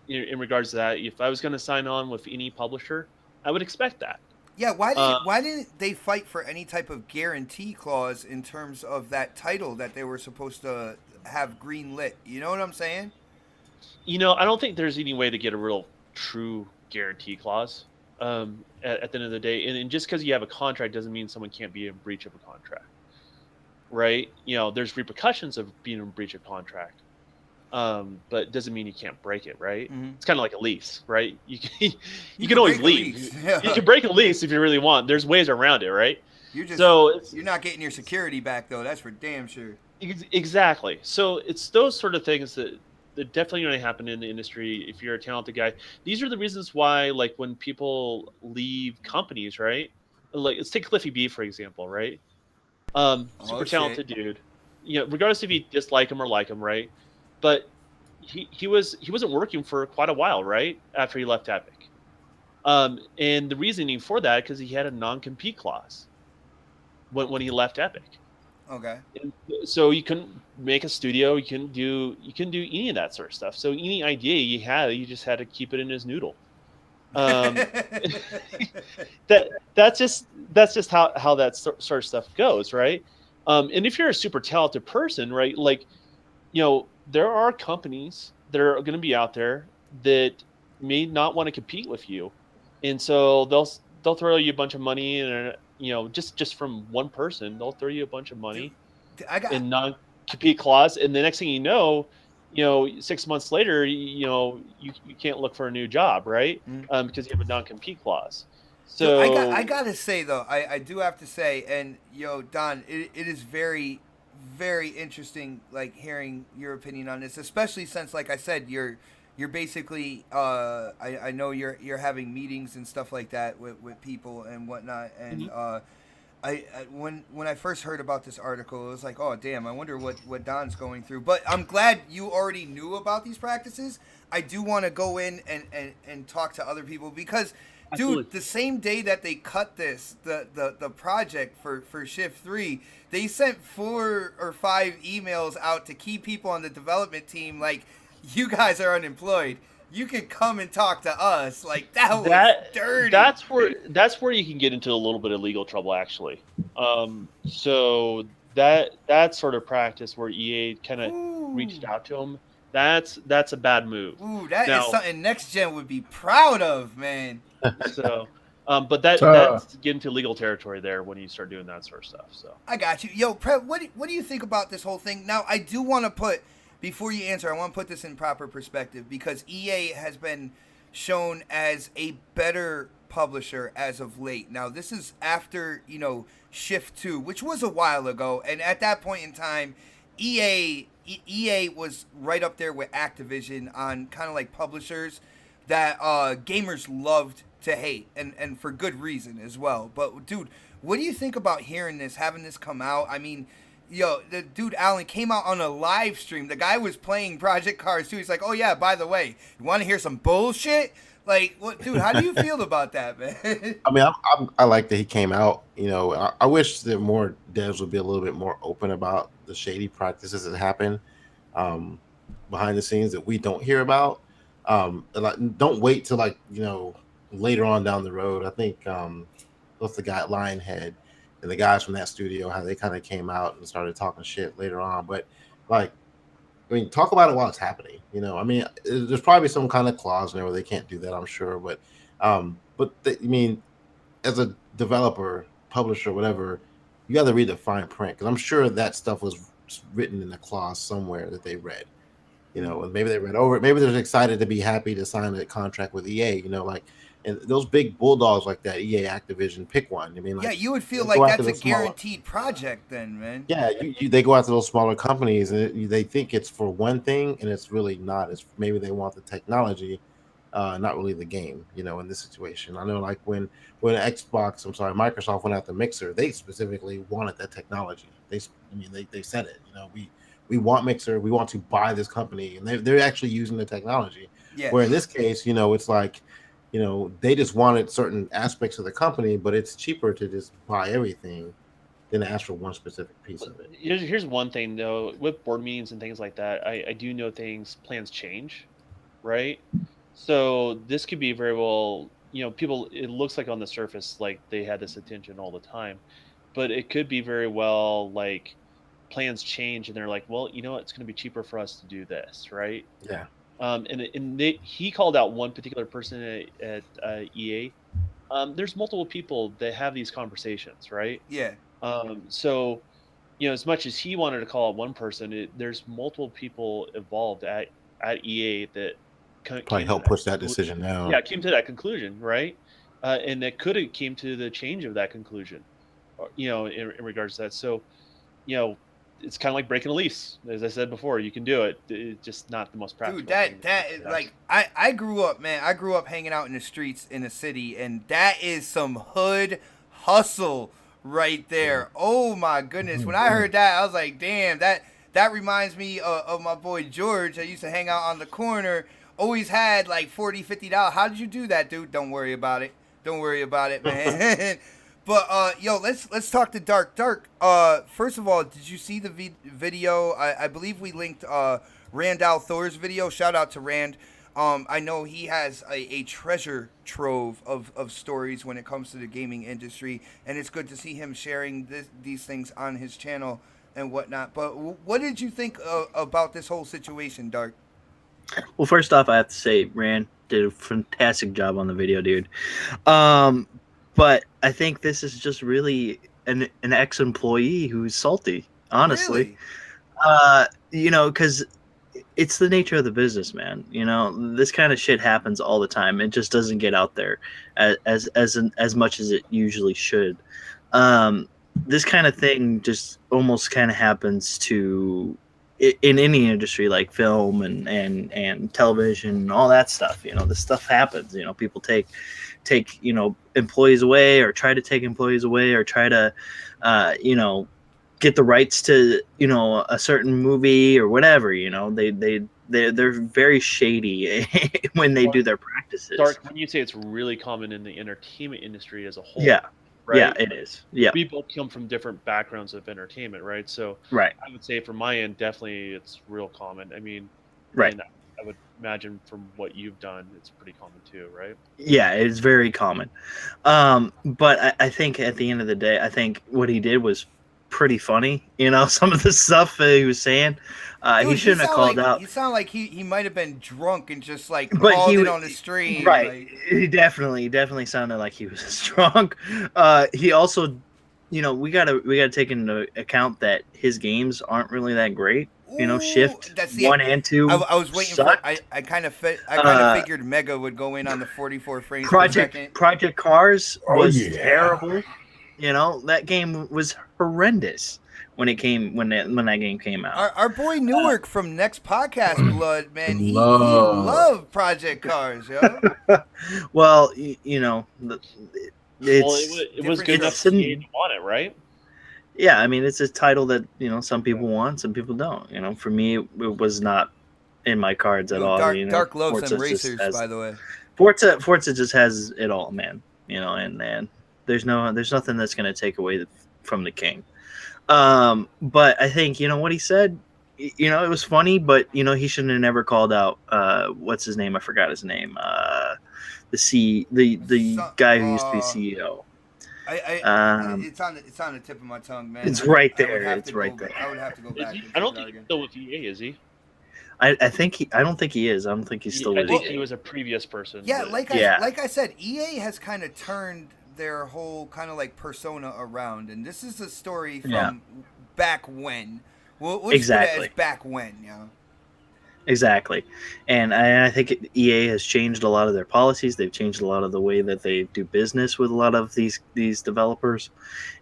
In regards to that, if I was going to sign on with any publisher, I would expect that.
Yeah, why didn't they fight for any type of guarantee clause in terms of that title that they were supposed to have green lit? You know what I'm saying?
I don't think there's any way to get a real true guarantee clause at the end of the day. And just because you have a contract doesn't mean someone can't be in breach of a contract, right? There's repercussions of being in breach of contract. But it doesn't mean you can't break it, right? Mm-hmm. It's kind of like a lease, right? You can always leave. Yeah. You can break a lease if you really want. There's ways around it, right?
You're not getting your security back, though. That's for damn sure.
Exactly. So it's those sort of things that definitely going to happen in the industry if you're a talented guy. These are the reasons why, like, when people leave companies, right? Like, let's take Cliffy B, for example, right? Super talented dude. Regardless if you dislike him or like him, right? But he wasn't working for quite a while, right? After he left Epic. And the reasoning for that, because he had a non-compete clause when he left Epic.
Okay.
And so you couldn't make a studio, you couldn't do any of that sort of stuff. So any idea you had, you just had to keep it in his noodle. That's just how that sort of stuff goes, right? And if you're a super talented person, right, like, there are companies that are going to be out there that may not want to compete with you, and so they'll throw you a bunch of money, and just from one person, they'll throw you a bunch of money in non-compete clause, and the next thing you know, 6 months later, you can't look for a new job, right? Because you have a non-compete clause. So
I gotta say though, I do have to say, and Don, it is very, very interesting, like hearing your opinion on this, especially since, like I said, you're basically I know you're having meetings and stuff like that with people and whatnot, and I when I first heard about this article, it was like, oh damn, I wonder what Don's going through. But I'm glad you already knew about these practices. I do want to go in and talk to other people because,
Absolutely.
dude, the same day that they cut the project for Shift 3, they sent 4 or 5 emails out to key people on the development team like, you guys are unemployed. You can come and talk to us. Like, that was dirty.
That's where you can get into a little bit of legal trouble, actually. So that sort of practice where EA kind of reached out to them, that's a bad move.
Ooh, is something Next Gen would be proud of, man.
So, but that's getting to legal territory there when you start doing that sort of stuff. So
I got you. Yo, Prev, what do you think about this whole thing? Now, I do want to put, before you answer, I want to put this in proper perspective because EA has been shown as a better publisher as of late. Now, this is after, Shift 2, which was a while ago, and at that point in time, EA was right up there with Activision on kind of like publishers that gamers loved to hate, and for good reason as well. But, dude, what do you think about hearing this, having this come out? I mean, the dude Alan came out on a live stream. The guy was playing Project Cars too. He's like, "Oh yeah, by the way, you want to hear some bullshit?" Like, what, dude? How do you feel about that, man?
I mean, I like that he came out. I wish that more devs would be a little bit more open about the shady practices that happen behind the scenes that we don't hear about. Don't wait till later on down the road. I think what's the guy, Lionhead, and the guys from that studio, how they kind of came out and started talking shit later on. But talk about it while it's happening. There's probably some kind of clause in there where they can't do that, I'm sure. But as a developer, publisher, whatever, you got to read the fine print, because I'm sure that stuff was written in a clause somewhere that they read. And maybe they read over it. Maybe they're excited to be happy to sign a contract with EA. And those big bulldogs like that, EA, Activision, pick one.
You would feel like that's a guaranteed project then, man.
Yeah, they go after those smaller companies and they think it's for one thing, and it's really not. It's maybe they want the technology, not really the game. In this situation, I know like when Microsoft went after Mixer, they specifically wanted that technology. They said it. We want Mixer. We want to buy this company, and they're actually using the technology. Yeah. Where in this case, it's like, they just wanted certain aspects of the company, but it's cheaper to just buy everything than to ask for one specific piece of it.
Here's one thing though, with board meetings and things like that, I do know plans change, right? So this could be very well, people, it looks like on the surface like they had this attention all the time, but it could be very well like plans change and they're like, well, it's going to be cheaper for us to do this, right?
Yeah.
He called out one particular person at EA. There's multiple people that have these conversations, right?
Yeah.
So, as much as he wanted to call out one person, there's multiple people involved at EA that
probably helped push that decision down.
Yeah, came to that conclusion, right? And that could have came to the change of that conclusion, in regards to that. So, it's kind of like breaking a lease. As I said before, you can do it. It's just not the most practical.
Dude, that is like, I grew up, man. I grew up hanging out in the streets in the city, and that is some hood hustle right there. Oh my goodness. When I heard that, I was like, damn, that reminds me of my boy George. I used to hang out on the corner. Always had like $40, $50. How did you do that, dude? Don't worry about it. Don't worry about it, man. But yo, let's talk to Dark. Dark. First of all, did you see the video? I believe we linked Randall Thor's video. Shout out to Rand. I know he has a treasure trove of stories when it comes to the gaming industry, and it's good to see him sharing these things on his channel and whatnot. But what did you think about this whole situation, Dark?
Well, first off, I have to say, Rand did a fantastic job on the video, dude. But I think this is just really an ex-employee who's salty, honestly. Really? Because it's the nature of the business, man. This kind of shit happens all the time. It just doesn't get out there as much as it usually should. This kind of thing just almost kind of happens in any industry like film and television and all that stuff. This stuff happens. People take employees away, or try to take employees away, or try to get the rights to a certain movie or whatever. They're very shady when they do their practices.
Dark, when you say it's really common in the entertainment industry as a whole.
Yeah.
Right?
Yeah, it is. Yeah.
We both come from different backgrounds of entertainment, right? So
right.
I would say from my end, definitely it's real common. I mean,
right.
And I would imagine from what you've done, it's pretty common too, right?
Yeah, it's very common. But I think at the end of the day, I think what he did was pretty funny. Some of the stuff he was saying. Dude, he shouldn't have called out.
He sounded like he might have been drunk and just called it on the stream.
Right. He definitely sounded like he was drunk. He also, we gotta take into account that his games aren't really that great. Shift 1 and 2.
I was waiting
sucked.
for. I kind of figured Mega would go in on the 44 frames per second.
Project Cars was terrible. That game was horrendous when that game came out.
Our boy Newark from Next Podcast Blood, man, he loved Project Cars, yo.
Well, it
was good enough to want it, right?
Yeah, I mean, it's a title that some people want, some people don't. For me, it was not in my cards at all.
Dark loves some racers, by the way.
Forza just has it all, man. And there's nothing that's going to take away from the king. But I think what he said. It was funny, but he shouldn't have never called out. What's his name? I forgot his name. The guy who used to be CEO.
It's on the tip of my tongue, man.
It's right there. It's right there.
I would have to go back.
I don't think he's still with EA, is he?
I don't think he is. I don't think he's still with EA.
I think he was a previous person.
Yeah, like I said, EA has kind of turned their whole kind of persona around, and this is a story from back when. We'll
exactly.
As back when,
Exactly. And I think EA has changed a lot of their policies. They've changed a lot of the way that they do business with a lot of these developers.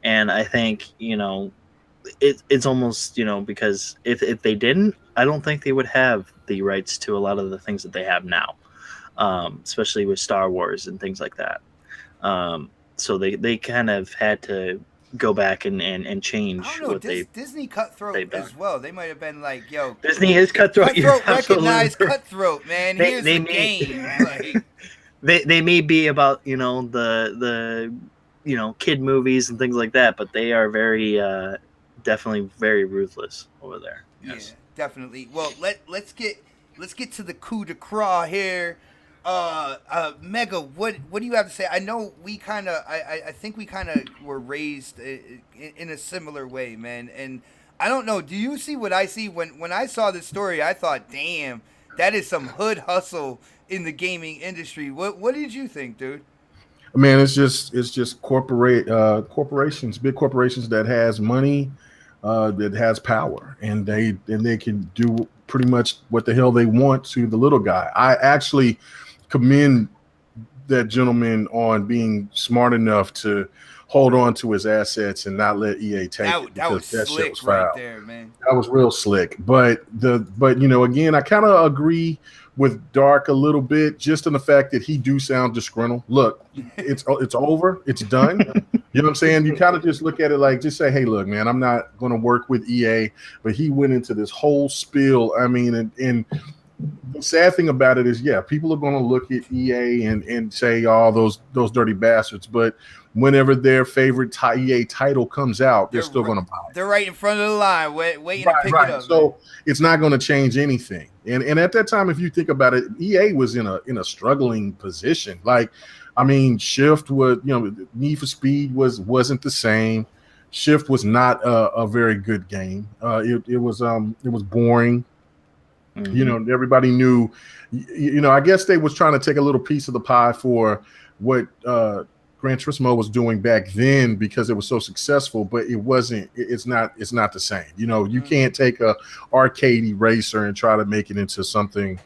And I think, it's almost, because if they didn't, I don't think they would have the rights to a lot of the things that they have now, especially with Star Wars and things like that. So they kind of had to go back and change what
Disney cutthroat as well. They might have been like, yo,
Disney is cutthroat.
Recognize cutthroat, man. Here's the game.
They may be about the kid movies and things like that, but they are very definitely very ruthless over there. Yes.
Yeah, definitely. Well, let's get to the coup de grace here. Mega, what do you have to say? I know I think we kind of were raised in a similar way, man. And I don't know, do you see what I see? When I saw this story, I thought, damn, that is some hood hustle in the gaming industry. What did you think, dude?
Man, it's just corporations, big corporations that has money, that has power, and they can do pretty much what the hell they want to the little guy. I actually commend that gentleman on being smart enough to hold on to his assets and not let EA take it.
That was slick shit was foul. Right there, man.
That was real slick. But again, I kind of agree with Dark a little bit, just in the fact that he do sound disgruntled. Look, it's over, it's done. You know what I'm saying? You kind of just look at it like, just say, hey, look, man, I'm not going to work with EA, but he went into this whole spiel. I mean, and the sad thing about it is, yeah, people are going to look at EA and say, oh, those dirty bastards. But whenever their favorite EA title comes out, they're still going to buy it.
They're right in front of the line, waiting to pick it up.
So it's not going to change anything. And at that time, if you think about it, EA was in a struggling position. Like, I mean, Shift was, Need for Speed wasn't the same. Shift was not a very good game. It was boring. Mm-hmm. Everybody knew. I guess they was trying to take a little piece of the pie for what Gran Turismo was doing back then because it was so successful, but it wasn't. It's not the same. You can't take a arcadey racer and try to make it into something,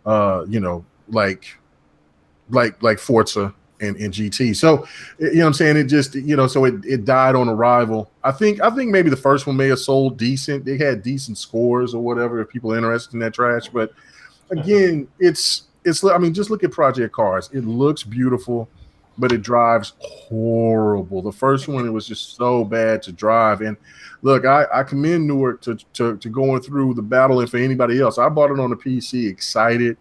like Forza and GT. So, what I'm saying? It just, so it died on arrival. I think maybe the first one may have sold decent. They had decent scores or whatever if people are interested in that trash. But again, it's I mean, just look at Project Cars. It looks beautiful, but it drives horrible. The first one, it was just so bad to drive. And look, I commend Newark to going through the battle. And for anybody else, I bought it on the PC, excited.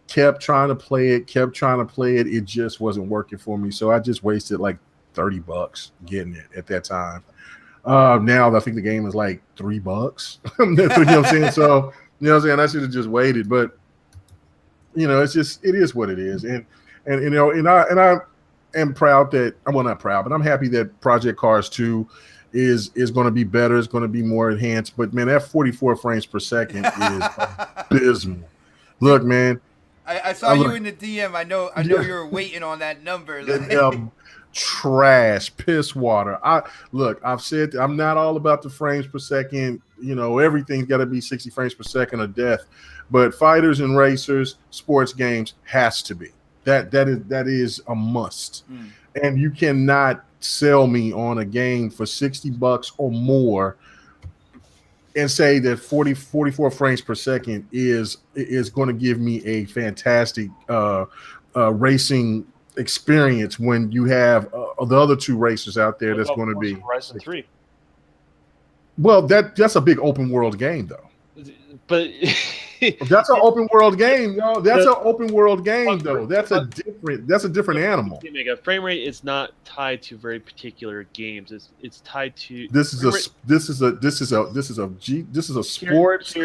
Kept trying to play it. It just wasn't working for me. So I just wasted like $30 getting it at that time. Now I think the game is like $3. You know what I'm saying? So, I should have just waited. But, it is what it is. And I am proud that, well, not proud, but I'm happy that Project Cars 2 is going to be better. It's going to be more enhanced. But, man, that 44 frames per second is abysmal. Look, man.
I saw you in the DM. I know you were waiting on that number.
Trash, piss water. I've said I'm not all about the frames per second. Everything's got to be 60 frames per second or death. But fighters and racers, sports games has to be. That is a must. And you cannot sell me on a game for $60 or more and say that 44 frames per second is going to give me a fantastic racing experience when you have the other two racers out there that's going to be
Horizon 3.
Well, that's a big open world game though.
But
that's an open world game, though. That's an open world game though. That's a different animal.
A frame rate is not tied to very particular games. It's tied to
this is a sports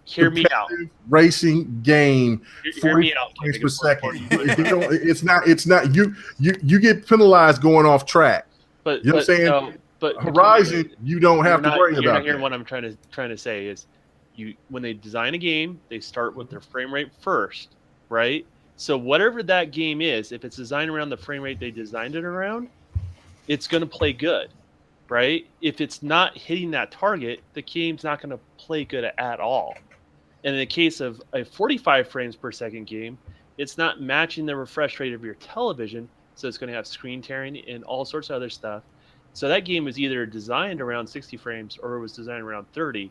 hear me out
racing game.
Hear me out.
Frames per second. It's not you get penalized going off track.
But
you know what I'm saying?
No, but
Horizon, you don't have to worry about.
You're not hearing what I'm trying to say is. When they design a game, they start with their frame rate first, right? So whatever that game is, if it's designed around the frame rate they designed it around, it's going to play good, right? If it's not hitting that target, the game's not going to play good at all. And in the case of a 45 frames per second game, it's not matching the refresh rate of your television, so it's going to have screen tearing and all sorts of other stuff. So that game was either designed around 60 frames or it was designed around 30.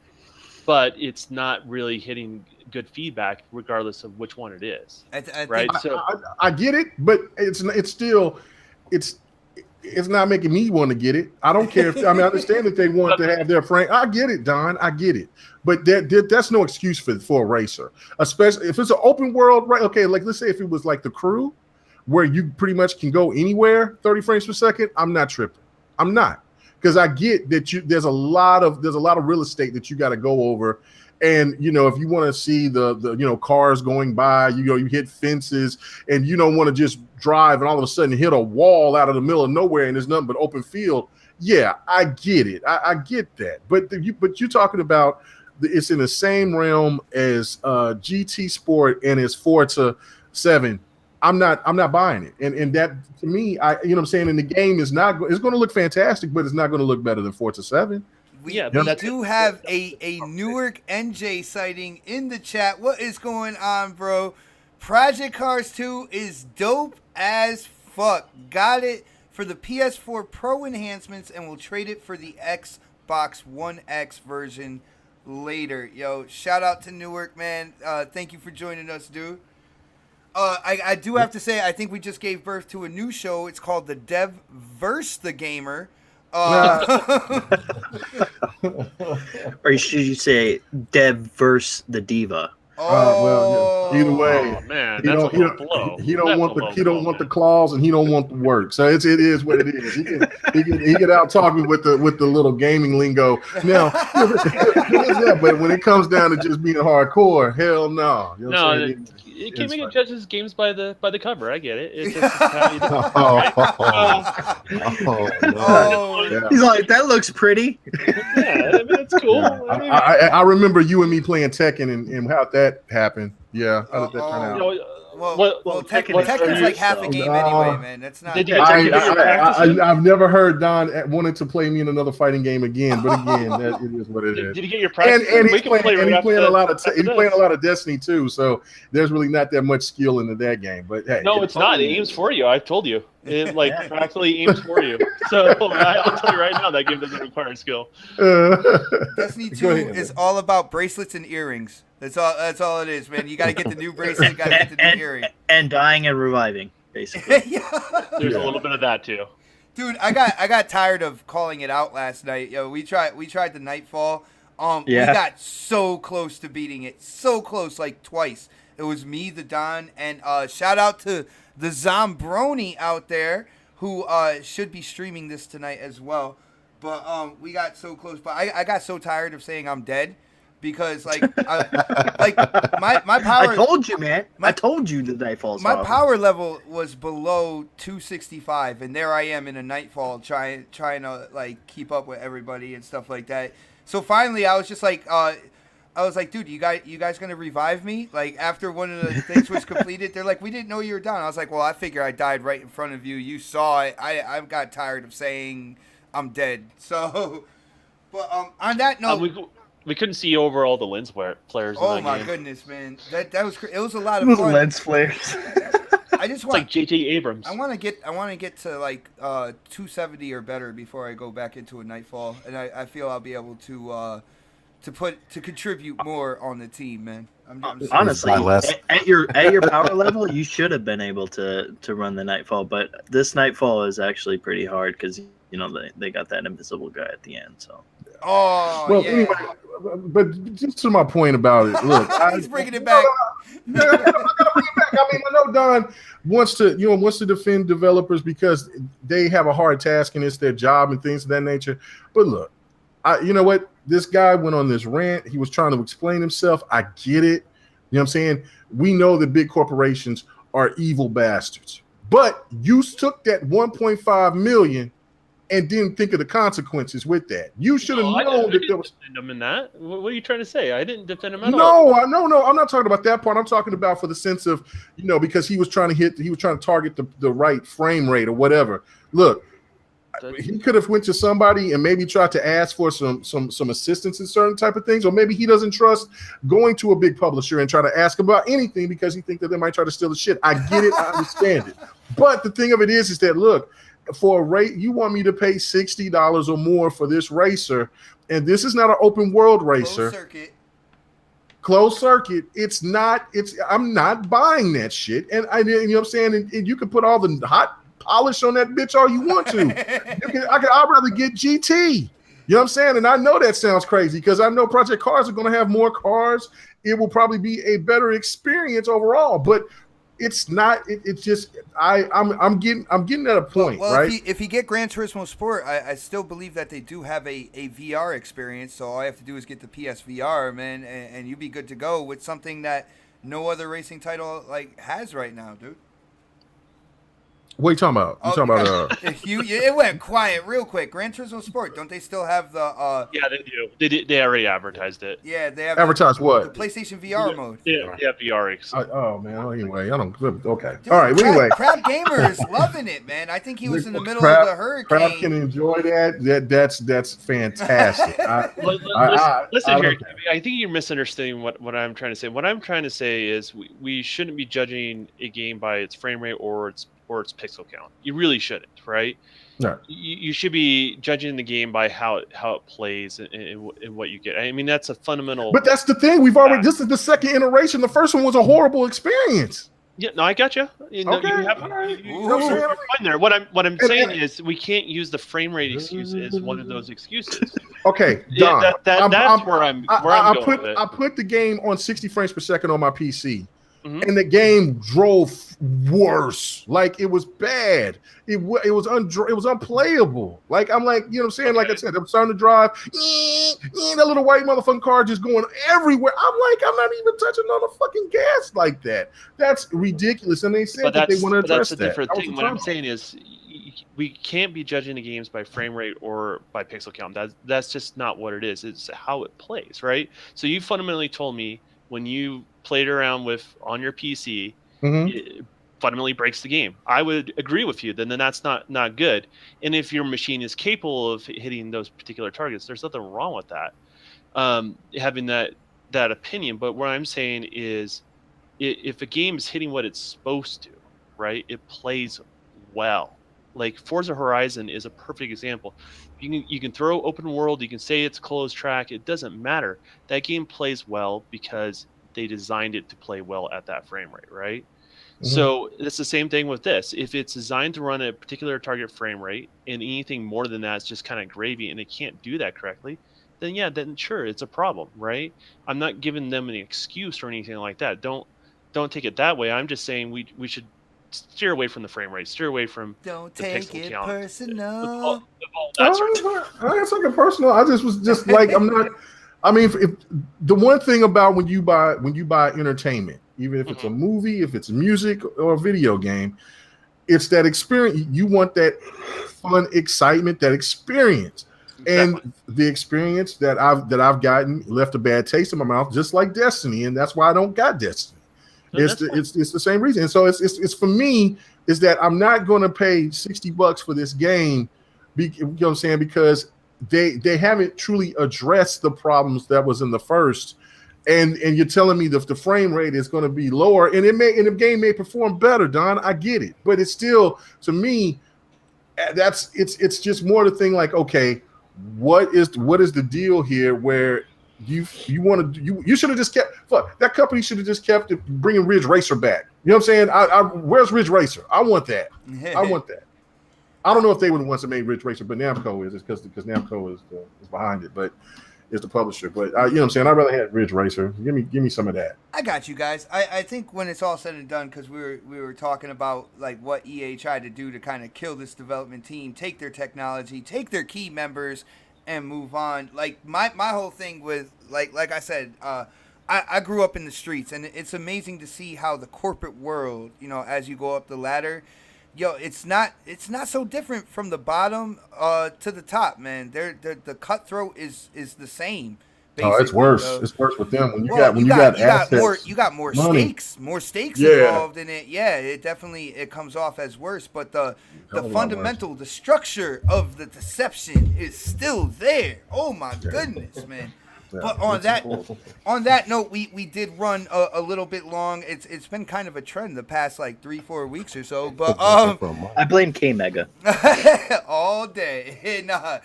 But it's not really hitting good feedback, regardless of which one it is. Right?
I get it, but it's not making me want to get it. I don't care. I understand that they want to have their frame. I get it, Don. I get it, but that's no excuse for a racer, especially if it's an open world. Right? Okay, like let's say if it was like The Crew, where you pretty much can go anywhere, 30 frames per second. I'm not tripping. I'm not. Because I get that there's a lot of real estate that you got to go over, and if you want to see the cars going by, you hit fences, and you don't want to just drive and all of a sudden hit a wall out of the middle of nowhere and there's nothing but open field. Yeah, I get it. I get that. But you're talking about it's in the same realm as GT Sport and as Forza 7. I'm not buying it, and that to me, you know what I'm saying. And the game is not. It's going to look fantastic, but it's not going to look better than Forza 7.
We do have a Newark NJ sighting in the chat. What is going on, bro? Project Cars 2 is dope as fuck. Got it for the PS4 Pro enhancements, and we'll trade it for the Xbox One X version later. Yo, shout out to Newark, man. Thank you for joining us, dude. I do have to say, I think we just gave birth to a new show. It's called The Dev vs. the Gamer.
Or should you say Dev versus the Diva?
Well, either way,
Oh man,
he
that's
don't,
a low blow.
he don't
That's
want
a
the
low
he don't
blow,
want the
man.
claws and he don't want the work. So it is what it is. He can out talk me with the little gaming lingo. Now, but when it comes down to just being hardcore, hell no. You know what I'm saying?
You can't make
fine.
it judges games by the cover. I get it. It's just how you do it,
Oh,
right?
Oh.
yeah.
He's like, that looks pretty.
Yeah, I mean it's cool.
Yeah.
I mean,
I remember you and me playing Tekken and how that happened. Yeah, how did that turn
you
out?
know,
Well, Tekken's like half a game anyway, man. That's not.
Did you get Tekken in your practice?
I've never heard Don wanted to play me in another fighting game again, but again, it is what it is.
Did you get your practice?
And
We
he's
can
playing,
play right
a lot of
after
he's
this.
playing a lot of Destiny too. So there's really not that much skill into that game. But hey,
No, it's not. It aims for you. I've told you. It practically aims for you. So I'll tell you right now, that game doesn't require skill.
Destiny 2
Go ahead,
is
man.
all about bracelets and earrings. That's all it is, man. You got to get the new bracelet, got to get the new earring.
And dying and reviving, basically.
Yeah.
There's a little bit of that too.
Dude, I got tired of calling it out last night. Yo, we tried the Nightfall. We got so close to beating it. So close, like twice. It was me, the Don, and shout out to the Zombroni out there who should be streaming this tonight as well. But we got so close. But I got so tired of saying I'm dead because my power.
I told you, man. I told you the Nightfall's
My
awesome.
power level was below 265, and there I am in a Nightfall trying to like keep up with everybody and stuff like that. So finally, I was just like, dude, you guys gonna revive me? Like after one of the things was completed, they're like, we didn't know you were down. I was like, well, I figure I died right in front of you. You saw it. I got tired of saying I'm dead. So, but on that note.
We couldn't see over all the lens players.
Oh
in that
my
game.
goodness, man! That was it was a lot of
Those
fun.
lens flares.
I just
It's
want
like J.J. Abrams.
I want to get to like 270 or better before I go back into a Nightfall, and I feel I'll be able to contribute more on the team, man. I'm
Honestly,
Buy less.
at your power level, you should have been able to run the Nightfall, but this Nightfall is actually pretty hard because they got that invisible guy at the end. So
Well,
yeah.
anyway, but just to my point about it, look,
He's bringing it back.
No, I gotta bring it back. I mean, I know Don wants to defend developers because they have a hard task and it's their job and things of that nature. But look, you know what? This guy went on this rant. He was trying to explain himself. I get it. You know what I'm saying? We know that big corporations are evil bastards. But you took that 1.5 million and didn't think of the consequences with that. You should have known that there was.
Defend him in that. What are you trying to say? I didn't defend him at all.
No. I'm not talking about that part. I'm talking about for the sense of, because he was trying to target the right frame rate or whatever. Look, he could have went to somebody and maybe tried to ask for some assistance in certain type of things, or maybe he doesn't trust going to a big publisher and try to ask about anything because he thinks that they might try to steal the shit. I get it. I understand it. But the thing of it is that, look, for a rate, you want me to pay $60 or more for this racer, and this is not an open world racer. Closed circuit. I'm not buying that shit. And you know what I'm saying? And you can put all the hot polish on that bitch all you want to. I'd rather get GT. You know what I'm saying? And I know that sounds crazy because I know Project Cars are going to have more cars. It will probably be a better experience overall, but it's not. It's just I'm getting at a point,
well,
right?
If you get Gran Turismo Sport, I still believe that they do have a VR experience. So all I have to do is get the PSVR, man, and you'd be good to go with something that no other racing title like has right now, dude.
What are you talking about?
It went quiet real quick. Gran Turismo Sport, don't they still have the?
Yeah, they do. They already advertised it.
Yeah, they have
advertised what?
The PlayStation VR mode.
Yeah, they have VR.
Oh man. Anyway, I don't. Okay.
Dude,
All right. Anyway,
Crab Gamer is loving it, man. I think he was in the middle of the hurricane.
Crab can enjoy that. That's fantastic.
Listen here. I think you're misunderstanding what I'm trying to say. What I'm trying to say is we shouldn't be judging a game by its frame rate or its pixel count. You really shouldn't, right?
No.
You should be judging the game by how it plays and what you get. I mean, that's a fundamental.
But that's the thing. This is the second iteration. The first one was a horrible experience.
Yeah, no, I got you. You know,
Okay,
you have,
all right.
you,
You know what I'm saying?
you're fine there. What I'm
And-
saying
and-
is we can't use the frame rate excuse as one of those excuses.
Okay,
Yeah,
Don.
that's where I'm going with it.
I put the game on 60 frames per second on my PC,
Mhm.
and the game drove worse. Like it was bad. It was unplayable. Like I'm like, you know what I'm saying? Like I said, I'm starting to drive. That little white motherfucking car just going everywhere. I'm like, I'm not even touching on the fucking gas like that. That's ridiculous. And they said that they want to address
that's a
that.
different
That was
thing.
the
What I'm
problem.
saying is we can't be judging the games by frame rate or by pixel count. That's just not what it is. It's how it plays, right? So you fundamentally told me when you played around with on your PC, it fundamentally breaks the game. I would agree with you. Then that's not good. And if your machine is capable of hitting those particular targets, there's nothing wrong with that. Having that opinion. But what I'm saying is, if a game is hitting what it's supposed to, right, it plays well. Like Forza Horizon is a perfect example. You can throw open world, you can say it's closed track, it doesn't matter. That game plays well because they designed it to play well at that frame rate, right? So it's the same thing with this. If it's designed to run a particular target frame rate and anything more than that is just kind of gravy and it can't do that correctly, then sure, it's a problem, right? I'm not giving them an excuse or anything like that. Don't take it that way. I'm just saying we should steer away from the frame rate, steer away from
Don't
the
take
pixel
it
count.
personal.
I ain't taking it personal. I just was just like I'm not. I mean, if the one thing about when you buy entertainment, even if it's a movie, if it's music or a video game, it's that experience. You want that fun, excitement, that experience.
Exactly.
And the experience that I've gotten left a bad taste in my mouth, just like Destiny, and that's why I don't got Destiny. It's the same reason. And so it's for me is that I'm not going to pay $60 for this game. You know what I'm saying? Because they haven't truly addressed the problems that was in the first. And you're telling me the frame rate is going to be lower, and the game may perform better, Don. I get it, but it's still, to me, it's just more the thing. Like, okay, what is the deal here? Where you want to you should have just kept that company should have just kept bringing Ridge Racer back. You know what I'm saying? Where's Ridge Racer? I want that. I want that. I don't know if they were the ones that made Ridge Racer, but Namco is. It's because Namco is behind it, but is the publisher. But you know what I'm saying? I'd rather have Ridge Racer. Give me some of that.
I got you guys. I think when it's all said and done, because we were talking about like what EA tried to do to kind of kill this development team, take their technology, take their key members, and move on. Like my whole thing with like I said, I grew up in the streets, and it's amazing to see how the corporate world, you know, as you go up the ladder, it's not so different from the bottom to the top, man. The cutthroat is the same.
Oh, it's worse. It's worse with them when you got assets,
you got more
money.
stakes involved in it. Yeah, it definitely comes off as worse. But the fundamental, the structure of the deception is still there. Oh my goodness, man. But on that note, we did run a little bit long. It's been kind of a trend the past like 3-4 weeks or so. But
I blame K Mega
all day. Nah.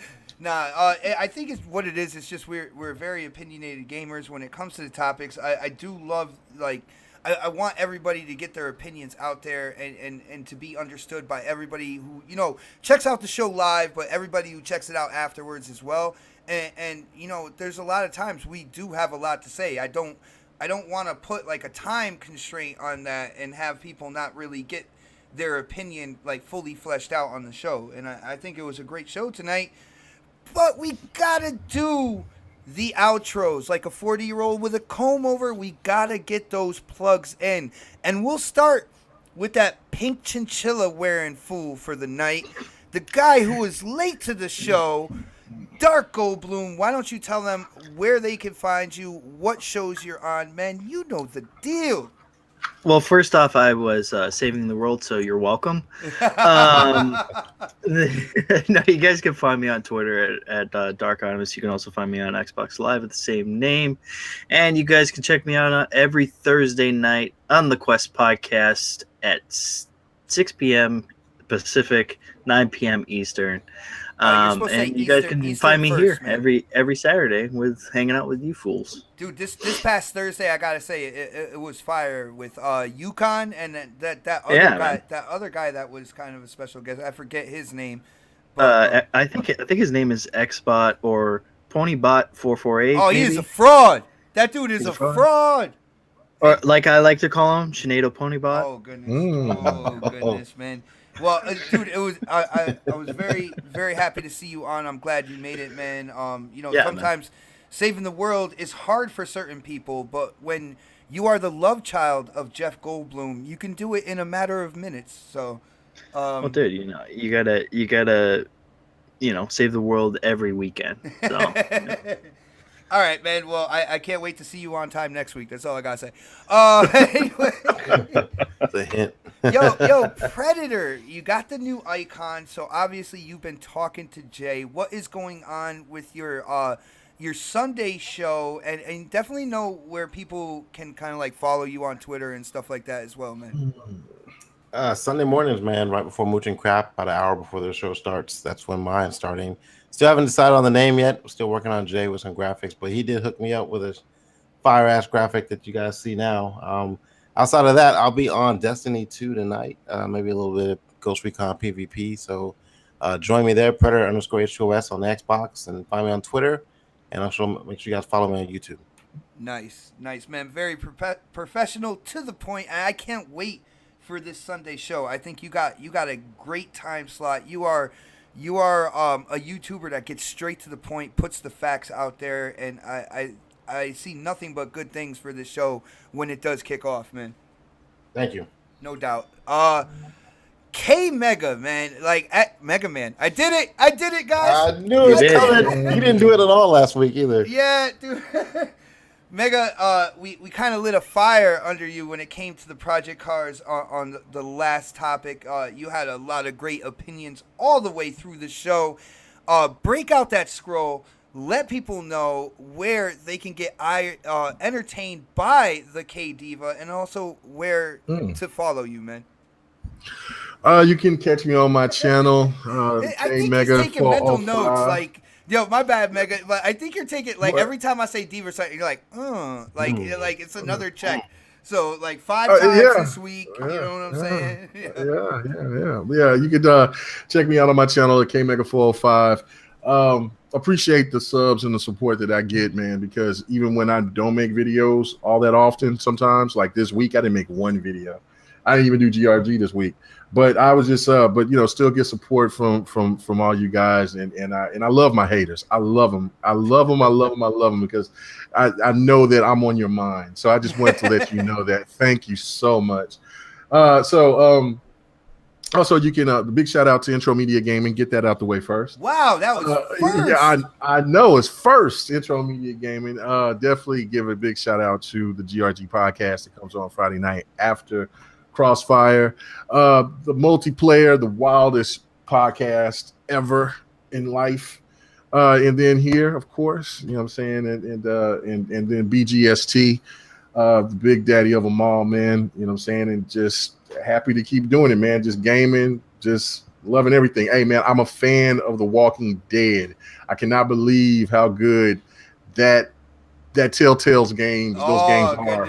I think it's what it is. It's just we're very opinionated gamers when it comes to the topics. I do love like. I want everybody to get their opinions out there and to be understood by everybody who, you know, checks out the show live, but everybody who checks it out afterwards as well. And you know, there's a lot of times we do have a lot to say. I don't want to put like a time constraint on that and have people not really get their opinion like fully fleshed out on the show. And I think it was a great show tonight. But we gotta do the outros like a 40-year-old with a comb over. We gotta get those plugs in. And we'll start with that pink chinchilla wearing fool for the night. The guy who is late to the show, Dark Goldblum. Why don't you tell them where they can find you, what shows you're on, man? You know the deal.
Well, first off, I was saving the world, so you're welcome. No, you guys can find me on Twitter at Dark Animus. You can also find me on Xbox Live at the same name. And you guys can check me out every Thursday night on the Quest podcast at 6 p.m. Pacific, 9 p.m. Eastern.
You're supposed to say
And you guys
Easter-
can
Easter
find me
first,
here
man.
every Saturday with hanging out with you fools.
Dude, this past Thursday, I gotta say it was fire with Yukon and that other
Yeah,
guy,
man.
that other guy that was kind of a special guest. I forget his name, but
I think his name is Xbot or Ponybot448.
oh, he
maybe?
is a fraud. That dude is
He's
a
a fraud?
fraud.
Or like I like to call him, Sinead Ponybot.
Oh goodness!
Mm.
Oh goodness, man. Well, dude, it was I was very very happy to see you on. I'm glad you made it, man. You know,
Yeah,
sometimes saving the world is hard for certain people, but when you are the love child of Jeff Goldblum, you can do it in a matter of minutes. So,
Well, dude, you know, you gotta, save the world every weekend. So,
all right, man. Well, I can't wait to see you on time next week. That's all I gotta say. Anyway.
That's a hint.
Yo, Predator, you got the new icon, so obviously you've been talking to Jay. What is going on with your Sunday show, and definitely know where people can kind of like follow you on Twitter and stuff like that as well, man.
Sunday mornings, man, right before Mooch and Crap, about an hour before the show starts. That's when mine's starting. Still haven't decided on the name yet. Still working on Jay with some graphics, but he did hook me up with a fire ass graphic that you guys see now. Outside of that, I'll be on Destiny 2 tonight. Maybe a little bit of Ghost Recon PvP. So join me there, Predator_HOS on the Xbox, and find me on Twitter. And also make sure you guys follow me on YouTube.
Nice, man. Very professional, to the point. And I can't wait for this Sunday show. I think you got a great time slot. You are a YouTuber that gets straight to the point, puts the facts out there, and I see nothing but good things for this show when it does kick off, man.
Thank you.
No doubt. K Mega, man, like Mega Man. I did it, guys.
I knew it was coming. You didn't do it at all last week either.
Yeah, dude. Mega, we kind of lit a fire under you when it came to the Project Cars on the last topic. You had a lot of great opinions all the way through the show. Break out that scroll. Let people know where they can get entertained by the K Diva, and also where to follow you, man.
You can catch me on my channel.
I think
Mega
he's taking mental
405.
notes. Like, yo, my bad, Mega. But I think you're taking every time I say Diva, you're like, like it's another check. So like 5 times this week. You know what I'm saying?
Yeah. You could check me out on my channel at KMega405. Appreciate the subs and the support that I get, man, because even when I don't make videos all that often, sometimes like this week, I didn't make one video. I didn't even do GRG this week, but I was just, still get support from all you guys. And I love my haters. I love them because I know that I'm on your mind. So I just wanted to let you know that. Thank you so much. Also, you can big shout out to Intro Media Gaming. Get that out the way first.
Wow, that was first.
Yeah, I know it's first. Intro Media Gaming. Definitely give a big shout out to the GRG podcast that comes on Friday night after Crossfire. The multiplayer, the wildest podcast ever in life. And then here, of course, you know what I'm saying, and then BGST, the big daddy of them all, man. You know what I'm saying, and just happy to keep doing it, man. Just gaming, just loving everything. Hey, man, I'm a fan of The Walking Dead. I cannot believe how good that Telltale's games, those games are.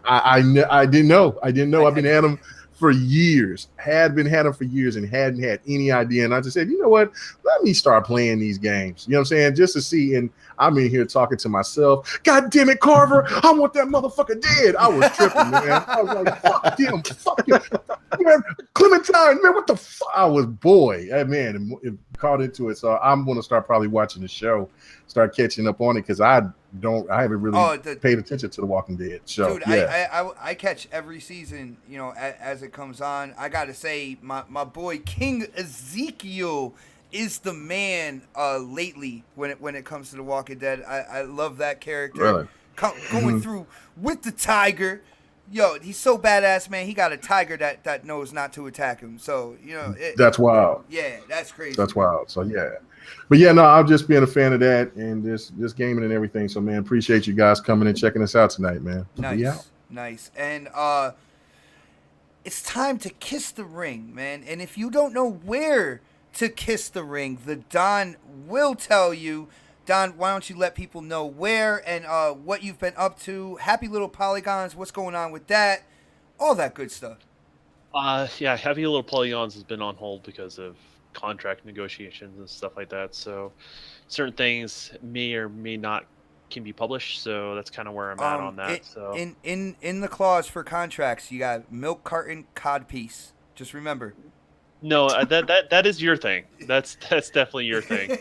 I didn't know. I've been at them for years. Had them for years and hadn't had any idea. And I just said, you know what? Let me start playing these games. You know what I'm saying? Just to see. And I'm in here talking to myself. God damn it, Carver! I want that motherfucker dead. I was tripping, man. I was like, fuck him, fuck him, man. Clementine, man, what the fuck? I was man, it caught into it. So I'm gonna start probably watching the show, start catching up on it because I haven't really paid attention to The Walking Dead show.
Dude,
yeah.
I catch every season, as it comes on. I gotta say, my boy King Ezekiel is the man lately when it comes to The Walking Dead. I love that character.
Really?
Going through with the tiger. Yo, he's so badass, man. He got a tiger that knows not to attack him. So,
that's wild.
Yeah, that's crazy.
That's wild. So, yeah. But, yeah, no, I'm just being a fan of that and just gaming and everything. So, man, appreciate you guys coming and checking us out tonight, man.
Nice. And it's time to kiss the ring, man. And if you don't know where to kiss the ring. The Don will tell you. Don, why don't you let people know where and what you've been up to? Happy Little Polygons, what's going on with that? All that good stuff.
Yeah, Happy Little Polygons has been on hold because of contract negotiations and stuff like that. So certain things may or may not can be published. So that's kind of where I'm at on that. So
in the clause for contracts, you got milk carton codpiece. Just remember.
No, that is your thing. That's definitely your thing.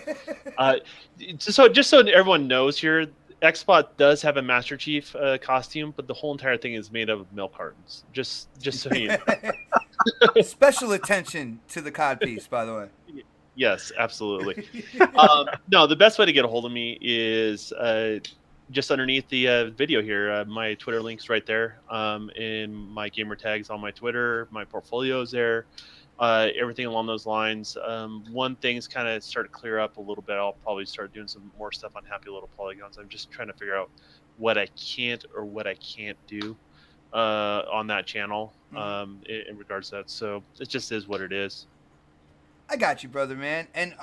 Just so everyone knows here, Xbot does have a Master Chief costume, but the whole entire thing is made of milk cartons. Just so you know.
Special attention to the codpiece, by the way.
Yes, absolutely. No, the best way to get a hold of me is just underneath the video here. My Twitter link's right there, and my gamer tags on my Twitter. My portfolio's there. Everything along those lines. One thing's kind of started to clear up a little bit. I'll probably start doing some more stuff on Happy Little Polygons. I'm just trying to figure out what I can't or what I can't do on that channel in regards to that. So it just is what it is.
I got you, brother, man. And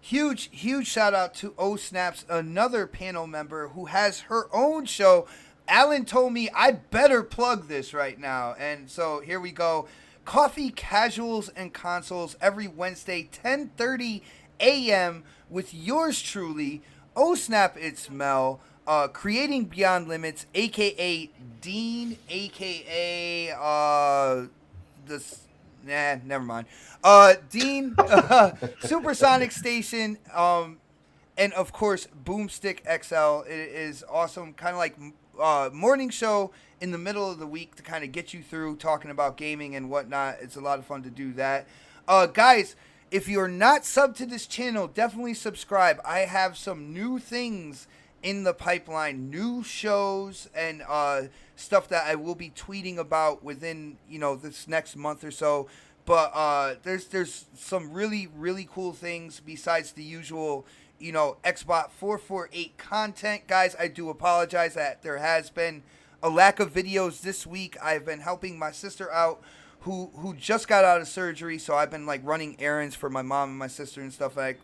huge shout out to O Snaps, another panel member who has her own show. Alan told me I better plug this right now. And so here we go. Coffee, Casuals, and Consoles every Wednesday, 10:30 a.m. with yours truly, Oh Snap It's Mel, Creating Beyond Limits, a.k.a. Dean, a.k.a. Never mind. Dean, Supersonic Station, and of course, Boomstick XL. It is awesome, kind of like morning show in the middle of the week to kind of get you through talking about gaming and whatnot. It's a lot of fun to do that. Guys, if you're not subbed to this channel, definitely subscribe. I have some new things in the pipeline, new shows and stuff that I will be tweeting about within, this next month or so. But there's some really cool things besides the usual, Xbox 448 content. Guys, I do apologize that there has been a lack of videos this week. I've been helping my sister out who just got out of surgery, so I've been running errands for my mom and my sister and stuff. I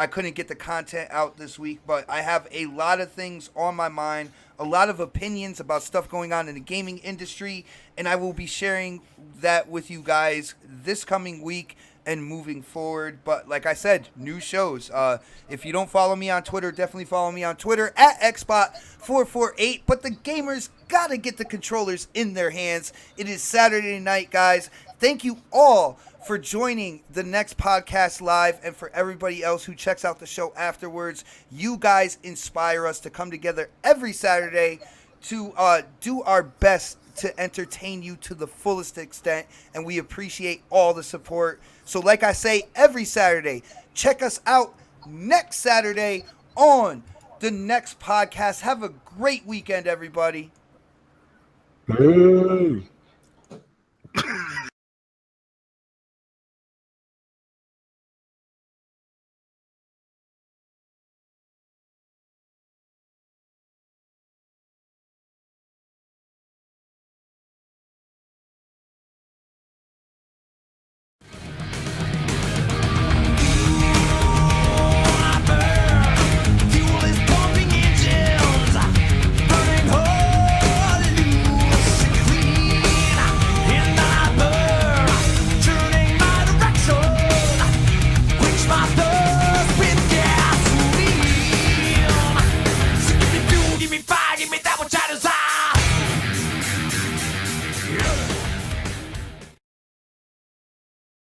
couldn't get the content out this week, but I have a lot of things on my mind, a lot of opinions about stuff going on in the gaming industry, and I will be sharing that with you guys this coming week and moving forward. But like I said, new shows. If you don't follow me on Twitter, definitely follow me on Twitter at Xbot448. But the gamers gotta get the controllers in their hands. It is Saturday night, guys. Thank you all for joining the next podcast live, and for everybody else who checks out the show afterwards. You guys inspire us to come together every Saturday to do our best to entertain you to the fullest extent, and we appreciate all the support. So like I say every Saturday, check us out next Saturday on the next podcast. Have a great weekend, everybody.
Hey.